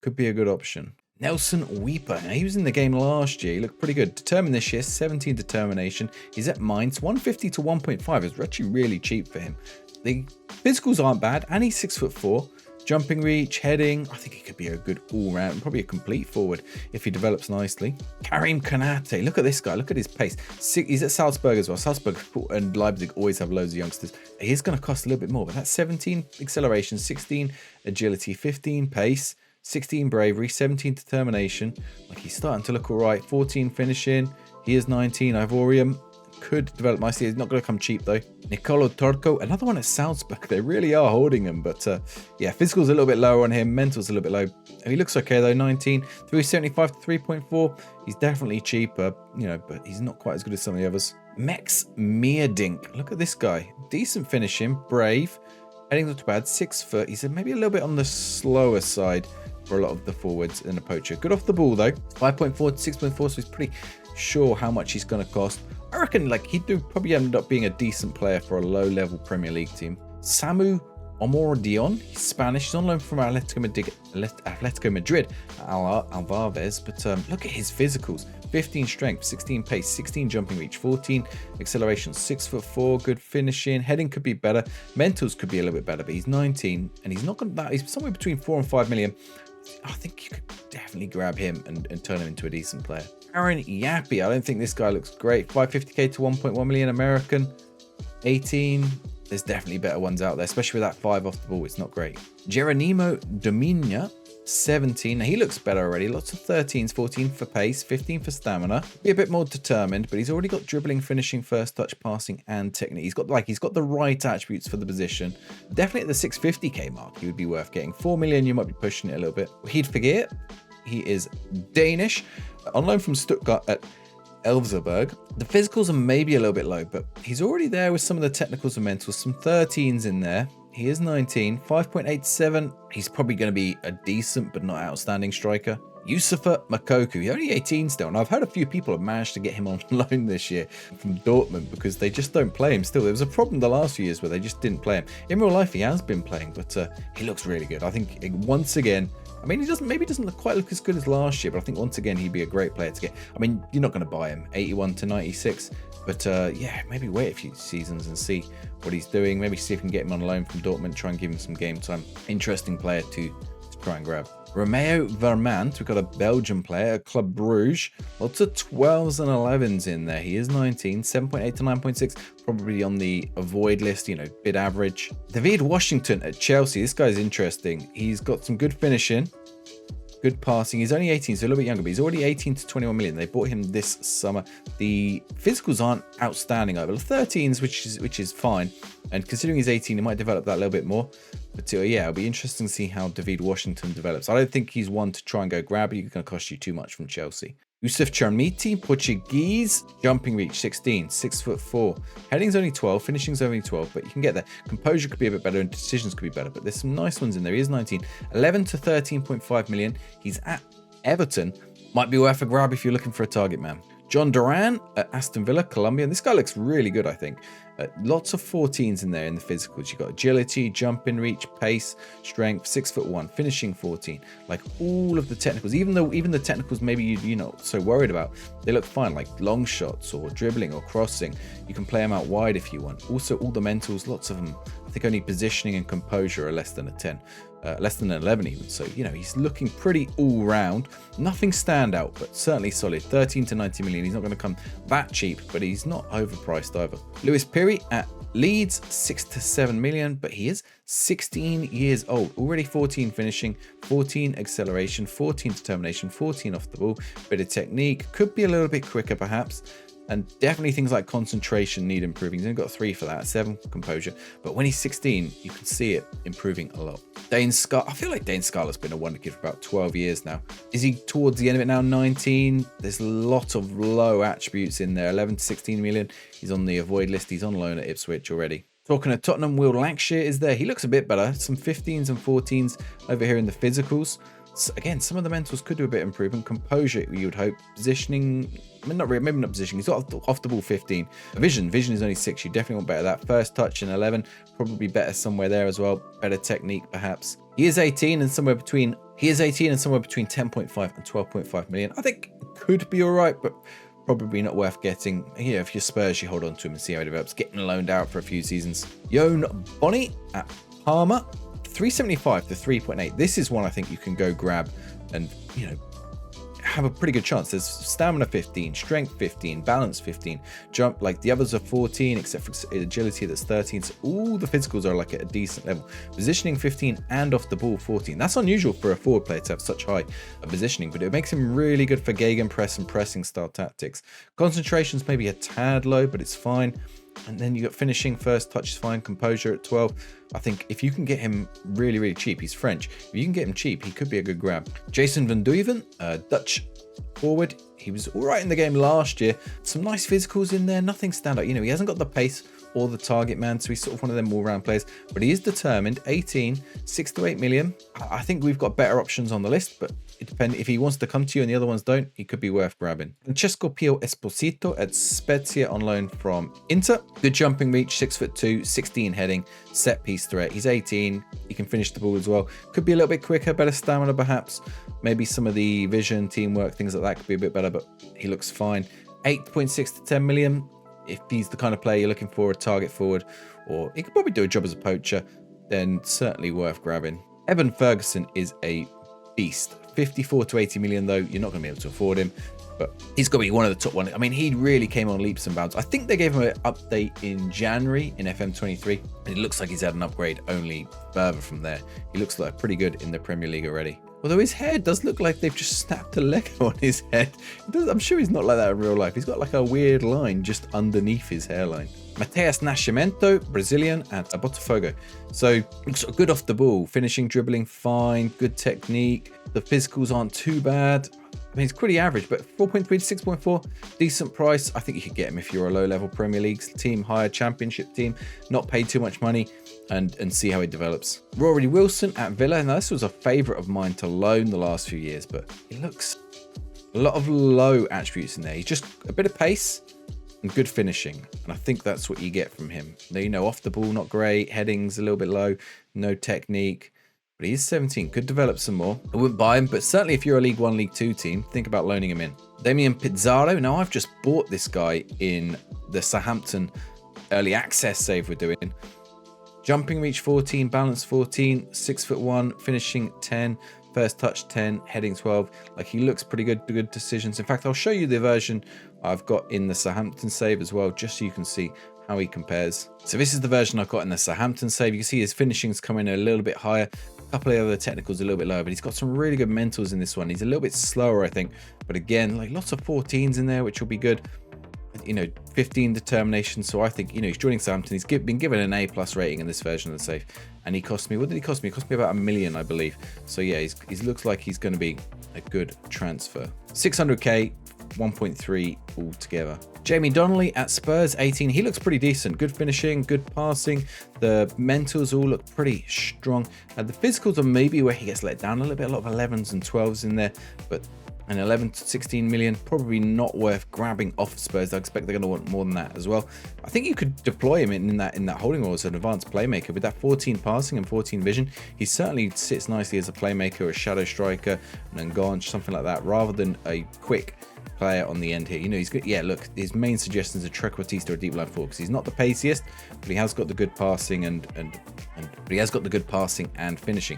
could be a good option. Nelson Weeper, now he was in the game last year. He looked pretty good. Determined this year, 17 determination. He's at Mainz, 150 to 1.5. It's actually really cheap for him. The physicals aren't bad, and he's 6'4". Jumping reach, heading. I think he could be a good all-round, probably a complete forward if he develops nicely. Karim Konate, look at this guy. Look at his pace. He's at Salzburg as well. Salzburg and Leipzig always have loads of youngsters. He's going to cost a little bit more, but that's 17 acceleration, 16 agility, 15 pace, 16 bravery, 17 determination. Like, he's starting to look all right. 14 finishing. He is 19. Ivorium could develop nicely. He's not going to come cheap though. Nicolo Torco, another one at Salzburg. They really are holding him, but yeah, physical's a little bit lower on him. Mental's a little bit low. He looks okay though. 19, 375 to 3.4. He's definitely cheaper, you know, but he's not quite as good as some of the others. Mex Meerdink, look at this guy. Decent finishing, brave. Heading not too bad. 6 foot. He's maybe a little bit on the slower side. for a lot of the forwards in a poacher. Good off the ball though, 5.4 to 6.4, so he's pretty sure how much he's going to cost. I reckon like he'd probably end up being a decent player for a low-level Premier League team. Samu Omordion, he's Spanish, he's on loan from Atletico Madrid, Alvarez, but look at his physicals. 15 strength, 16 pace, 16 jumping reach, 14 acceleration, 6'4", good finishing. Heading could be better, mentals could be a little bit better, but he's 19 and he's not going to, he's somewhere between 4 and 5 million. I think you could definitely grab him and turn him into a decent player. Aaron Yappi, I don't think this guy looks great. 550k to 1.1 million American, 18. There's definitely better ones out there, especially with that 5 off the ball. It's not great. Geronimo Dominia, 17. Now he looks better already. Lots of 13s, 14 for pace, 15 for stamina. Be a bit more determined, but he's already got dribbling, finishing, first touch, passing, and technique. He's got the right attributes for the position. Definitely at the 650k mark, he would be worth getting. 4 million, you might be pushing it a little bit. He'd forget. He is Danish, on loan from Stuttgart at Elversberg. The physicals are maybe a little bit low, but he's already there with some of the technicals and mentals. Some 13s in there. He is 19, 5.87. He's probably going to be a decent but not outstanding striker. Yusufa Makoku, he's only 18 still, and I've heard a few people have managed to get him on loan this year from Dortmund because they just don't play him still. There was a problem the last few years where they just didn't play him. In real life, he has been playing, but he looks really good. I think once again, I mean, he doesn't quite look as good as last year, but I think once again, he'd be a great player to get. I mean, you're not going to buy him 81 to 96, but yeah, maybe wait a few seasons and see what he's doing. Maybe see if we can get him on loan from Dortmund, try and give him some game time. Interesting player to try and grab. Romeo Vermand, we've got a Belgian player at Club Bruges. Lots of 12s and 11s in there. He is 19, 7.8 to 9.6, probably on the avoid list, you know, bid average. David Washington at Chelsea. This guy's interesting. He's got some good finishing, good passing. He's only 18, so a little bit younger, but he's already 18 to 21 million. They bought him this summer. The physicals aren't outstanding over 13s, which is fine. And considering he's 18, he might develop that a little bit more. But yeah, it'll be interesting to see how David Washington develops. I don't think he's one to try and go grab. He's going to cost you too much from Chelsea. Yusuf Charmiti, Portuguese, jumping reach 16, 6'4". Heading's only 12, finishing's only 12, but you can get there. Composure could be a bit better and decisions could be better, but there's some nice ones in there. He is 19, 11 to 13.5 million. He's at Everton. Might be worth a grab if you're looking for a target man. John Duran at Aston Villa, Colombia. This guy looks really good, I think. Lots of 14s in there in the physicals. You've got agility, jumping reach, pace, strength, 6'1", finishing 14. Like all of the technicals, even the technicals maybe you're not so worried about, they look fine. Like long shots or dribbling or crossing. You can play them out wide if you want. Also, all the mentals, lots of them. I think only positioning and composure are less than a 10. Less than an 11 even, so you know he's looking pretty all round. Nothing standout, but certainly solid. 13 to 90 million. He's not going to come that cheap, but he's not overpriced either. Lewis Perry at Leeds, 6 to 7 million, but he is 16 years old. Already 14 finishing, 14 acceleration, 14 determination, 14 off the ball. Bit of technique, could be a little bit quicker perhaps. And definitely things like concentration need improving. He's only got 3 for that, 7 for composure. But when he's 16, you can see it improving a lot. Dane Scarlett, I feel like Dane Scarlett's been a wonder kid for about 12 years now. Is he towards the end of it now? 19. There's a lot of low attributes in there. 11 to 16 million. He's on the avoid list. He's on loan at Ipswich already. Talking to Tottenham, Will Lancashire is there. He looks a bit better. Some 15s and 14s over here in the physicals. So again, some of the mentals could do a bit of improvement. Composure, you would hope. Positioning, I mean, not really, maybe not positioning. He's got off the ball 15. Vision is only 6. You definitely want better that. First touch in 11, probably better somewhere there as well. Better technique, perhaps. He is 18 and somewhere between 10.5 and 12.5 million. I think could be all right, but probably not worth getting. Yeah, if you're Spurs, you hold on to him and see how he develops. Get him loaned out for a few seasons. Yon Bonnie at Parma. 375 to 3.8. This is one I think you can go grab and, you know, have a pretty good chance. There's stamina 15, strength 15, balance 15, jump, like the others are 14 except for agility that's 13. So all the physicals are like at a decent level. Positioning 15 and off the ball 14. That's unusual for a forward player to have such high positioning, but it makes him really good for gegenpress and pressing style tactics. Concentration's maybe a tad low, but it's fine. And then you got finishing, first touch is fine, composure at 12. I think if you can get him really, really cheap, he's French. If you can get him cheap, he could be a good grab. Jason Van Duiven, Dutch forward. He was all right in the game last year. Some nice physicals in there, nothing stand out. You know, he hasn't got the pace or the target man, so he's sort of one of them all-round players. But he is determined. 18, 6 to 8 million. I think we've got better options on the list, but it depends. If he wants to come to you and the other ones don't, he could be worth grabbing. Francesco Pio Esposito at Spezia on loan from Inter. Good jumping reach, 6'2", 16 heading, set piece threat. He's 18. He can finish the ball as well. Could be a little bit quicker, better stamina perhaps. Maybe some of the vision, teamwork, things like that could be a bit better, but he looks fine. 8.6 to 10 million. If he's the kind of player you're looking for, a target forward, or he could probably do a job as a poacher, then certainly worth grabbing. Evan Ferguson is a beast. 54 to 80 million though. You're not going to be able to afford him, but he's got to be one of the top ones. I mean, he really came on leaps and bounds. I think they gave him an update in January in FM23, and it looks like he's had an upgrade only further from there. He looks like pretty good in the Premier League already. Although his hair does look like they've just snapped a Lego on his head. I'm sure he's not like that in real life. He's got like a weird line just underneath his hairline. Mateus Nascimento, Brazilian at Botafogo. So looks good off the ball. Finishing, dribbling, fine. Good technique. The physicals aren't too bad. I mean, it's pretty average, but 4.3 to 6.4, decent price. I think you could get him if you're a low-level Premier League team, higher championship team, not paid too much money, and see how it develops. Rory Wilson at Villa. Now, this was a favourite of mine to loan the last few years, but it looks a lot of low attributes in there. He's just a bit of pace and good finishing, and I think that's what you get from him. Now, you know, off the ball, not great. Headings a little bit low, no technique. But he's 17, could develop some more. I wouldn't buy him, but certainly if you're a League 1, League 2 team, think about loaning him in. Damien Pizarro. Now, I've just bought this guy in the Southampton early access save we're doing. Jumping reach 14, balance 14, 6'1", finishing 10, first touch 10, heading 12. Like, he looks pretty good decisions. In fact, I'll show you the version I've got in the Southampton save as well, just so you can see how he compares. So this is the version I've got in the Southampton save. You can see his finishing's coming a little bit higher. A couple of other technicals a little bit lower, but he's got some really good mentals in this one. He's a little bit slower, I think, but again, like lots of 14s in there, which will be good. You know, 15 determination. So I think, you know, he's joining Southampton. He's been given an A+ rating in this version of the save, and he cost me, what did he cost me? He cost me about $1 million, I believe. So yeah, he looks like he's going to be a good transfer. 600k, 1.3 altogether. Jamie Donnelly at Spurs, 18. He looks pretty decent. Good finishing, good passing. The mentals all look pretty strong. The physicals are maybe where he gets let down a little bit. A lot of 11s and 12s in there, but an 11 to 16 million, probably not worth grabbing off Spurs. I expect they're going to want more than that as well. I think you could deploy him in that holding role as an advanced playmaker with that 14 passing and 14 vision. He certainly sits nicely as a playmaker, a shadow striker, an enganche, something like that, rather than a quick player on the end here. You know, he's good. Yeah, look, his main suggestions are trequartista or deep line forward, because he's not the paciest, but he has got the good passing and he has got the good passing and finishing.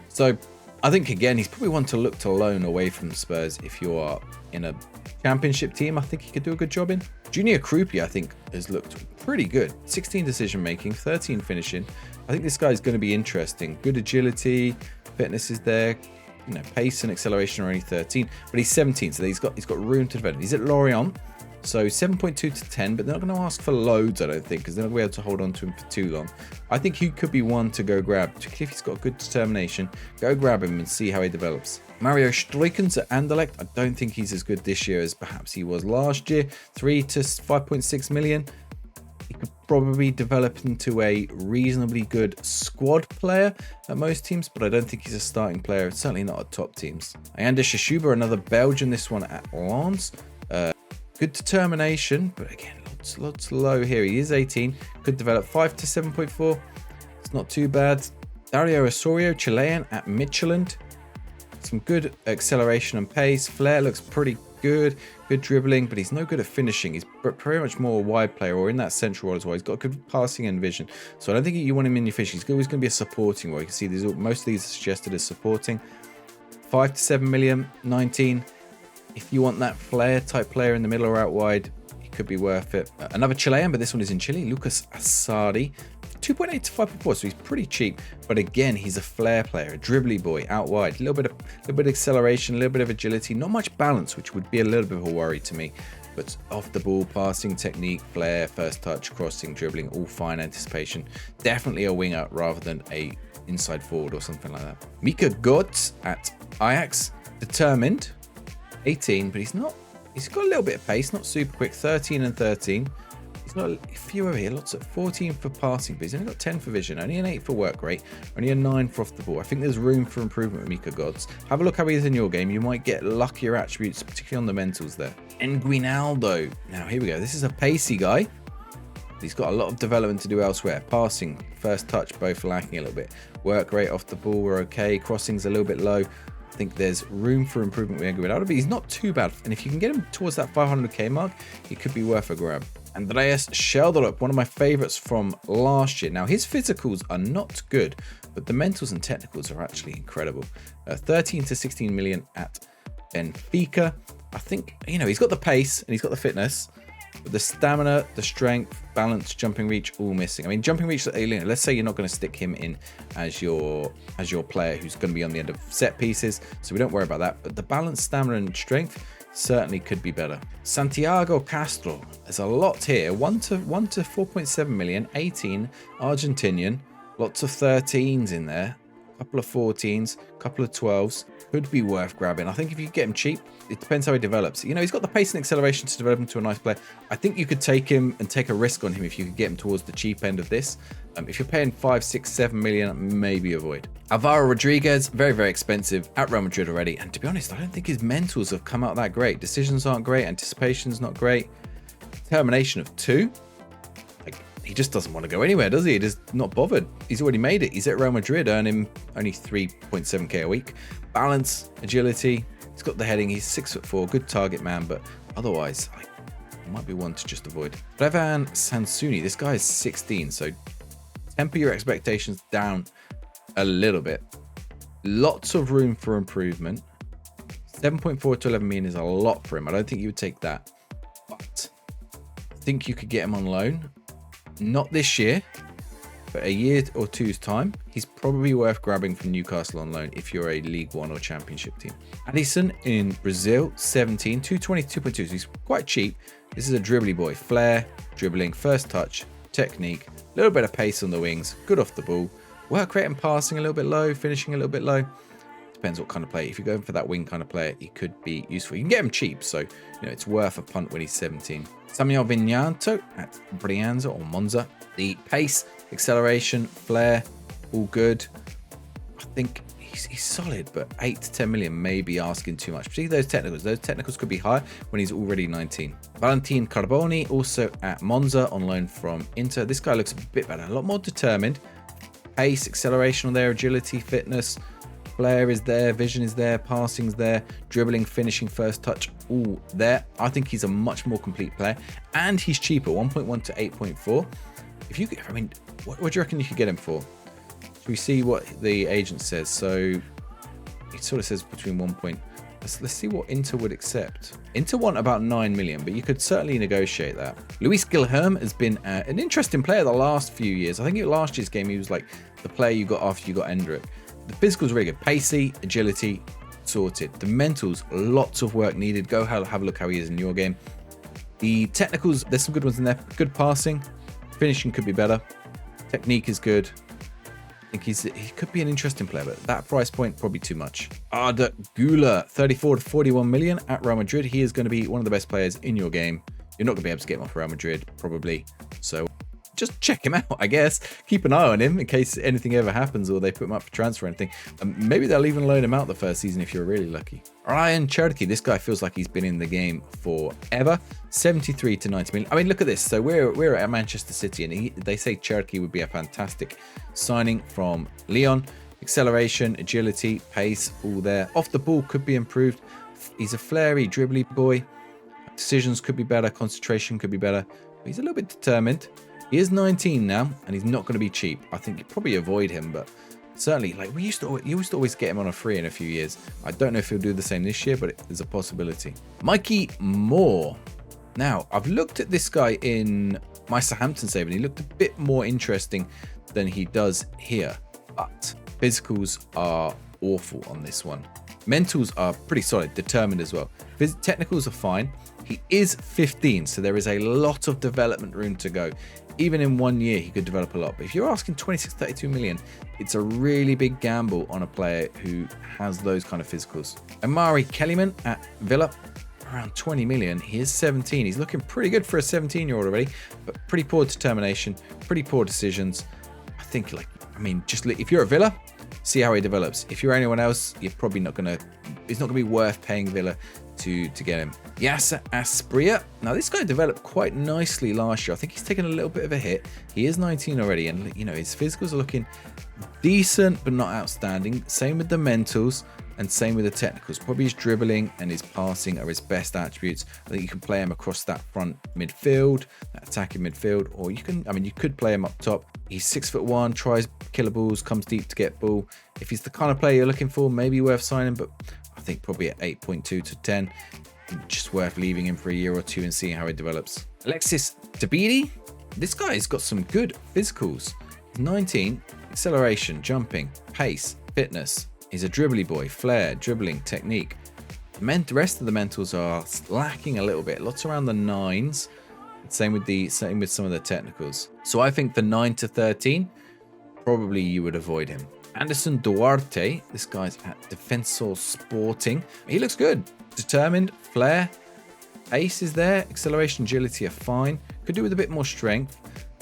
So I think again, he's probably one to look to loan away from Spurs if you are in a championship team. I think he could do a good job in. Junior Krupi, I think, has looked pretty good. 16 decision making, 13 finishing. I think this guy's going to be interesting. Good agility, fitness is there. You know, pace and acceleration are only 13, but he's 17, so he's got room to develop. He's at Lorient, so 7.2 to 10, but they're not going to ask for loads, I don't think, because they're not going to be able to hold on to him for too long. I think he could be one to go grab, particularly if he's got good determination. Go grab him and see how he develops. Mario Struikens at Anderlecht. I don't think he's as good this year as perhaps he was last year. 3 to 5.6 million. He could probably develop into a reasonably good squad player at most teams, but I don't think he's a starting player. It's certainly not at top teams. Ayanda Shashuba, another Belgian, this one at Lens. Good determination, but again, lots low here. He is 18, could develop 5 to 7.4. It's not too bad. Dario Osorio, Chilean at Midtjylland. Some good acceleration and pace. Flair looks pretty good dribbling, but he's no good at finishing. He's pretty much more a wide player or in that central role as well. He's got good passing and vision, so I don't think you want him in your fish. He's always going to be a supporting role. You can see most of these are suggested as supporting. 5 to 7 million, 19. If you want that flair type player in the middle or out wide, he could be worth it. Another Chilean, but this one is in Chile, Lucas Asadi. 2.8 to 5.4, so he's pretty cheap. But again, he's a flair player, a dribbly boy, out wide, a little bit of acceleration, a little bit of agility, not much balance, which would be a little bit of a worry to me. But off the ball, passing, technique, flair, first touch, crossing, dribbling, all fine, anticipation. Definitely a winger rather than a inside forward or something like that. Mika Gotts at Ajax, determined, 18, but he's got a little bit of pace, not super quick. 13 and 13. He's got a few over here, lots of 14 for passing, but he's only got 10 for vision, only an 8 for work rate, only a 9 for off the ball. I think there's room for improvement with Mika Gods. Have a look how he is in your game. You might get luckier attributes, particularly on the mentals there. And Guinaldo. Now, here we go. This is a pacey guy. He's got a lot of development to do elsewhere. Passing, first touch, both lacking a little bit. Work rate off the ball, we're okay. Crossing's a little bit low. I think there's room for improvement with Guinaldo, but he's not too bad. And if you can get him towards that 500k mark, it could be worth a grab. Andreas Scheldrup, one of my favorites from last year. Now, his physicals are not good, but the mentals and technicals are actually incredible. 13 to 16 million at Benfica. I think, you know, he's got the pace and he's got the fitness, but the stamina, the strength, balance, jumping reach, all missing. I mean, jumping reach, let's say you're not going to stick him in as your player who's going to be on the end of set pieces, so we don't worry about that. But the balance, stamina, and strength certainly could be better. Santiago Castro, there's a lot here. 1 to 4.7 million, 18, Argentinian, lots of 13s in there, a couple of 14s, a couple of 12s. Could be worth grabbing. I think if you get him cheap, it depends how he develops. You know, he's got the pace and acceleration to develop into a nice player. I think you could take him and take a risk on him if you could get him towards the cheap end of this. If you're paying 5, 6, 7 million, maybe avoid. Alvaro Rodriguez, very, very expensive at Real Madrid already. And to be honest, I don't think his mentals have come out that great. Decisions aren't great. Anticipation's not great. Determination of 2. He just doesn't want to go anywhere, does he? He's just not bothered. He's already made it. He's at Real Madrid, earning only 3.7k a week. Balance, agility. He's got the heading. He's 6'4", good target man, but otherwise, might be one to just avoid. Revan Sansuni, this guy is 16, so temper your expectations down a little bit. Lots of room for improvement. 7.4 to 11 million is a lot for him. I don't think you would take that, but I think you could get him on loan. Not this year, but a year or two's time. He's probably worth grabbing from Newcastle on loan if you're a League One or Championship team. Addison in Brazil, 17, 222.2. So he's quite cheap. This is a dribbly boy. Flair, dribbling, first touch, technique, a little bit of pace on the wings, good off the ball. Work rate and passing a little bit low, finishing a little bit low. Depends what kind of player. If you're going for that wing kind of player, he could be useful. You can get him cheap, so you know it's worth a punt when he's 17. Samuel Vignato at Brianza or Monza. The pace, acceleration, flair, all good. I think he's solid, but 8 to 10 million may be asking too much. Particularly those technicals. Those technicals could be high when he's already 19. Valentin Carboni, also at Monza on loan from Inter. This guy looks a bit better, a lot more determined. Pace, acceleration on there, agility, fitness. Flair is there, vision is there, passing's there, dribbling, finishing, first touch, all there. I think he's a much more complete player, and he's cheaper, 1.1 to 8.4. If you, I mean, what do you reckon you could get him for? Should we see what the agent says? So it sort of says between 1. Let's see what Inter would accept. Inter want about 9 million, but you could certainly negotiate that. Luis Guilherme has been an interesting player the last few years. I think in last year's game he was like the player you got after you got Endrick. The physical's really good. Pacey, agility, sorted. The mentals, lots of work needed. Go have a look how he is in your game. The technicals, there's some good ones in there. Good passing. Finishing could be better. Technique is good. I think he could be an interesting player, but that price point, probably too much. Arda Güler, 34 to 41 million at Real Madrid. He is going to be one of the best players in your game. You're not going to be able to get him off Real Madrid, probably. So just check him out, I guess. Keep an eye on him in case anything ever happens or they put him up for transfer or anything. Maybe they'll even loan him out the first season if you're really lucky. Ryan Cherky, this guy feels like he's been in the game forever. 73 to 90 million. I mean, look at this. So we're at Manchester City, and they say Cherky would be a fantastic signing from Lyon. Acceleration, agility, pace, all there. Off the ball could be improved. He's a flary, dribbly boy. Decisions could be better. Concentration could be better. But he's a little bit determined. He is 19 now, and he's not going to be cheap. I think you'd probably avoid him, but certainly, like you used to always get him on a free in a few years. I don't know if he'll do the same this year, but there's a possibility. Mikey Moore. Now, I've looked at this guy in my Southampton save, and he looked a bit more interesting than he does here. But physicals are awful on this one. Mentals are pretty solid, determined as well. Technicals are fine. He is 15, so there is a lot of development room to go. Even in 1 year, he could develop a lot. But if you're asking 26, 32 million, it's a really big gamble on a player who has those kind of physicals. Amari Kellyman at Villa. around 20 million. He is 17. He's looking pretty good for a 17-year-old already, but pretty poor determination, pretty poor decisions. I think, like, I mean, just if you're at Villa, see how he develops. If you're anyone else, you're probably not gonna. It's not gonna be worth paying Villa to get him. Yasser Aspria. Now this guy developed quite nicely last year. I think he's taken a little bit of a hit. He is 19 already, and you know his physicals are looking decent but not outstanding. Same with the mentals and same with the technicals. Probably his dribbling and his passing are his best attributes. I think you can play him across that front midfield, that attacking midfield, or you can. I mean, you could play him up top. He's 6'1", tries killer balls, comes deep to get ball. If he's the kind of player you're looking for, maybe worth signing, but I think probably at 8.2 to 10, just worth leaving him for a year or two and seeing how he develops. Alexis Tabidi, this guy's got some good physicals. He's 19, acceleration, jumping, pace, fitness. He's a dribbly boy, flair, dribbling, technique. The rest of the mentals are lacking a little bit, lots around the 9s. Same with some of the technicals. So I think the 9 to 13, probably you would avoid him. Anderson Duarte, this guy's at Defensor Sporting. He looks good. Determined, flair, pace is there, acceleration, agility are fine. Could do with a bit more strength,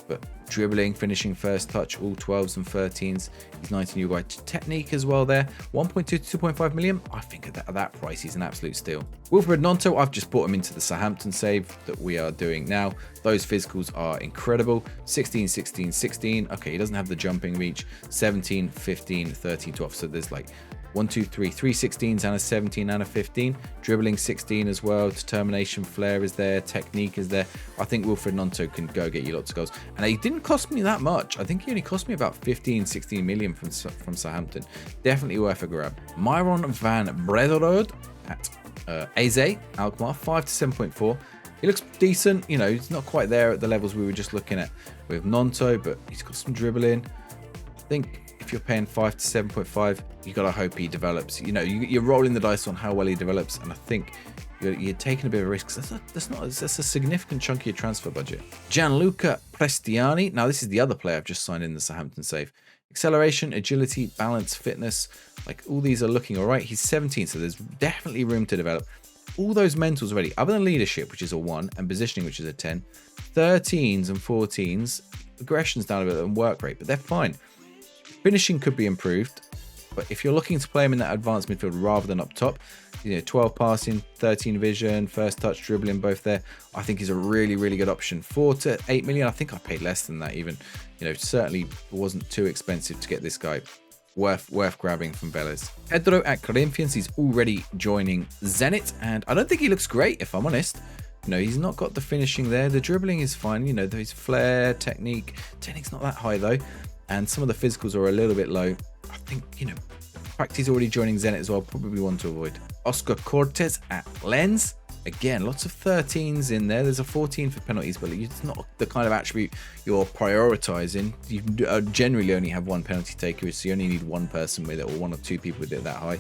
but dribbling, finishing, first touch, all 12s and 13s. He's 19 Uruguay. Technique as well there. 1.2 to 2.5 million. I think at that price, he's an absolute steal. Wilfred Nonto, I've just brought him into the Southampton save that we are doing now. Those physicals are incredible. 16, 16, 16. Okay, he doesn't have the jumping reach. 17, 15, 13, 12. So there's like 1, 2, 3, 3 16s and a 17 and a 15. Dribbling 16 as well. Determination, flair is there. Technique is there. I think Wilfred Nonto can go get you lots of goals. And he didn't cost me that much. I think he only cost me about 15, 16 million from Southampton. Definitely worth a grab. Myron van Brederode at Eze Alkmaar, 5 to 7.4. He looks decent. You know, he's not quite there at the levels we were just looking at with Nonto, but he's got some dribbling. I think if you're paying 5 to 7.5, you got to hope he develops. You know, you're rolling the dice on how well he develops, and I think you're taking a bit of a risk. That's a significant chunk of your transfer budget. Gianluca Prestiani. Now, this is the other player I've just signed in the Southampton save. Acceleration, agility, balance, fitness. Like, all these are looking all right. He's 17, so there's definitely room to develop. All those mentals already, other than leadership, which is a 1, and positioning, which is a 10. 13s and 14s, aggression's down a bit, and work rate, but they're fine. Finishing could be improved, but if you're looking to play him in that advanced midfield rather than up top, you know, 12 passing, 13 vision, first touch, dribbling, both there, I think is a really, really good option. 4 to 8 million, I think I paid less than that even. You know, certainly wasn't too expensive to get this guy. Worth grabbing from Vélez. Pedro at Corinthians, he's already joining Zenit, and I don't think he looks great, if I'm honest. You know, he's not got the finishing there. The dribbling is fine, you know, his flair, technique's not that high though, and some of the physicals are a little bit low. I think, you know, the fact he's already joining Zenit as well, probably one to avoid. Oscar Cortez at Lens. Again, lots of 13s in there. There's a 14 for penalties, but it's not the kind of attribute you're prioritizing. You generally only have one penalty taker, so you only need one person with it, or 1 or 2 people with it that high.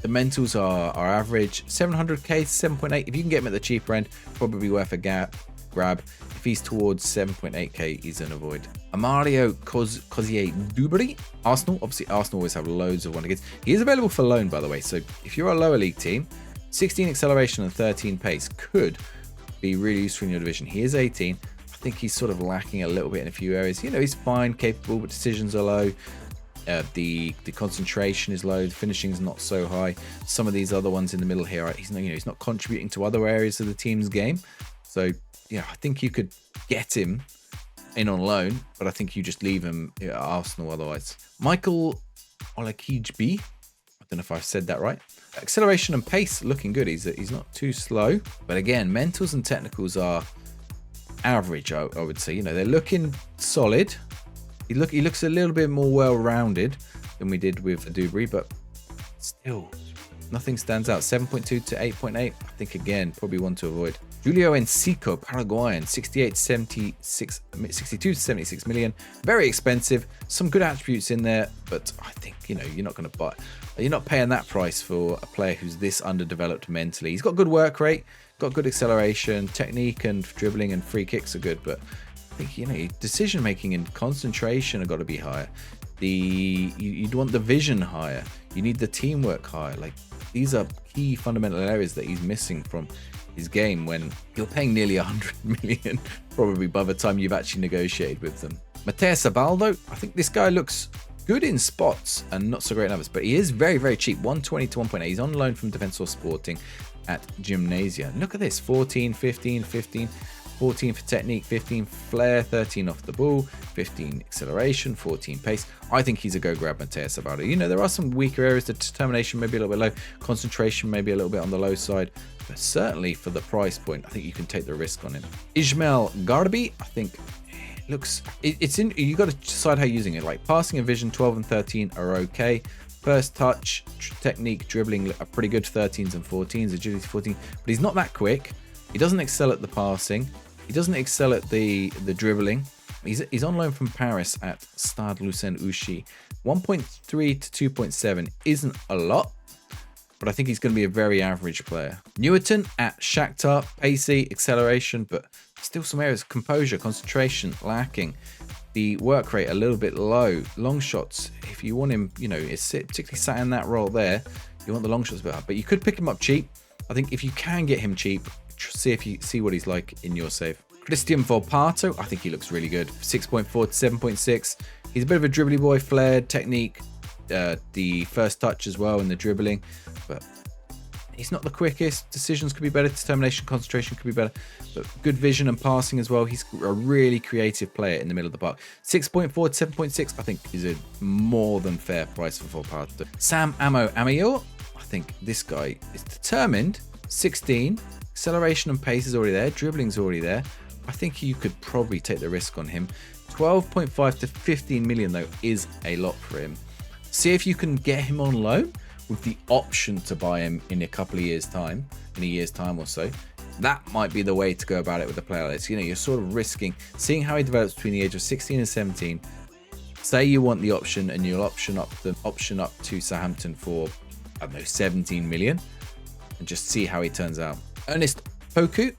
The mentals are average. 700k to 7.8. If you can get him at the cheaper end, probably worth a grab. If he's towards 7.8k, he's an avoid. Amario Cozier Dubry, Arsenal. Obviously, Arsenal always have loads of wonderkids. He is available for loan, by the way. So if you're a lower league team, 16 acceleration and 13 pace could be really useful in your division. He is 18. I think he's sort of lacking a little bit in a few areas. You know, he's fine, capable, but decisions are low. The concentration is low. The finishing is not so high. Some of these other ones in the middle here, he's not contributing to other areas of the team's game. So yeah, I think you could get him in on loan, but I think you just leave him at Arsenal otherwise. Michael Olakijbi, I don't know if I've said that right. Acceleration and pace looking good. He's not too slow, but again, mentals and technicals are average. I would say, you know, they're looking solid. He looks a little bit more well-rounded than we did with Dubry, but still nothing stands out. 7.2 to 8.8. I think again probably one to avoid. Julio Enciso, Paraguayan, 62 to 76 million. Very expensive. Some good attributes in there, but I think, you know, you're not paying that price for a player who's this underdeveloped mentally. He's got good work rate, got good acceleration, technique and dribbling and free kicks are good, but I think, you know, decision making and concentration have got to be higher. You'd want the vision higher. You need the teamwork higher. Like, these are key fundamental areas that he's missing from his game when you're paying nearly 100 million, probably by the time you've actually negotiated with them. Matteo Sabaldo, I think this guy looks good in spots and not so great in others, but he is very, very cheap. 120 to 1.8. He's on loan from Defensor Sporting at Gymnasia. Look at this, 14, 15, 15, 14 for technique, 15 flair, 13 off the ball, 15 acceleration, 14 pace. I think he's a go grab Matteo Sabaldo. You know, there are some weaker areas. The determination maybe a little bit low, concentration maybe a little bit on the low side, but certainly for the price point, I think you can take the risk on him. Ismail Garbi, I think looks, it's in, you got to decide how you're using it. Like passing and vision, 12 and 13 are okay. First touch, technique, dribbling are pretty good, 13s and 14s, agility 14, but he's not that quick. He doesn't excel at the passing. He doesn't excel at the dribbling. He's on loan from Paris at Stade Lucerne Ouchy. 1.3 to 2.7 isn't a lot, but I think he's going to be a very average player. Newton at Shakhtar, pacey, acceleration, but still some areas, composure, concentration lacking. The work rate a little bit low. Long shots, if you want him, you know, it's particularly sat in that role there, you want the long shots a bit high, but you could pick him up cheap. I think if you can get him cheap, see what he's like in your save. Christian Volpato, I think he looks really good. 6.4 to 7.6. He's a bit of a dribbly boy, flared, technique, the first touch as well, and the dribbling, but he's not the quickest. Decisions could be better, determination, concentration could be better, but good vision and passing as well. He's a really creative player in the middle of the park. 6.4 to 7.6, I think is a more than fair price for Volpato. Sam Amayor, I think this guy is determined. 16, acceleration and pace is already there, dribbling's already there. I think you could probably take the risk on him. 12.5 to 15 million though is a lot for him. See if you can get him on loan with the option to buy him in a couple of years time, in a year's time or so. That might be the way to go about it with the player list. You know, you're sort of risking, seeing how he develops between the age of 16 and 17. Say you want the option and you'll option up to Southampton for, I don't know, 17 million and just see how he turns out. Ernest Poku,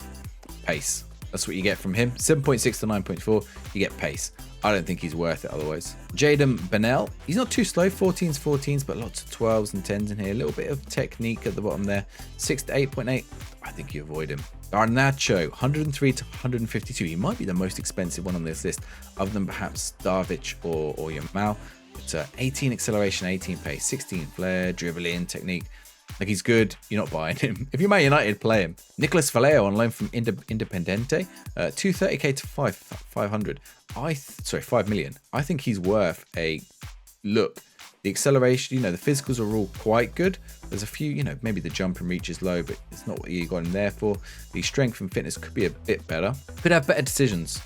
pace. That's what you get from him. 7.6 to 9.4, you get pace. I don't think he's worth it otherwise. Jadon Benel, he's not too slow, 14s, 14s, but lots of 12s and 10s in here. A little bit of technique at the bottom there. 6 to 8.8, I think you avoid him. Garnacho, 103 to 152. He might be the most expensive one on this list, other than perhaps Darvic or Yamal. But 18 acceleration, 18 pace, 16 flair, dribbling, technique. Like, he's good, you're not buying him. If you're Man United, play him. Nicolas Vallejo on loan from Independiente, 230k to 500. 5 million. I think he's worth a look. The acceleration, you know, the physicals are all quite good. There's a few, you know, maybe the jump and reach is low, but it's not what you got him there for. The strength and fitness could be a bit better. Could have better decisions,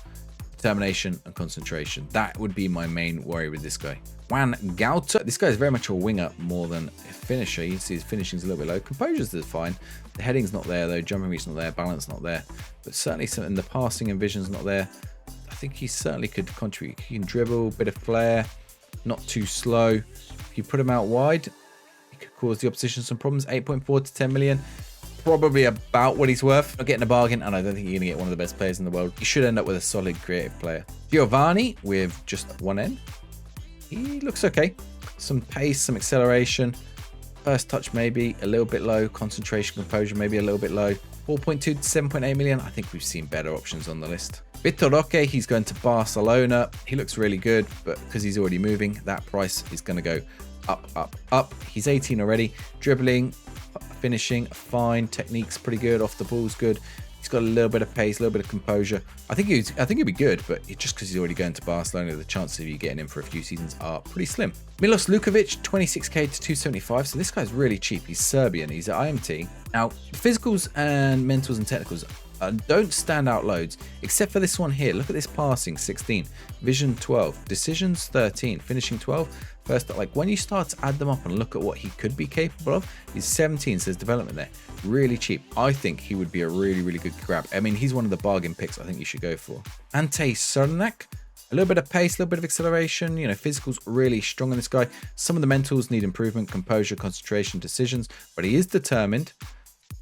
determination and concentration. That would be my main worry with this guy. Juan Gauta, this guy is very much a winger more than a finisher. You see his finishing's a little bit low. Composure's fine. The heading's not there though. Jumping reach's not there. Balance not there. But certainly something, the passing and vision's not there. I think he certainly could contribute. He can dribble, bit of flair, not too slow. If you put him out wide, he could cause the opposition some problems. 8.4 to 10 million. Probably about what he's worth. Not getting a bargain, and I don't think you're going to get one of the best players in the world. You should end up with a solid creative player. Giovanni with just one end. He looks okay. Some pace, some acceleration. First touch maybe a little bit low. Concentration, composure maybe a little bit low. 4.2 to 7.8 million. I think we've seen better options on the list. Vitor Roque, he's going to Barcelona. He looks really good, but because he's already moving, that price is going to go up, up, up. He's 18 already. Dribbling, finishing, fine. Technique's pretty good. Off the ball's good. He's got a little bit of pace, a little bit of composure. I think he'd be good, but just because he's already going to Barcelona, the chances of you getting him for a few seasons are pretty slim. Milos Lukovic, 26k to 275. So this guy's really cheap. He's Serbian. He's at IMT. Now, physicals and mentals and technicals don't stand out loads, except for this one here. Look at this passing, 16. Vision, 12. Decisions, 13. Finishing, 12. First, like when you start to add them up and look at what he could be capable of, he's 17, says development there. Really cheap. I think he would be a really, really good grab. I mean, he's one of the bargain picks I think you should go for. Ante Cernak, a little bit of pace, a little bit of acceleration. You know, physical's really strong on this guy. Some of the mentals need improvement, composure, concentration, decisions, but he is determined.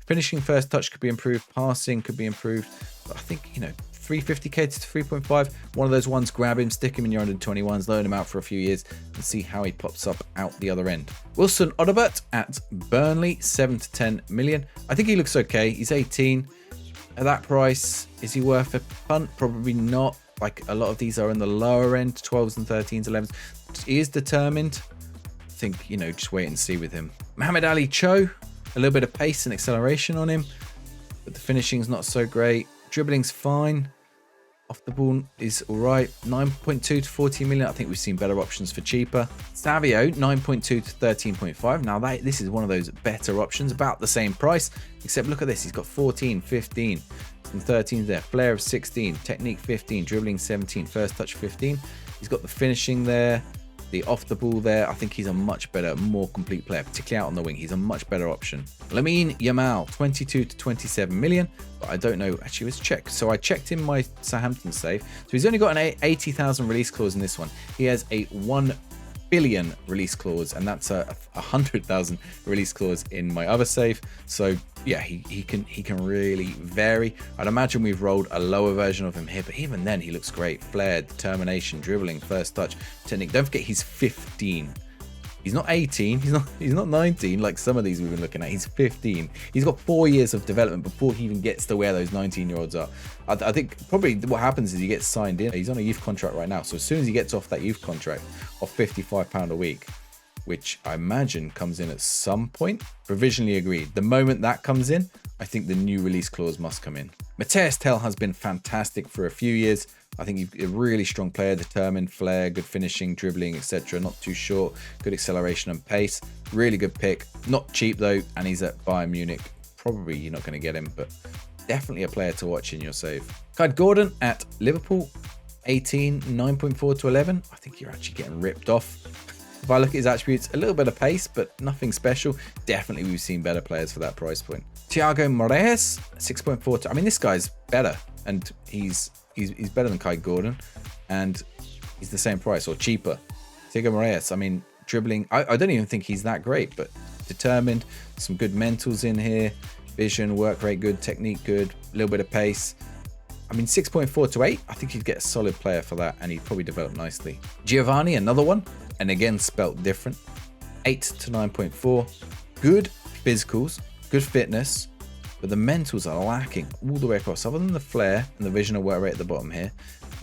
Finishing first touch could be improved. Passing could be improved. But I think, you know, 350k to 3.5. One of those ones, grab him, stick him in your under 21s, loan him out for a few years and see how he pops up out the other end. Wilson Odobert at Burnley, 7 to 10 million. I think he looks okay. He's 18. At that price, is he worth a punt? Probably not. Like a lot of these are in the lower end, 12s and 13s, 11s. He is determined. I think, you know, just wait and see with him. Mohamed Ali Cho, a little bit of pace and acceleration on him, but the finishing's not so great. Dribbling's fine. Off the ball is all right. 9.2 to 14 million. I think we've seen better options for cheaper. Savio, 9.2 to 13.5. Now this is one of those better options, about the same price, except look at this. He's got 14, 15, some 13s there. Flair of 16, technique 15, dribbling 17, first touch 15. He's got the finishing there, the off the ball there. I think he's a much better, more complete player, particularly out on the wing. He's a much better option. Lamine Yamal, 22 to 27 million, but I don't know. Actually, let's check. So I checked in my Southampton save. So he's only got an 80,000 release clause in this one. He has a 1 billion release clause, and that's a 100,000 release clause in my other save. So yeah, he can really vary. I'd imagine we've rolled a lower version of him here, but even then he looks great. Flair, determination, dribbling, first touch, technique. Don't forget he's 15. He's not 18, he's not 19 like some of these we've been looking at. He's 15. He's got 4 years of development before he even gets to where those 19-year-olds are. I think probably what happens is he gets signed in. He's on a youth contract right now, so as soon as he gets off that youth contract of £55 a week, which I imagine comes in at some point, provisionally agreed. The moment that comes in, I think the new release clause must come in. Mateus Tell has been fantastic for a few years. I think he's a really strong player, determined, flair, good finishing, dribbling, etc. Not too short, good acceleration and pace. Really good pick. Not cheap though, and he's at Bayern Munich. Probably you're not going to get him, but definitely a player to watch in your save. Kai Gordon at Liverpool, 18, 9.4 to 11. I think you're actually getting ripped off. If I look at his attributes, a little bit of pace, but nothing special. Definitely we've seen better players for that price point. Thiago Moraes, 6.4 to, I mean, this guy's better, and he's better than Kai Gordon, and he's the same price or cheaper. Thiago Moraes, I mean, dribbling, I don't even think he's that great, but determined, some good mentals in here, vision, work rate good, technique good, a little bit of pace. I mean, 6.4 to 8, I think he'd get a solid player for that, and he'd probably develop nicely. Giovanni, another one, and again spelt different, 8 to 9.4. Good physicals, good fitness, but the mentals are lacking all the way across. Other than the flair and the vision of work rate at the bottom here,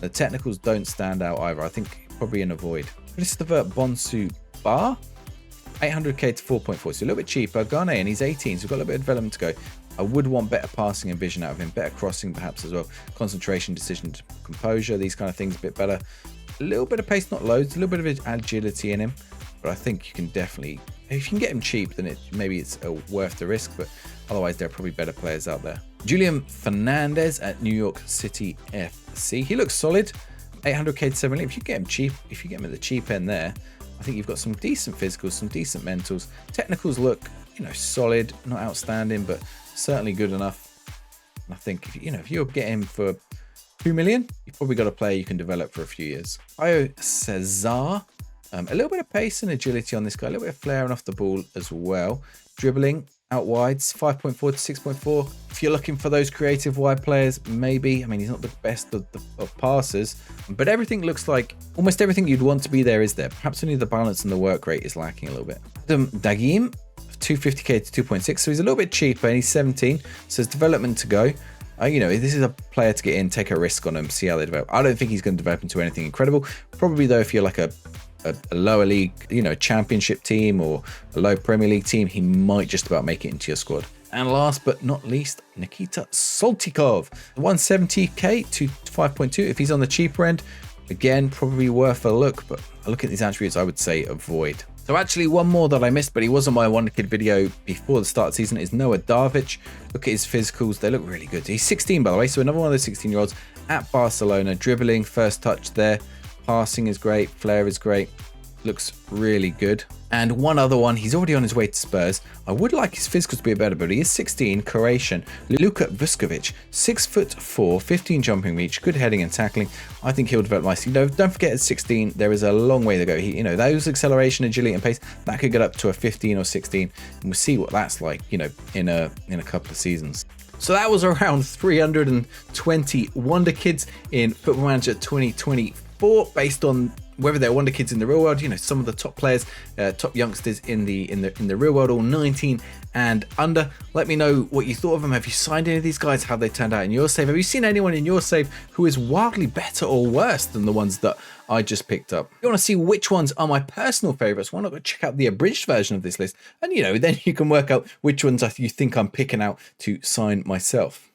the technicals don't stand out either. I think probably in a void. Christopher Bonsu Bar, 800k to 4.4, so a little bit cheaper. Ghanaian, he's 18, so we've got a little bit of development to go. I would want better passing and vision out of him, better crossing perhaps as well, concentration, decision, composure, these kind of things a bit better. A little bit of pace, not loads, a little bit of agility in him, but I think you can definitely, if you can get him cheap, then maybe it's worth the risk, but otherwise there are probably better players out there. Julian Fernandez at New York City FC, he looks solid, 800k to 7 million. If you get him cheap, if you get him at the cheap end there, I think you've got some decent physicals, some decent mentals. Technicals look, you know, solid, not outstanding, but certainly good enough. And I think if you're getting him for 2 million, you've probably got a player you can develop for a few years. Io Cesar, a little bit of pace and agility on this guy, a little bit of flair and off the ball as well. Dribbling out wides, 5.4 to 6.4. If you're looking for those creative wide players, maybe. I mean, he's not the best of passers, but everything looks like almost everything you'd want to be there is there. Perhaps only the balance and the work rate is lacking a little bit. Adam Dagim, 250k to 2.6, so he's a little bit cheaper and he's 17, so there's development to go. This is a player to get in, take a risk on him, see how they develop. I don't think he's going to develop into anything incredible. Probably though, if you're like a lower league, championship team or a low Premier League team, he might just about make it into your squad. And last but not least, Nikita Saltykov, 170k to 5.2. If he's on the cheaper end, again, probably worth a look, but I look at these attributes, I would say avoid. So actually one more that I missed, but he was on my Wonder Kid video before the start of the season, is Noah Darvic. Look at his physicals, they look really good. He's 16, by the way, so another one of those 16-year-olds at Barcelona, dribbling, first touch there, passing is great, flair is great, looks really good. And one other one, he's already on his way to Spurs. I would like his physicals to be better, but he is 16, Croatian, Luka Vuskovic, 6'4", 15 jumping reach, good heading and tackling. I think he'll develop nicely. Don't forget at 16, there is a long way to go. Those acceleration, agility and pace, that could get up to a 15 or 16, and we'll see what that's like, in a couple of seasons. So that was around 320 Wonder Kids in Football Manager 2024, based on whether they're Wonder Kids in the real world. You know, some of the top players, top youngsters in the real world, all 19 and under. Let me know what you thought of them. Have you signed any of these guys? How they turned out in your save? Have you seen anyone in your save who is wildly better or worse than the ones that I just picked up? If you want to see which ones are my personal favorites, why not go check out the abridged version of this list? And, you know, then you can work out which ones you think I'm picking out to sign myself.